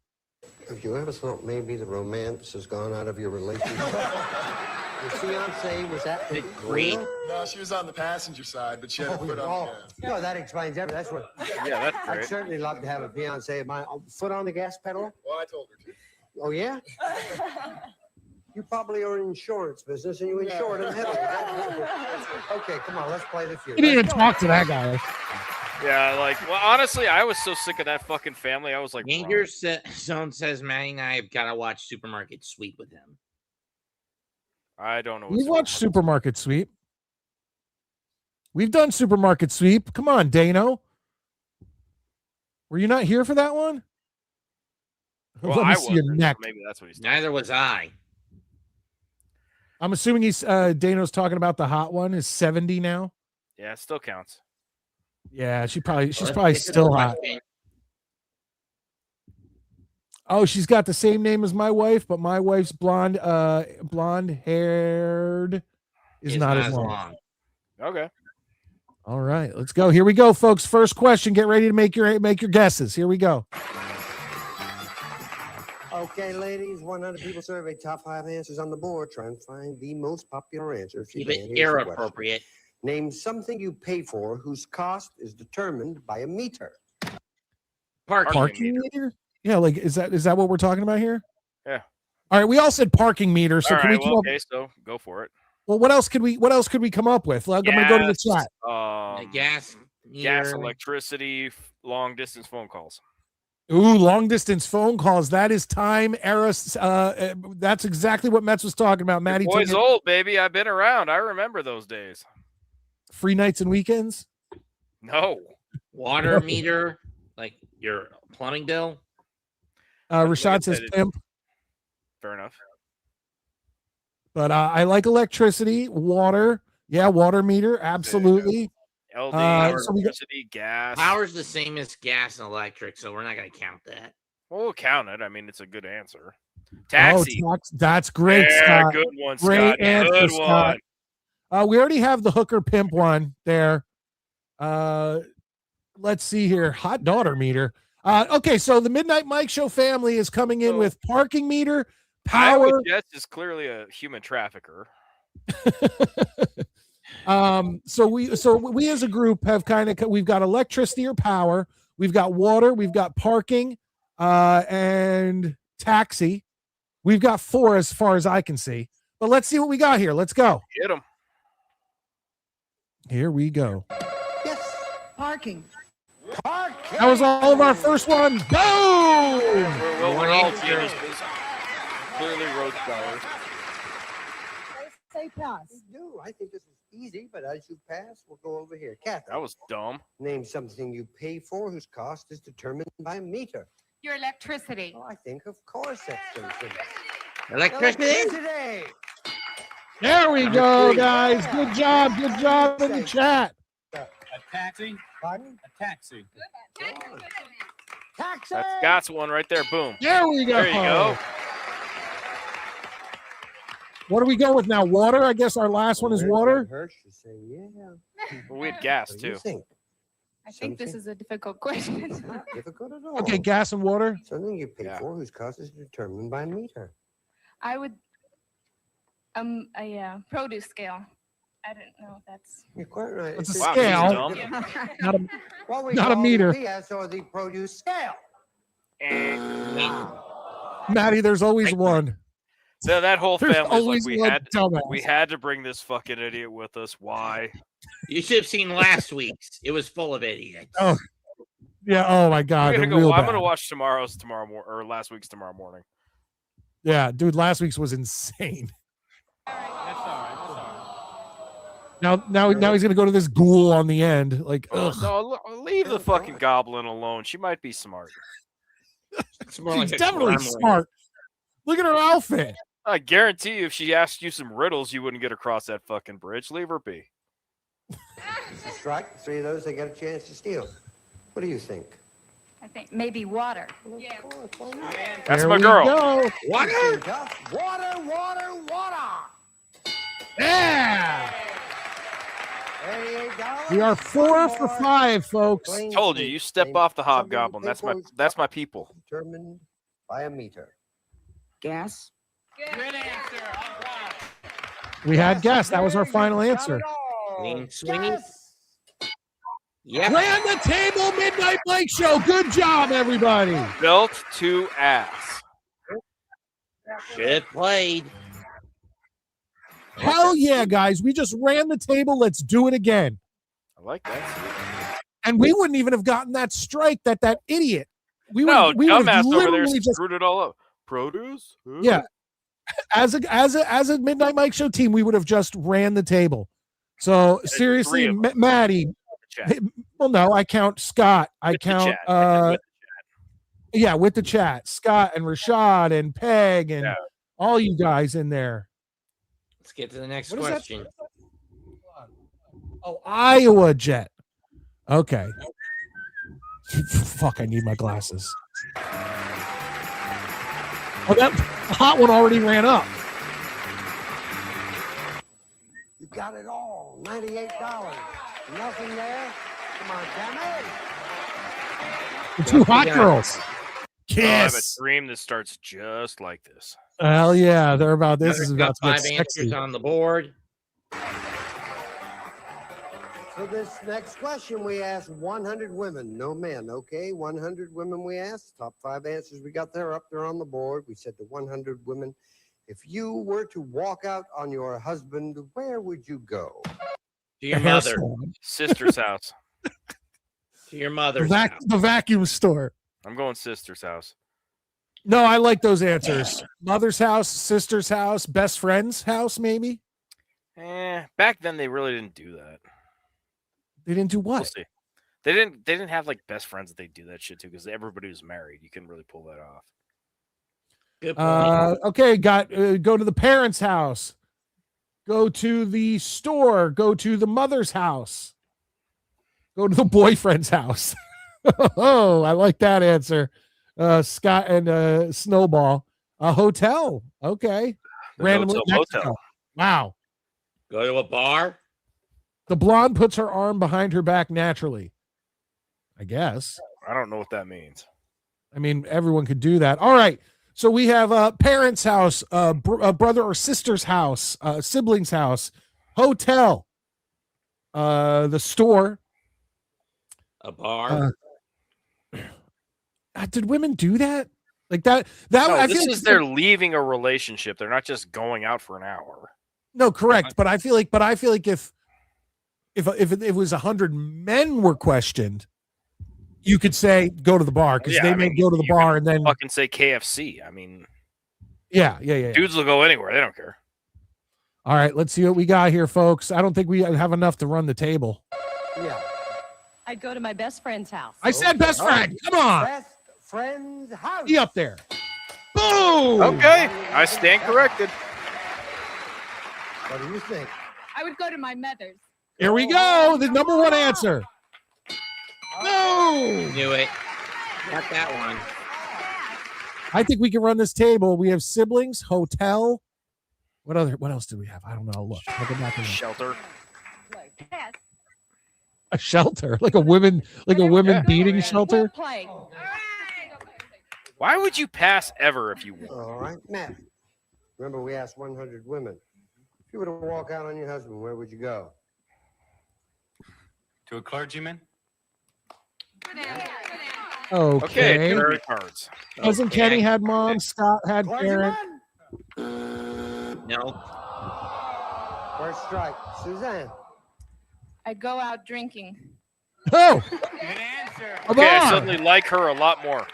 Have you ever thought maybe the romance has gone out of your relationship? Your fiancée was at the wheel? no, she was on the passenger side, but she had her foot on the gas. No, that explains everything. That's what. Yeah, that's I'd great. certainly love to have a fiancée. My foot on the gas pedal? Well, I told her to. Oh, yeah? You probably are in insurance business and you insure it in heaven. Okay, come on, let's play the feud. He didn't even Let's go. talk to that guy. Yeah, like, well, honestly, I was so sick of that fucking family. I was like, Danger Zone says Manny and I have got to watch Supermarket Sweep with him. I don't know. We watched Supermarket Sweep. We've done Supermarket Sweep. Come on, Dano. Were you not here for that one? Well, Let me I see your wasn't, neck. so maybe that's what he's. Neither was I. I'm assuming he's Dano's talking about the hot one is 70 now. Yeah, it still counts. Yeah, she's probably It's still a hot. question. Oh, she's got the same name as my wife, but my wife's blonde haired is It's not as long. Okay. All right, let's go. Here we go, folks. First question. Get ready to make your guesses. Here we go. Okay, ladies, 100 people surveyed, top 5 answers on the board. Try and find the most popular answer. If you Keep it can. Here's era the question. appropriate. Name something you pay for whose cost is determined by a meter. Parking meter? Yeah, like is that what we're talking about here? Yeah. All right, we all said parking meter. So All can right, we come well, up? okay, so go for it. Well, what else could we come up with? Like, I'm gonna go to the chat. Gas, gas, meter. electricity, long distance phone calls. Ooh, long distance phone calls. That is time era. That's exactly what Metz was talking about. Maddie, Your boy's took it. old, baby. I've been around. I remember those days. Free nights and weekends. No. Water meter, like your plumbing bill. Rashad says pimp, Fair enough. but I like electricity, water. Yeah, water meter, absolutely. LD, so we got- electricity, gas. Power's the same as gas and electric, so we're not going to count that. Well, we'll count it. I mean, it's a good answer. Taxi. Oh, that's great, Yeah, Scott. good one, Great Scott. answer, Good Scott. one. We already have the hooker pimp one there. Let's see here. Hot daughter meter. Okay, so the Midnight Mike Show family is coming in with parking meter, Iowa power. Jets is clearly a human trafficker. So we as a group have we've got electricity or power, we've got water, we've got parking, and taxi. We've got 4 as far as I can see. But let's see what we got here. Let's go. Get them. Here we go. Yes, parking. That was all of our first one. Boom! We're all geniuses. Clearly road scholars. Say pass. No, I think this is easy, but as you pass, we'll go over here. Kathy, That was dumb. name something you pay for whose cost is determined by a meter. Your electricity. Oh, I think, of course, that's something. Electricity? There we go, guys. Good job. Good job in the chat. A taxi? Pardon? A taxi. Taxi! That's Scott's one right there. Boom. There we go. There you go. What do we go with now? Water? I guess our last one is water. Hirsch is saying, yeah. Well, we had gas What do you too. think? I think this is a difficult question. Not difficult at all. Okay, gas and water. Something you pay for whose cost is determined by a meter. I would a produce scale. I don't know if that's You're quite right. It's a Wow, scale, he's dumb. not a, What we not a call meter. the PS or the produce scale. Maddie, there's always one. So that whole There's family's always like, one dumbass. we had to bring this fucking idiot with us. Why? You should have seen last week's. It was full of idiots. Oh, yeah. Oh my God. I'm they're real gonna bad. watch or last week's tomorrow morning. Yeah, dude. Last week's was insane. That's all right. That's all right. Now he's gonna go to this ghoul on the end. Like, ugh. No, leave the fucking goblin alone. She might be smart. It's more She's like a definitely gremlin. smart. Look at her outfit. I guarantee you, if she asked you some riddles, you wouldn't get across that fucking bridge. Leave her be. It's a strike. 3 of those they got a chance to steal. What do you think? I think maybe water. Yeah. Of course, why not? That's There my we girl. go. Water! Water! Yeah. $88. We are 4 for 5, folks. Plain Told you, sweet. you step Name off the something you hobgoblin. pay That's for my whose that's my cost people. is determined by a meter. Gas. Good answer. All right. We had gas. That was our final answer. Clean sweep. Yep. Ran the table, Midnight Mike Show. Good job, everybody. Built to ass. Should have played. Hell yeah, guys. We just ran the table. Let's do it again. I like that. And we wouldn't even have gotten that strike that idiot. We No, would have dumbass over there literally just screwed it all up. Produce? Huh? yeah. As a Midnight Mike Show team, we would have just ran the table. So seriously, three of us. Maddie. Chat. Well, no, I count Scott. I With the count chat. yeah, with the chat. Scott and Rashad and Peg and Yeah. all you guys in there. Let's get to the next What is that? question. Oh, Iowa Jet. Okay. Fuck, I need my glasses. Oh, that hot one already ran up. You got it all. $98. Nothing there. Come on, damn The two hot Yeah. girls. Oh, I have a Kiss. dream that starts just like this. Hell yeah, they're about this is Got about to get 5 answers sexy. on the board. For this next question, we asked 100 women, no men, okay? 100 women we asked. Top 5 answers we got there up there on the board. We said to 100 women, if you were to walk out on your husband, where would you go? To your The hair mother. salon. Sister's house. To your The, mother's house. the vacuum store. I'm going sister's house. No, I like those answers. Mother's house, sister's house, best friend's house, maybe. Back then they really didn't do that. They didn't do We'll what? see. They didn't have like best friends that they do that shit to because everybody was married. You couldn't really pull that off. Good point. Okay, go to the parents' house. Go to the store. Go to the mother's house. Go to the boyfriend's house. Oh, I like that answer. Scott and Snowball. A hotel. Okay. The Randomly no-till Mexico. motel. Wow. Go to a bar. The blonde puts her arm behind her back naturally. I guess. I don't know what that means. I mean, everyone could do that. All right. So we have a parents' house, a brother or sister's house, sibling's house, hotel, the store. A bar. Did women do that? Like that? That No, I this feel is they're leaving a relationship. They're not just going out for an hour. no, correct. But I feel like if it was 100 men were questioned, you could say go to the bar because Yeah, they I may mean, go to the you bar can and then fucking say KFC. I mean, yeah. dudes will go anywhere. They don't care. All right, let's see what we got here, folks. I don't think we have enough to run the table. Yeah. I'd go to my best friend's house. I said best friend. Come on, Best friend's house. be up there. Boom. Okay, I stand corrected. What do you think? I would go to my mother's. Here we go. The number one answer. No. Knew it. Got that one. I think we can run this table. We have siblings, hotel. What else do we have? I don't know. Look, I'll go back and look. Shelter. Yes. A shelter, like a women beating shelter. Play. Why would you pass ever if you won? All right, Matt. Remember, we asked 100 women. If you were to walk out on your husband, where would you go? To a clergyman? Okay. Jury cards. Cousin Kenny had mom. Scott had Karen. No. First strike. Suzanne. I'd go out drinking. Oh, Good answer. Okay, I on. suddenly like her a lot more.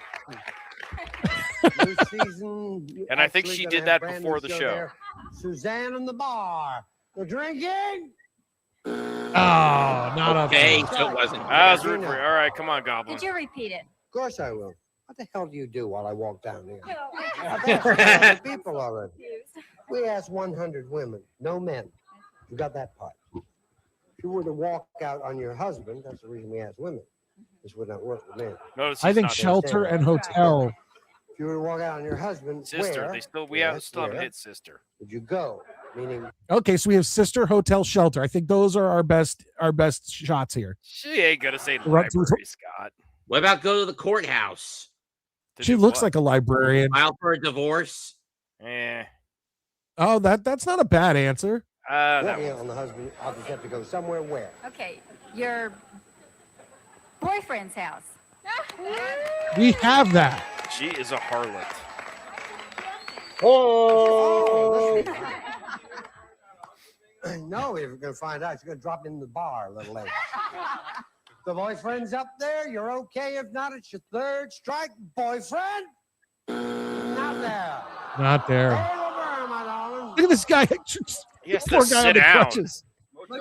New season. And I think Actually she gonna did have that brand before new the show. there. Suzanne in the bar. The drinking. Oh, not up Okay, there. so it wasn't. I was rooting for you. All right, come on, Goblin. Did you repeat it? Of course I will. What the hell do you do while I walk down here? I've asked 100 people already. We asked 100 women, no men. You got that part. If you were to walk out on your husband, that's the reason we asked women. This would not work with men. Notice I he's think not shelter and hotel. If you were to walk out on your husband, sister. where? They still Yes, still haven't where hit sister. would you go? Meaning, Okay, so we have sister, hotel, shelter. I think those are our best shots here. She ain't gonna say Right, so- library, Scott. What about go to the courthouse? To She do looks what? like a librarian. File for a divorce? Oh, that's not a bad answer. That walking one. out on the husband, I'll just have to go somewhere where? Okay, your boyfriend's house. We have that. She is a harlot. Oh! No, if you're going to find out, she's going to drop in the bar a little later. The boyfriend's up there. You're okay. If not, it's your third strike. Boyfriend? Not there. Not there. Hey, Laverne, my darling. Look at this guy. He has to Poor guy on sit the down. crutches.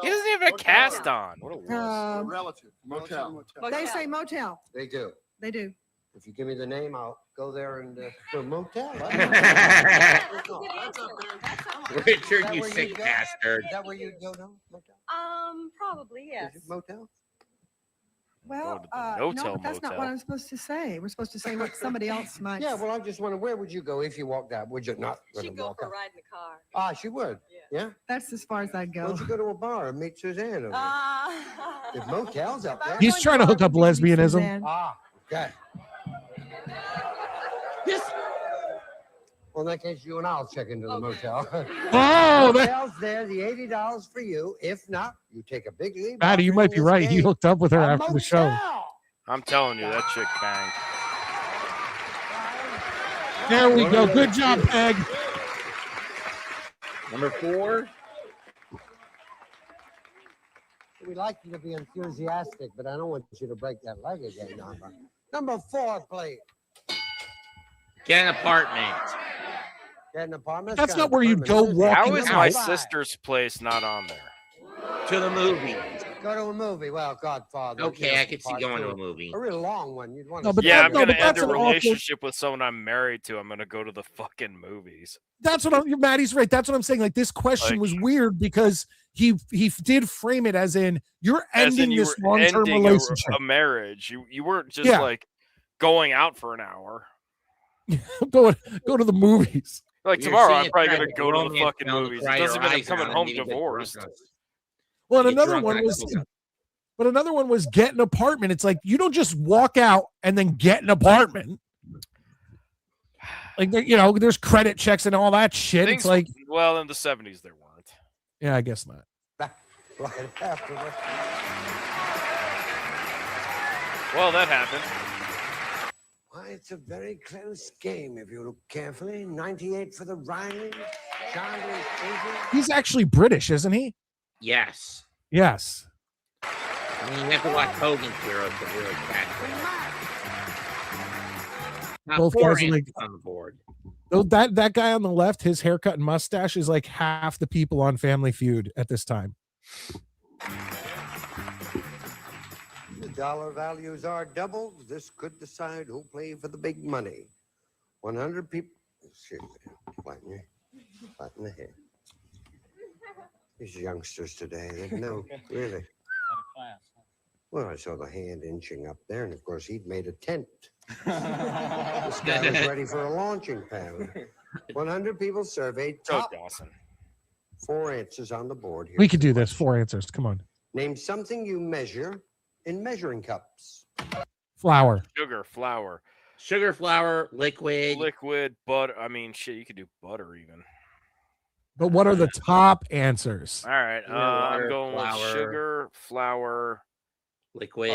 He doesn't even have a cast on. What a wuss. Relative. Motel. They say motel. They do. They do. If you give me the name, I'll go there and to a motel. Richard, you sick bastard. Is that where you go to? Motel? Probably, yes. Is it motel? Well, no no, tell but that's not motel. what I'm supposed to say. We're supposed to say what somebody else might. Yeah, well, I just wonder, where would you go if you walked out? Would you not? She'd go for a ride in the car. Ah, she would. Yeah. That's as far as I'd Why go. don't you go to a bar and meet Suzanne? Over there? There's motels up there. He's trying to hook up lesbianism. Ah, okay. Yes. Well, in that case, you and I'll check into the motel. Oh, motel's there. The $80 for you. If not, you take a big leave. Maddie, you might be right. He hooked up with her after the show. I'm telling you, that chick banged. There we go. Good job, Peg. Number 4. We like you to be enthusiastic, but I don't want you to break that leg again, Number 4, please. Get an apartment. Get an apartment. That's not where you'd go walking How is my out. sister's place not on there? To the movie. Go to a movie. Well, Godfather. Okay, I could see going to a movie. A real long one. You'd want No, to. but Yeah, that- I'm no, gonna but end that's a an awful- relationship with someone I'm married to. I'm gonna go to the fucking movies. That's what I'm. Maddie's right. That's what I'm saying. Like this question Like- was weird because he did frame it as in you're As in ending you this were long-term ending relationship. a marriage. You weren't just Yeah. like going out for an hour. go to the movies. Like You're tomorrow, seeing I'm a probably trend gonna of go to the romance fucking film to movies. cry It your doesn't mean I'm eyes coming out home and maybe get divorced. drunk. Well, and Get another drunk one on was, cocaine. but another one was get an apartment. It's like you don't just walk out and then get an apartment. Like there's credit checks and all that shit. Things, It's like, well, in the 70s there weren't. yeah, I guess not. Right afterwards. Well, that happened. Why, it's a very close game if you look carefully. 98 for the Riley. Chandler's 80. He's actually British, isn't he? Yes. Yes. I mean, you have to watch Hogan's Heroes to really catch it. Both guys are like on the board. though that guy on the left, his haircut and mustache is like half the people on Family Feud at this time. The dollar values are doubled. This could decide who'll play for the big money. 100 people. Excuse me. Flatten the hair. These youngsters today, they know, really. Well, I saw the hand inching up there, and of course, he'd made a tent. This guy was ready for a launching pad. 100 people surveyed. Top Dawson. 4 answers on the board here. We could do this. 4 answers. Come on. Name something you measure in measuring cups. Flour. Sugar, flour, Sugar, flour, liquid. butter. I mean, shit, you could do butter even. But what are the top answers? All right, Sugar, I'm water, going with flour. sugar, flour, Liquid.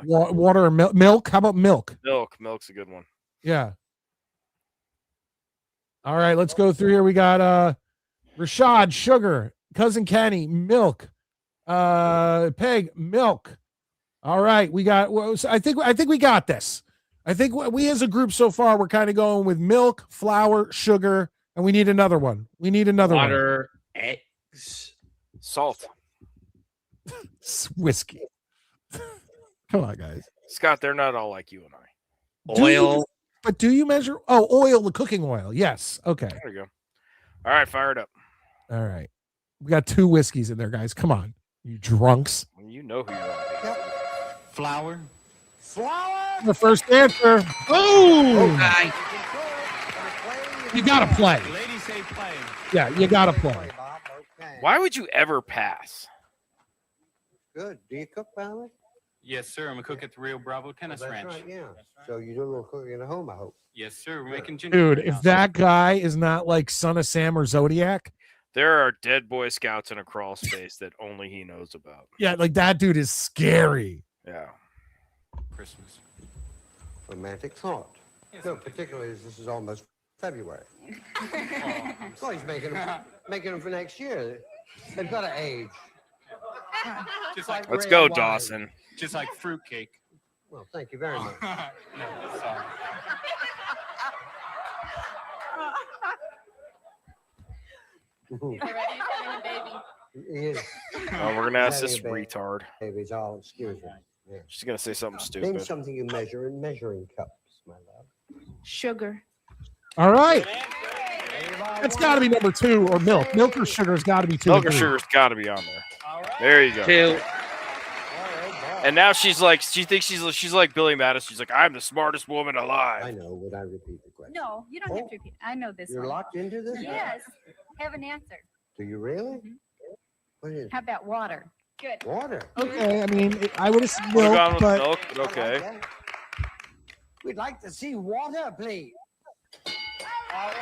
Water or milk? How about milk? milk. Milk's a good one. Yeah. All right, let's go through here. We got Rashad, sugar, cousin Kenny, milk, Peg, milk. All right, we got. Well, I think we got this. I think we as a group so far we're kind of going with milk, flour, sugar, and we need another one. We need another Water, eggs, salt. one. Whiskey. Come on, guys. Scott, they're not all like you and I. oil. But do you measure? Oh, oil, the cooking oil. Yes. Okay. There we go. All right, fire it up. All right. We got 2 whiskeys in there, guys. Come on, you drunks. You know who you are. Flour. Flour. The first answer. Oh, Boom. guy. You gotta play. Ladies say play. Yeah, you gotta play. Okay. Why would you ever pass? Good. Do you cook, Valerie? Yes, sir. I'm a cook at the Rio Bravo Tennis That's Ranch. right, yeah. So you do a little cooking at home, I hope. Yes, sir. We're Good. making ginger. Dude, right if now. that guy is not like Son of Sam or Zodiac, There are dead Boy Scouts in a crawl space that only he knows about. yeah, like that dude is scary. Yeah. Christmas. Romantic thought. No, particularly as this is almost February. Well, he's making them for next year. They've got to age. Just like Let's red go, wine. Dawson. just like fruitcake. Well, thank you very much. No, sorry. He is. Oh, we're gonna ask He's this having a baby. retard. Babies, all excuse me. Yeah. She's gonna say something Name stupid. something you measure in measuring cups. my love? Sugar. All right. That's got to be number 2, or milk. Milk or sugar's got to be 2. Milk or sugar's got to be on there. There you go. 2. And now she's like, she thinks she's like Billy Madison. She's like, I'm the smartest woman I alive. know. Would I repeat the question? No, you don't have to repeat. I know this You're one. locked into this? Yes. Have an answer. Do you really? What is How about water? Good. water? Okay, I mean, I would have said Would have gone milk, with but milk, but I like okay. that. We'd like to see water, please.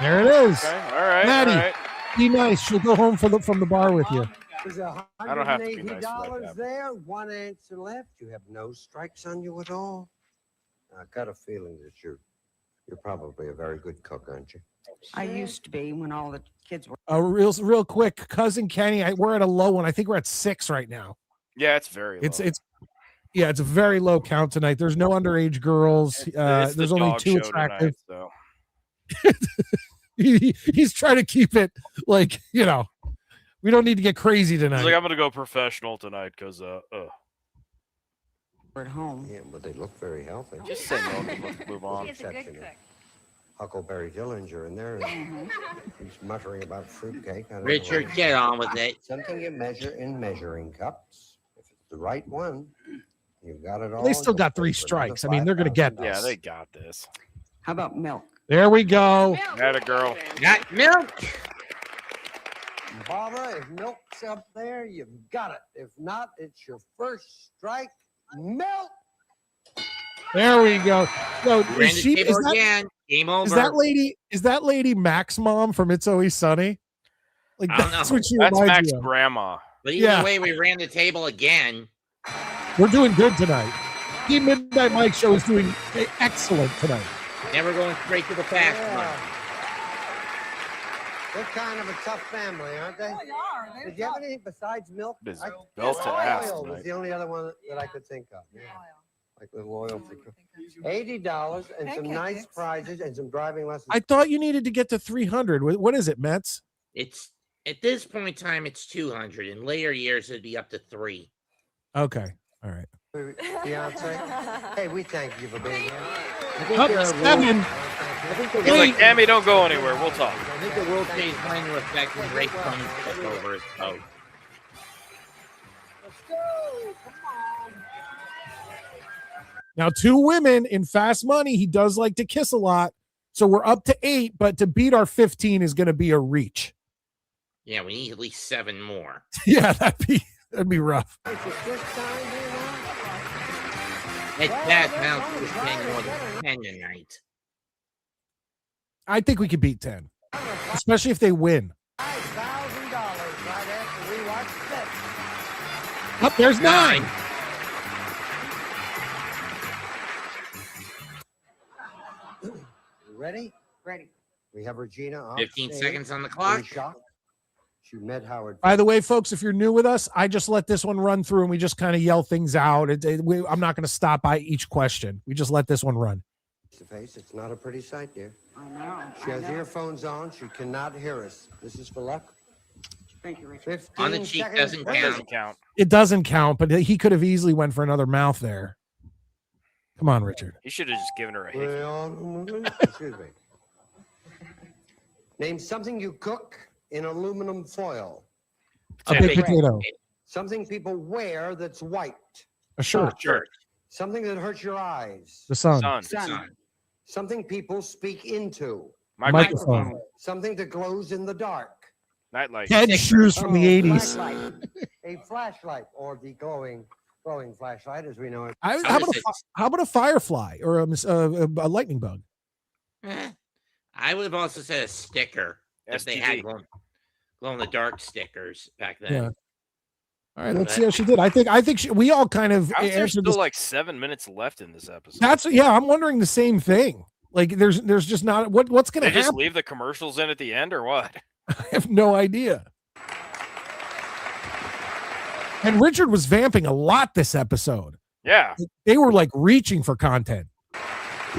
there it is. Okay, all right, Maddie. all right. Be nice. She'll go home from the bar with you. There's I don't have to be nice to $180 that. there. One answer left. You have no strikes on you at all. I got a feeling that you're probably a very good cook, aren't you? I used to be when all the kids were. Real quick, cousin Kenny. We're at a low one. I think we're at 6 right now. Yeah, it's very low. It's a very low count tonight. There's no underage girls. It's There's the only dog 2 show attractive. tonight, so. He's trying to keep it like, we don't need to get crazy He's tonight. like, I'm gonna go professional tonight because At home. Yeah, but they look very healthy. just say no and let's move on. She's a good Exception of cook. Huckleberry Dillinger in there. And he's muttering about fruitcake. I don't know Richard, what- get on with it. Something you measure in measuring cups. If it's the right one, you've got it all. They still You'll got pay 3 for strikes. I another mean, they're going to get $5,000. Yeah, this. they got this. How about milk? There we go. Had a girl. Got milk. Barbara, if milk's up there, you've got it. If not, it's your first strike. Milk. There we go. So Ran is the she? table Is that, again. Game over. is that lady? Is that lady Mac's mom from It's Always Sunny? Like I don't that's know. what she That's reminds Mac's me of. grandma. But either Yeah. way, we ran the table again. We're doing good tonight. The Midnight Mike Show is doing excellent tonight. Never going straight to the fast one. They're kind of a tough family, aren't they? Did you have anything besides milk? It's I- belt to ass oil was tonight. the only other one that I could think of. Yeah. Like little oil for $80 and some nice prizes and some driving lessons. I thought you needed to get to 300. What is it, Mets? It's at this point in time, it's 200. In later years, it'd be up to 3. Okay. All right. Fiance. Hey, we thank you for being here. Up 7. He's like, Tammy, don't go anywhere. We'll talk. I think the World Series went into effect when Ray Combs took over his coach. Now, 2 women in fast money. He does like to kiss a lot. So we're up to 8, but to beat our 15 is going to be a reach. Yeah, we need at least 7 more. Yeah, that'd be rough. It's a good time here now. At that amount, we're getting more than 10 tonight. I think we could beat 10, especially if they win. $5,000 right after we watch this. Up there's 9. You ready? Ready. We have Regina on 15 stage. seconds on the In clock. shock. She met Howard. By the way, folks, if you're new with us, I just let this one run through and we just kind of yell things out. I'm not going to stop by each question. We just let this one run. Face to face. It's not a pretty sight, dear. I know. She has earphones on. She cannot hear us. This is for luck. Thank you, Richard. 15 On the cheek seconds. doesn't That count. doesn't count. It doesn't count, but he could have easily went for another mouth there. Come on, Richard. He should have just given her a hickey. Well, excuse me. Name something you cook in aluminum foil. A big potato. Something people wear that's white. A shirt. Shirt. Something that hurts your eyes. The sun. Sun. Something people speak into. Microphone. Something that glows in the dark. Nightlight. Head shoes from the 80s. Flashlight. A flashlight, or the glowing flashlight, as we know it. How about a firefly or a lightning bug? I would have also said a sticker if they had STD. glow in the dark stickers back then. Yeah. All right, let's see how she did. I think we all kind of There's answered still this. like 7 minutes left in this episode. I'm wondering the same thing. Like there's just not what's going They to just happen. leave the commercials in at the end or what? I have no idea. And Richard was vamping a lot this episode. Yeah. They were like reaching for content.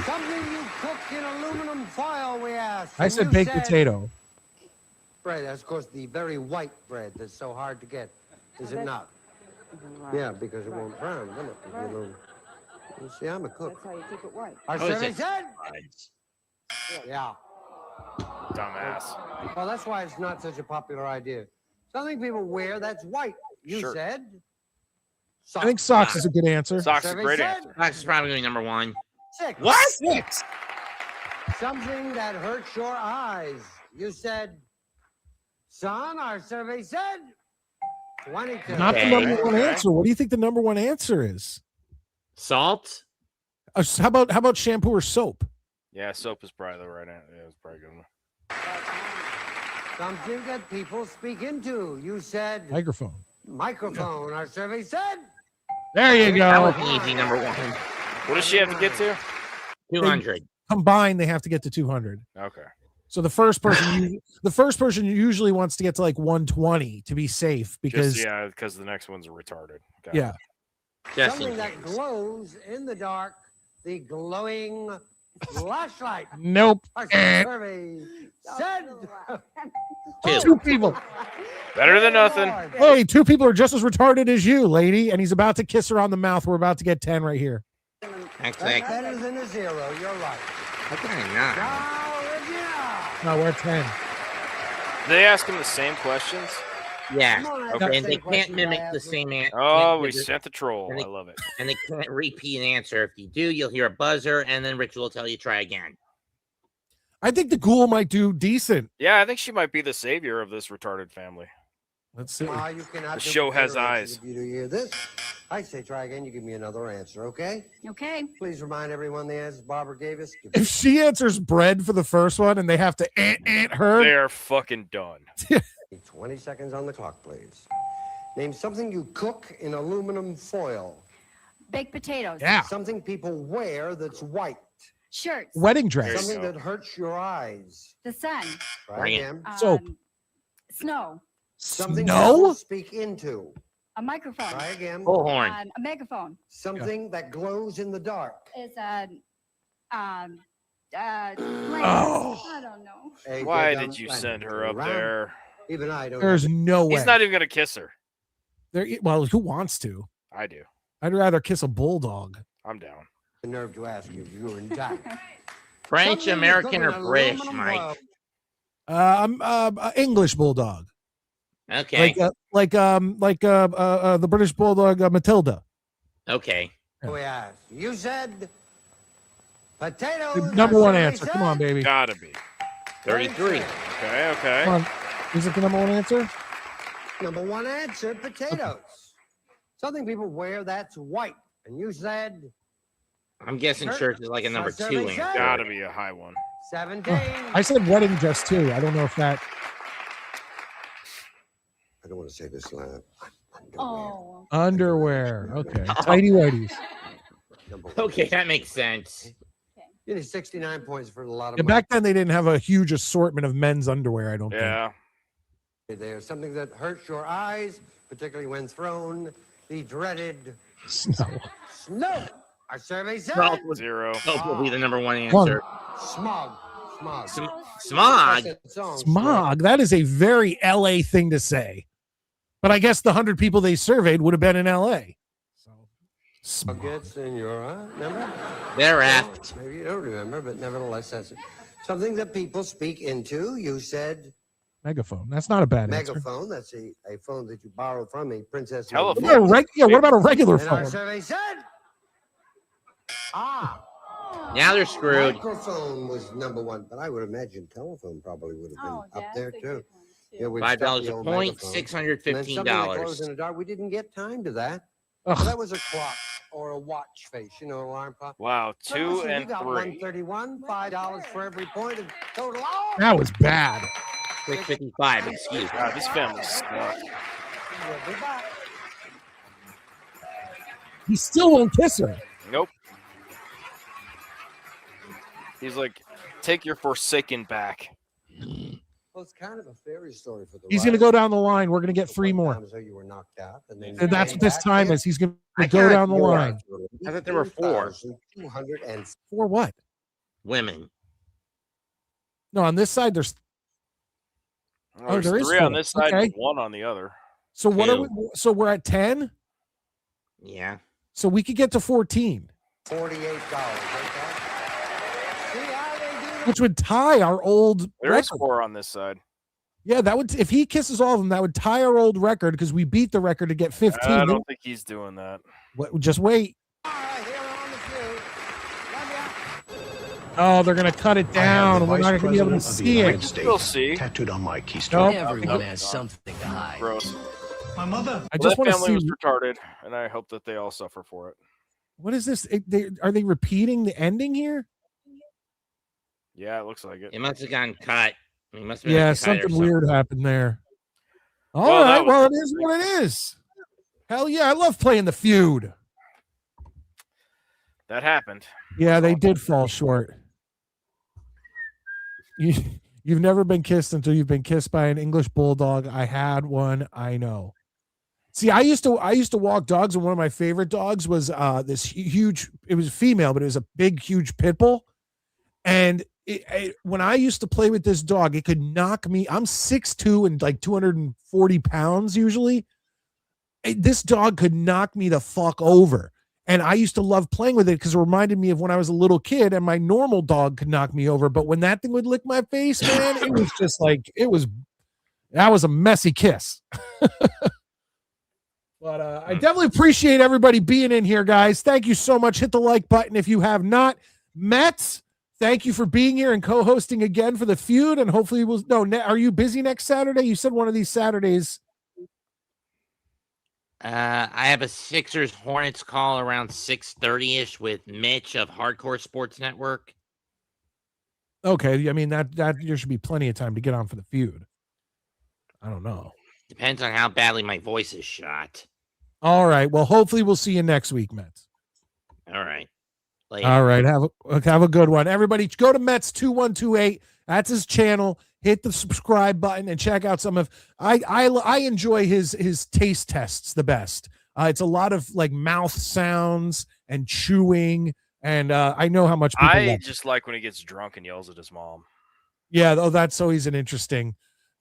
Something you cook in aluminum foil, we asked. I And said you baked potato. Bread, that's of course the very white bread that's so hard to get. Is it not? Yeah, because it won't brown, will it? With the aluminum. You see, I'm a cook. That's how you keep it white. Our Oh, is survey it? said. Yeah. Dumbass. Well, that's why it's not such a popular idea. Something people wear that's white. You Sure. said. I think socks is a good answer. Socks is a Survey great said answer. Fox is probably going to be number 1. 6. What? 6. Something that hurts your eyes. You said. Son, our survey said. 22. Not the Okay. number one Okay. answer. What do you think the number one answer is? Salt? How about shampoo or soap? Yeah, soap is probably the right answer. Yeah, it's probably a good one. Something that people speak into. You said. Microphone. Microphone. Our survey said. There you That go. was an easy number 1. What does she have to get to? 200. Combined, they have to get to 200. Okay. So the first person usually wants to get to like 120 to be safe because Because the next one's retarded. Got yeah. it. Just Something in that case. glows in the dark. The glowing flashlight. Nope. Our survey said. 2. 2 people. Better than nothing. Hey, 2 people are just as retarded as you, lady, and he's about to kiss her on the mouth. We're about to get 10 right here. That's Exactly. better than a 0. You're right. How can I not? Now, No, we're at 10. They ask him the same questions. Yeah. Come on, Okay, and they same can't question mimic I the asked. same answer. Oh, we sent the troll. and I love it. And they can't repeat an answer. If you do, you'll hear a buzzer, and then Rich will tell you try again. I think the ghoul might do decent. Yeah, I think she might be the savior of this retarded family. Let's see. You cannot The do show has better eyes. If you do hear this, I say try again. You give me another answer, okay? Okay. Please remind everyone the answers Barbara gave us. If she answers bread for the first one and they have to her, They're fucking done. 20 seconds on the clock, please. Name something you cook in aluminum foil. Baked potatoes. yeah, Something people wear that's white. Shirts. wedding There you dress, Something go. that hurts your eyes. The sun. Try Bring it. again. Soap. Snow. Something snow. people speak into. A microphone. Try again. Bullhorn. A megaphone. Something that glows in the dark. Is a lamp. Oh. I don't know. Hey, Why get did down- you right, send her up around. there? Even I don't. There's no way. He's not even gonna kiss her. Well, who wants to? I do. I'd rather kiss a bulldog. I'm down. the nerve to ask you if you were in doubt. French, Something you American, cook or in British, aluminum Mike? foil. I'm English bulldog, Okay. the British bulldog Matilda. Okay. We asked. You said potatoes. Number one Somebody answer. Come on, said baby. Gotta be. 33. Okay, okay. Come on. Is it the number one answer? Number one answer, potatoes. Something people wear that's white. And you said I'm guessing church is like a number 2 answer. Gotta be a high one. 17. I said wedding dress too. I don't know if that. I don't want to say this loud. Oh. Underwear. Okay. Tidy whities. Okay, that makes sense. You need 69 points for a lot of Yeah, money. back then they didn't have a huge assortment of men's underwear. I don't Yeah. There's something that hurts your eyes, particularly when thrown. The dreaded think. Snow. snow. Our survey said Salt will, 0. salt will be the number 1 One. answer. smog. Smog. Smog. That's that song, Smog. That is a very LA thing to say. But I guess the 100 people they surveyed would have been in LA. So, Smog gets in your eye. Remember? They're apt. Maybe you don't remember, but nevertheless, that's it. Something that people speak into. You said megaphone. That's not a bad answer. megaphone. That's a phone that you borrow from a princess. Telephone. What about what about a regular And our phone? survey said Now they're screwed. microphone was number one, but I would imagine telephone probably would have been up there too. Yeah, we'd $5 stop the a old point, megaphone. And then something that glows $615. in the dark. We didn't get time to that. Ugh. Well, that was a clock or a watch face, alarm clock. Wow, So 2 listen, and you got 3. 131, $5 for every point of total. Oh! That was bad. 655, excuse me. God, this family sucks. We'll be back. He still won't kiss her. Nope. He's like, take your Forsaken back. Well, it's kind of a fairy story for the He's going to writer. go down the line. We're going to get 3 more. Sometimes, though, you were knocked out, and then you And that's came what this back time in. is. He's going I to go got down the 4. line. I thought there were 4 200 For what? women. No, on this side, there's. Oh, there's there is 3 on 4. this side Okay. and 1 on the other. So what are 2. we? So we're at 10. Yeah. So we could get to 14. $48. See how they do? Which would tie our old There's record. 4 on this side. Yeah, that would, if he kisses all of them, that would tie our old record because we beat the record to get 15. I don't think he's doing that. Just wait. Oh, they're gonna cut it down. We're not gonna be able to see it. We'll see. Tattooed on my keystone. Nope. Everyone has something to hide. Gross. My mother. I just That want to family see. was retarded, and I hope that they all suffer for it. What is this? Are they repeating the ending here? Yeah, it looks like it. It must have gotten cut. It must have been Yeah, cut or something weird happened there. All Well, that right, was- well, it is what it is. Hell yeah, I love playing the feud. That happened. Yeah, they did fall short. You've never been kissed until you've been kissed by an English bulldog. I had one. I know. See, I used to walk dogs, and one of my favorite dogs was this huge. It was a female, but it was a big, huge pit bull. And when I used to play with this dog, it could knock me. I'm 6'2" and like 240 pounds usually. This dog could knock me the fuck over. And I used to love playing with it because it reminded me of when I was a little kid and my normal dog could knock me over. But when that thing would lick my face, man, it was just like, that was a messy kiss. But I definitely appreciate everybody being in here, guys. Thank you so much. Hit the like button if you have not. Mets, thank you for being here and co-hosting again for the feud. And hopefully are you busy next Saturday? You said one of these Saturdays. I have a Sixers Hornets call around 6:30ish with Mitch of Hardcore Sports Network. Okay, I mean that there should be plenty of time to get on for the feud. I don't know. Depends on how badly my voice is shot. All right. Well, hopefully we'll see you next week, Mets. All right. Later. All right. Have a good one. Everybody go to Mets 2128. That's his channel. Hit the subscribe button and check out some of I enjoy his taste tests the best. It's a lot of like mouth sounds and chewing, and I know how much people I love just like when he gets drunk and yells at his mom. Yeah, that's always an interesting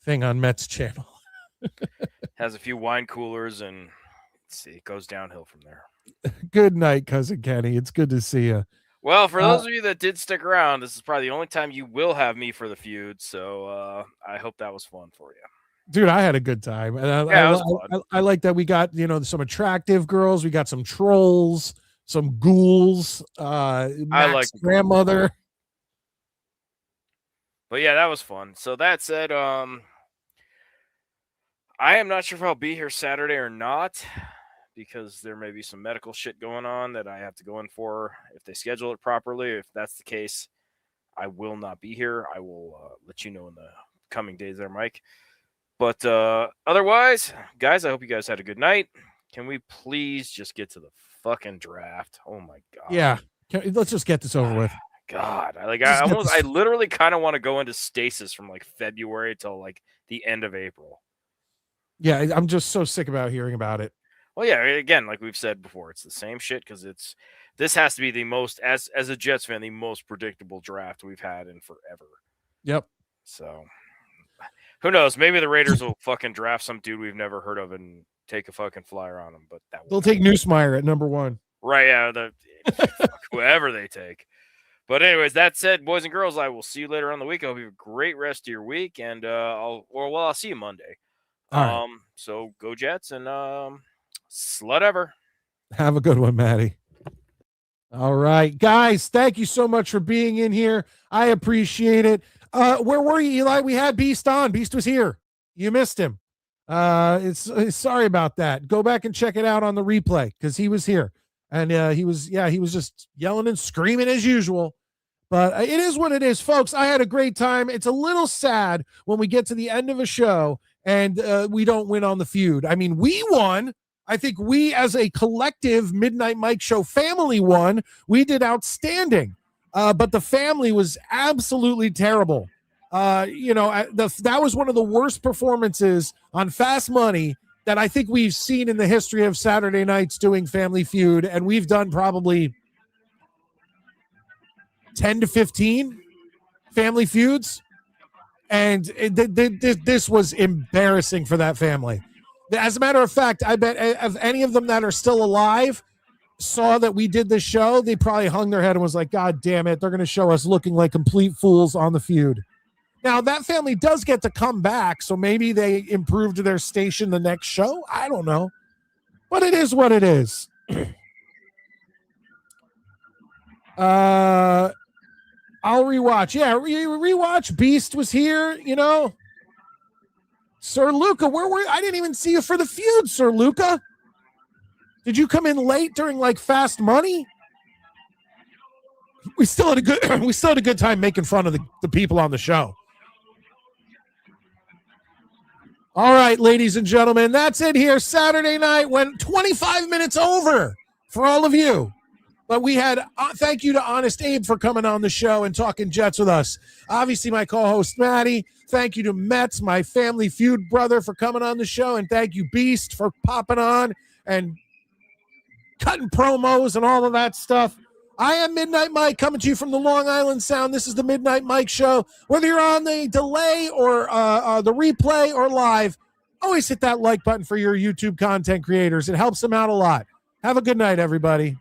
thing on Mets channel. Has a few wine coolers, and it goes downhill from there. Good night, cousin Kenny. It's good to see you. Well, for those of you that did stick around, this is probably the only time you will have me for the feud. So I hope that was fun for you. Dude, I had a good time. And I like that we got, some attractive girls. We got some trolls, some ghouls, Mac's grandmother. But yeah, that was fun. So that said, I am not sure if I'll be here Saturday or not, because there may be some medical shit going on that I have to go in for if they schedule it properly. If that's the case, I will not be here. I will let you know in the coming days there, Mike. But otherwise, guys, I hope you guys had a good night. Can we please just get to the fucking draft? Oh my God. Yeah. Let's just get this over with. God. I literally kind of want to go into stasis from like February till like the end of April. Yeah, I'm just so sick about hearing about it. Well, yeah, again, like we've said before, it's the same shit because this has to be the most, as a Jets fan, the most predictable draft we've had in forever. Yep. So who knows? Maybe the Raiders will fucking draft some dude we've never heard of and take a fucking flyer on him. But they'll take Newsmeyer at number 1. Right? Yeah, whoever they take. But anyways, that said, boys and girls, I will see you later on the week. I hope you have a great rest of your week, and I'll see you Monday. All right. So go Jets and slut ever. Have a good one, Maddie. All right, guys, thank you so much for being in here. I appreciate it. Where were you, Eli? We had Beast on. Beast was here. You missed him. It's sorry about that. Go back and check it out on the replay because he was here, and he was just yelling and screaming as usual. But it is what it is, folks. I had a great time. It's a little sad when we get to the end of a show and we don't win on the feud. I mean, we won. I think we as a collective Midnight Mike Show family won. We did outstanding. But the family was absolutely terrible. That was one of the worst performances on Fast Money that I think we've seen in the history of Saturday nights doing Family Feud. And we've done probably 10 to 15 Family Feuds. And this was embarrassing for that family. As a matter of fact, I bet of any of them that are still alive, saw that we did this show, they probably hung their head and was like, God damn it, they're going to show us looking like complete fools on the feud. Now, that family does get to come back, so maybe they improved their station the next show. I don't know. But it is what it is. I'll rewatch. Yeah, rewatch. Beast was here, you know. Sir Luca, where were you? I didn't even see you for the feud, Sir Luca. Did you come in late during like Fast Money? We still had a good time making fun of the people on the show. All right, ladies and gentlemen, that's it here. Saturday night went 25 minutes over for all of you. But we had, thank you to Honest Abe for coming on the show and talking Jets with us. Obviously, my co-host, Maddie. Thank you to Metz, my family feud brother, for coming on the show. And thank you, Beast, for popping on and cutting promos and all of that stuff. I am Midnight Mike coming to you from the Long Island Sound. This is the Midnight Mike Show. Whether you're on the delay or the replay or live, always hit that like button for your YouTube content creators. It helps them out a lot. Have a good night, everybody.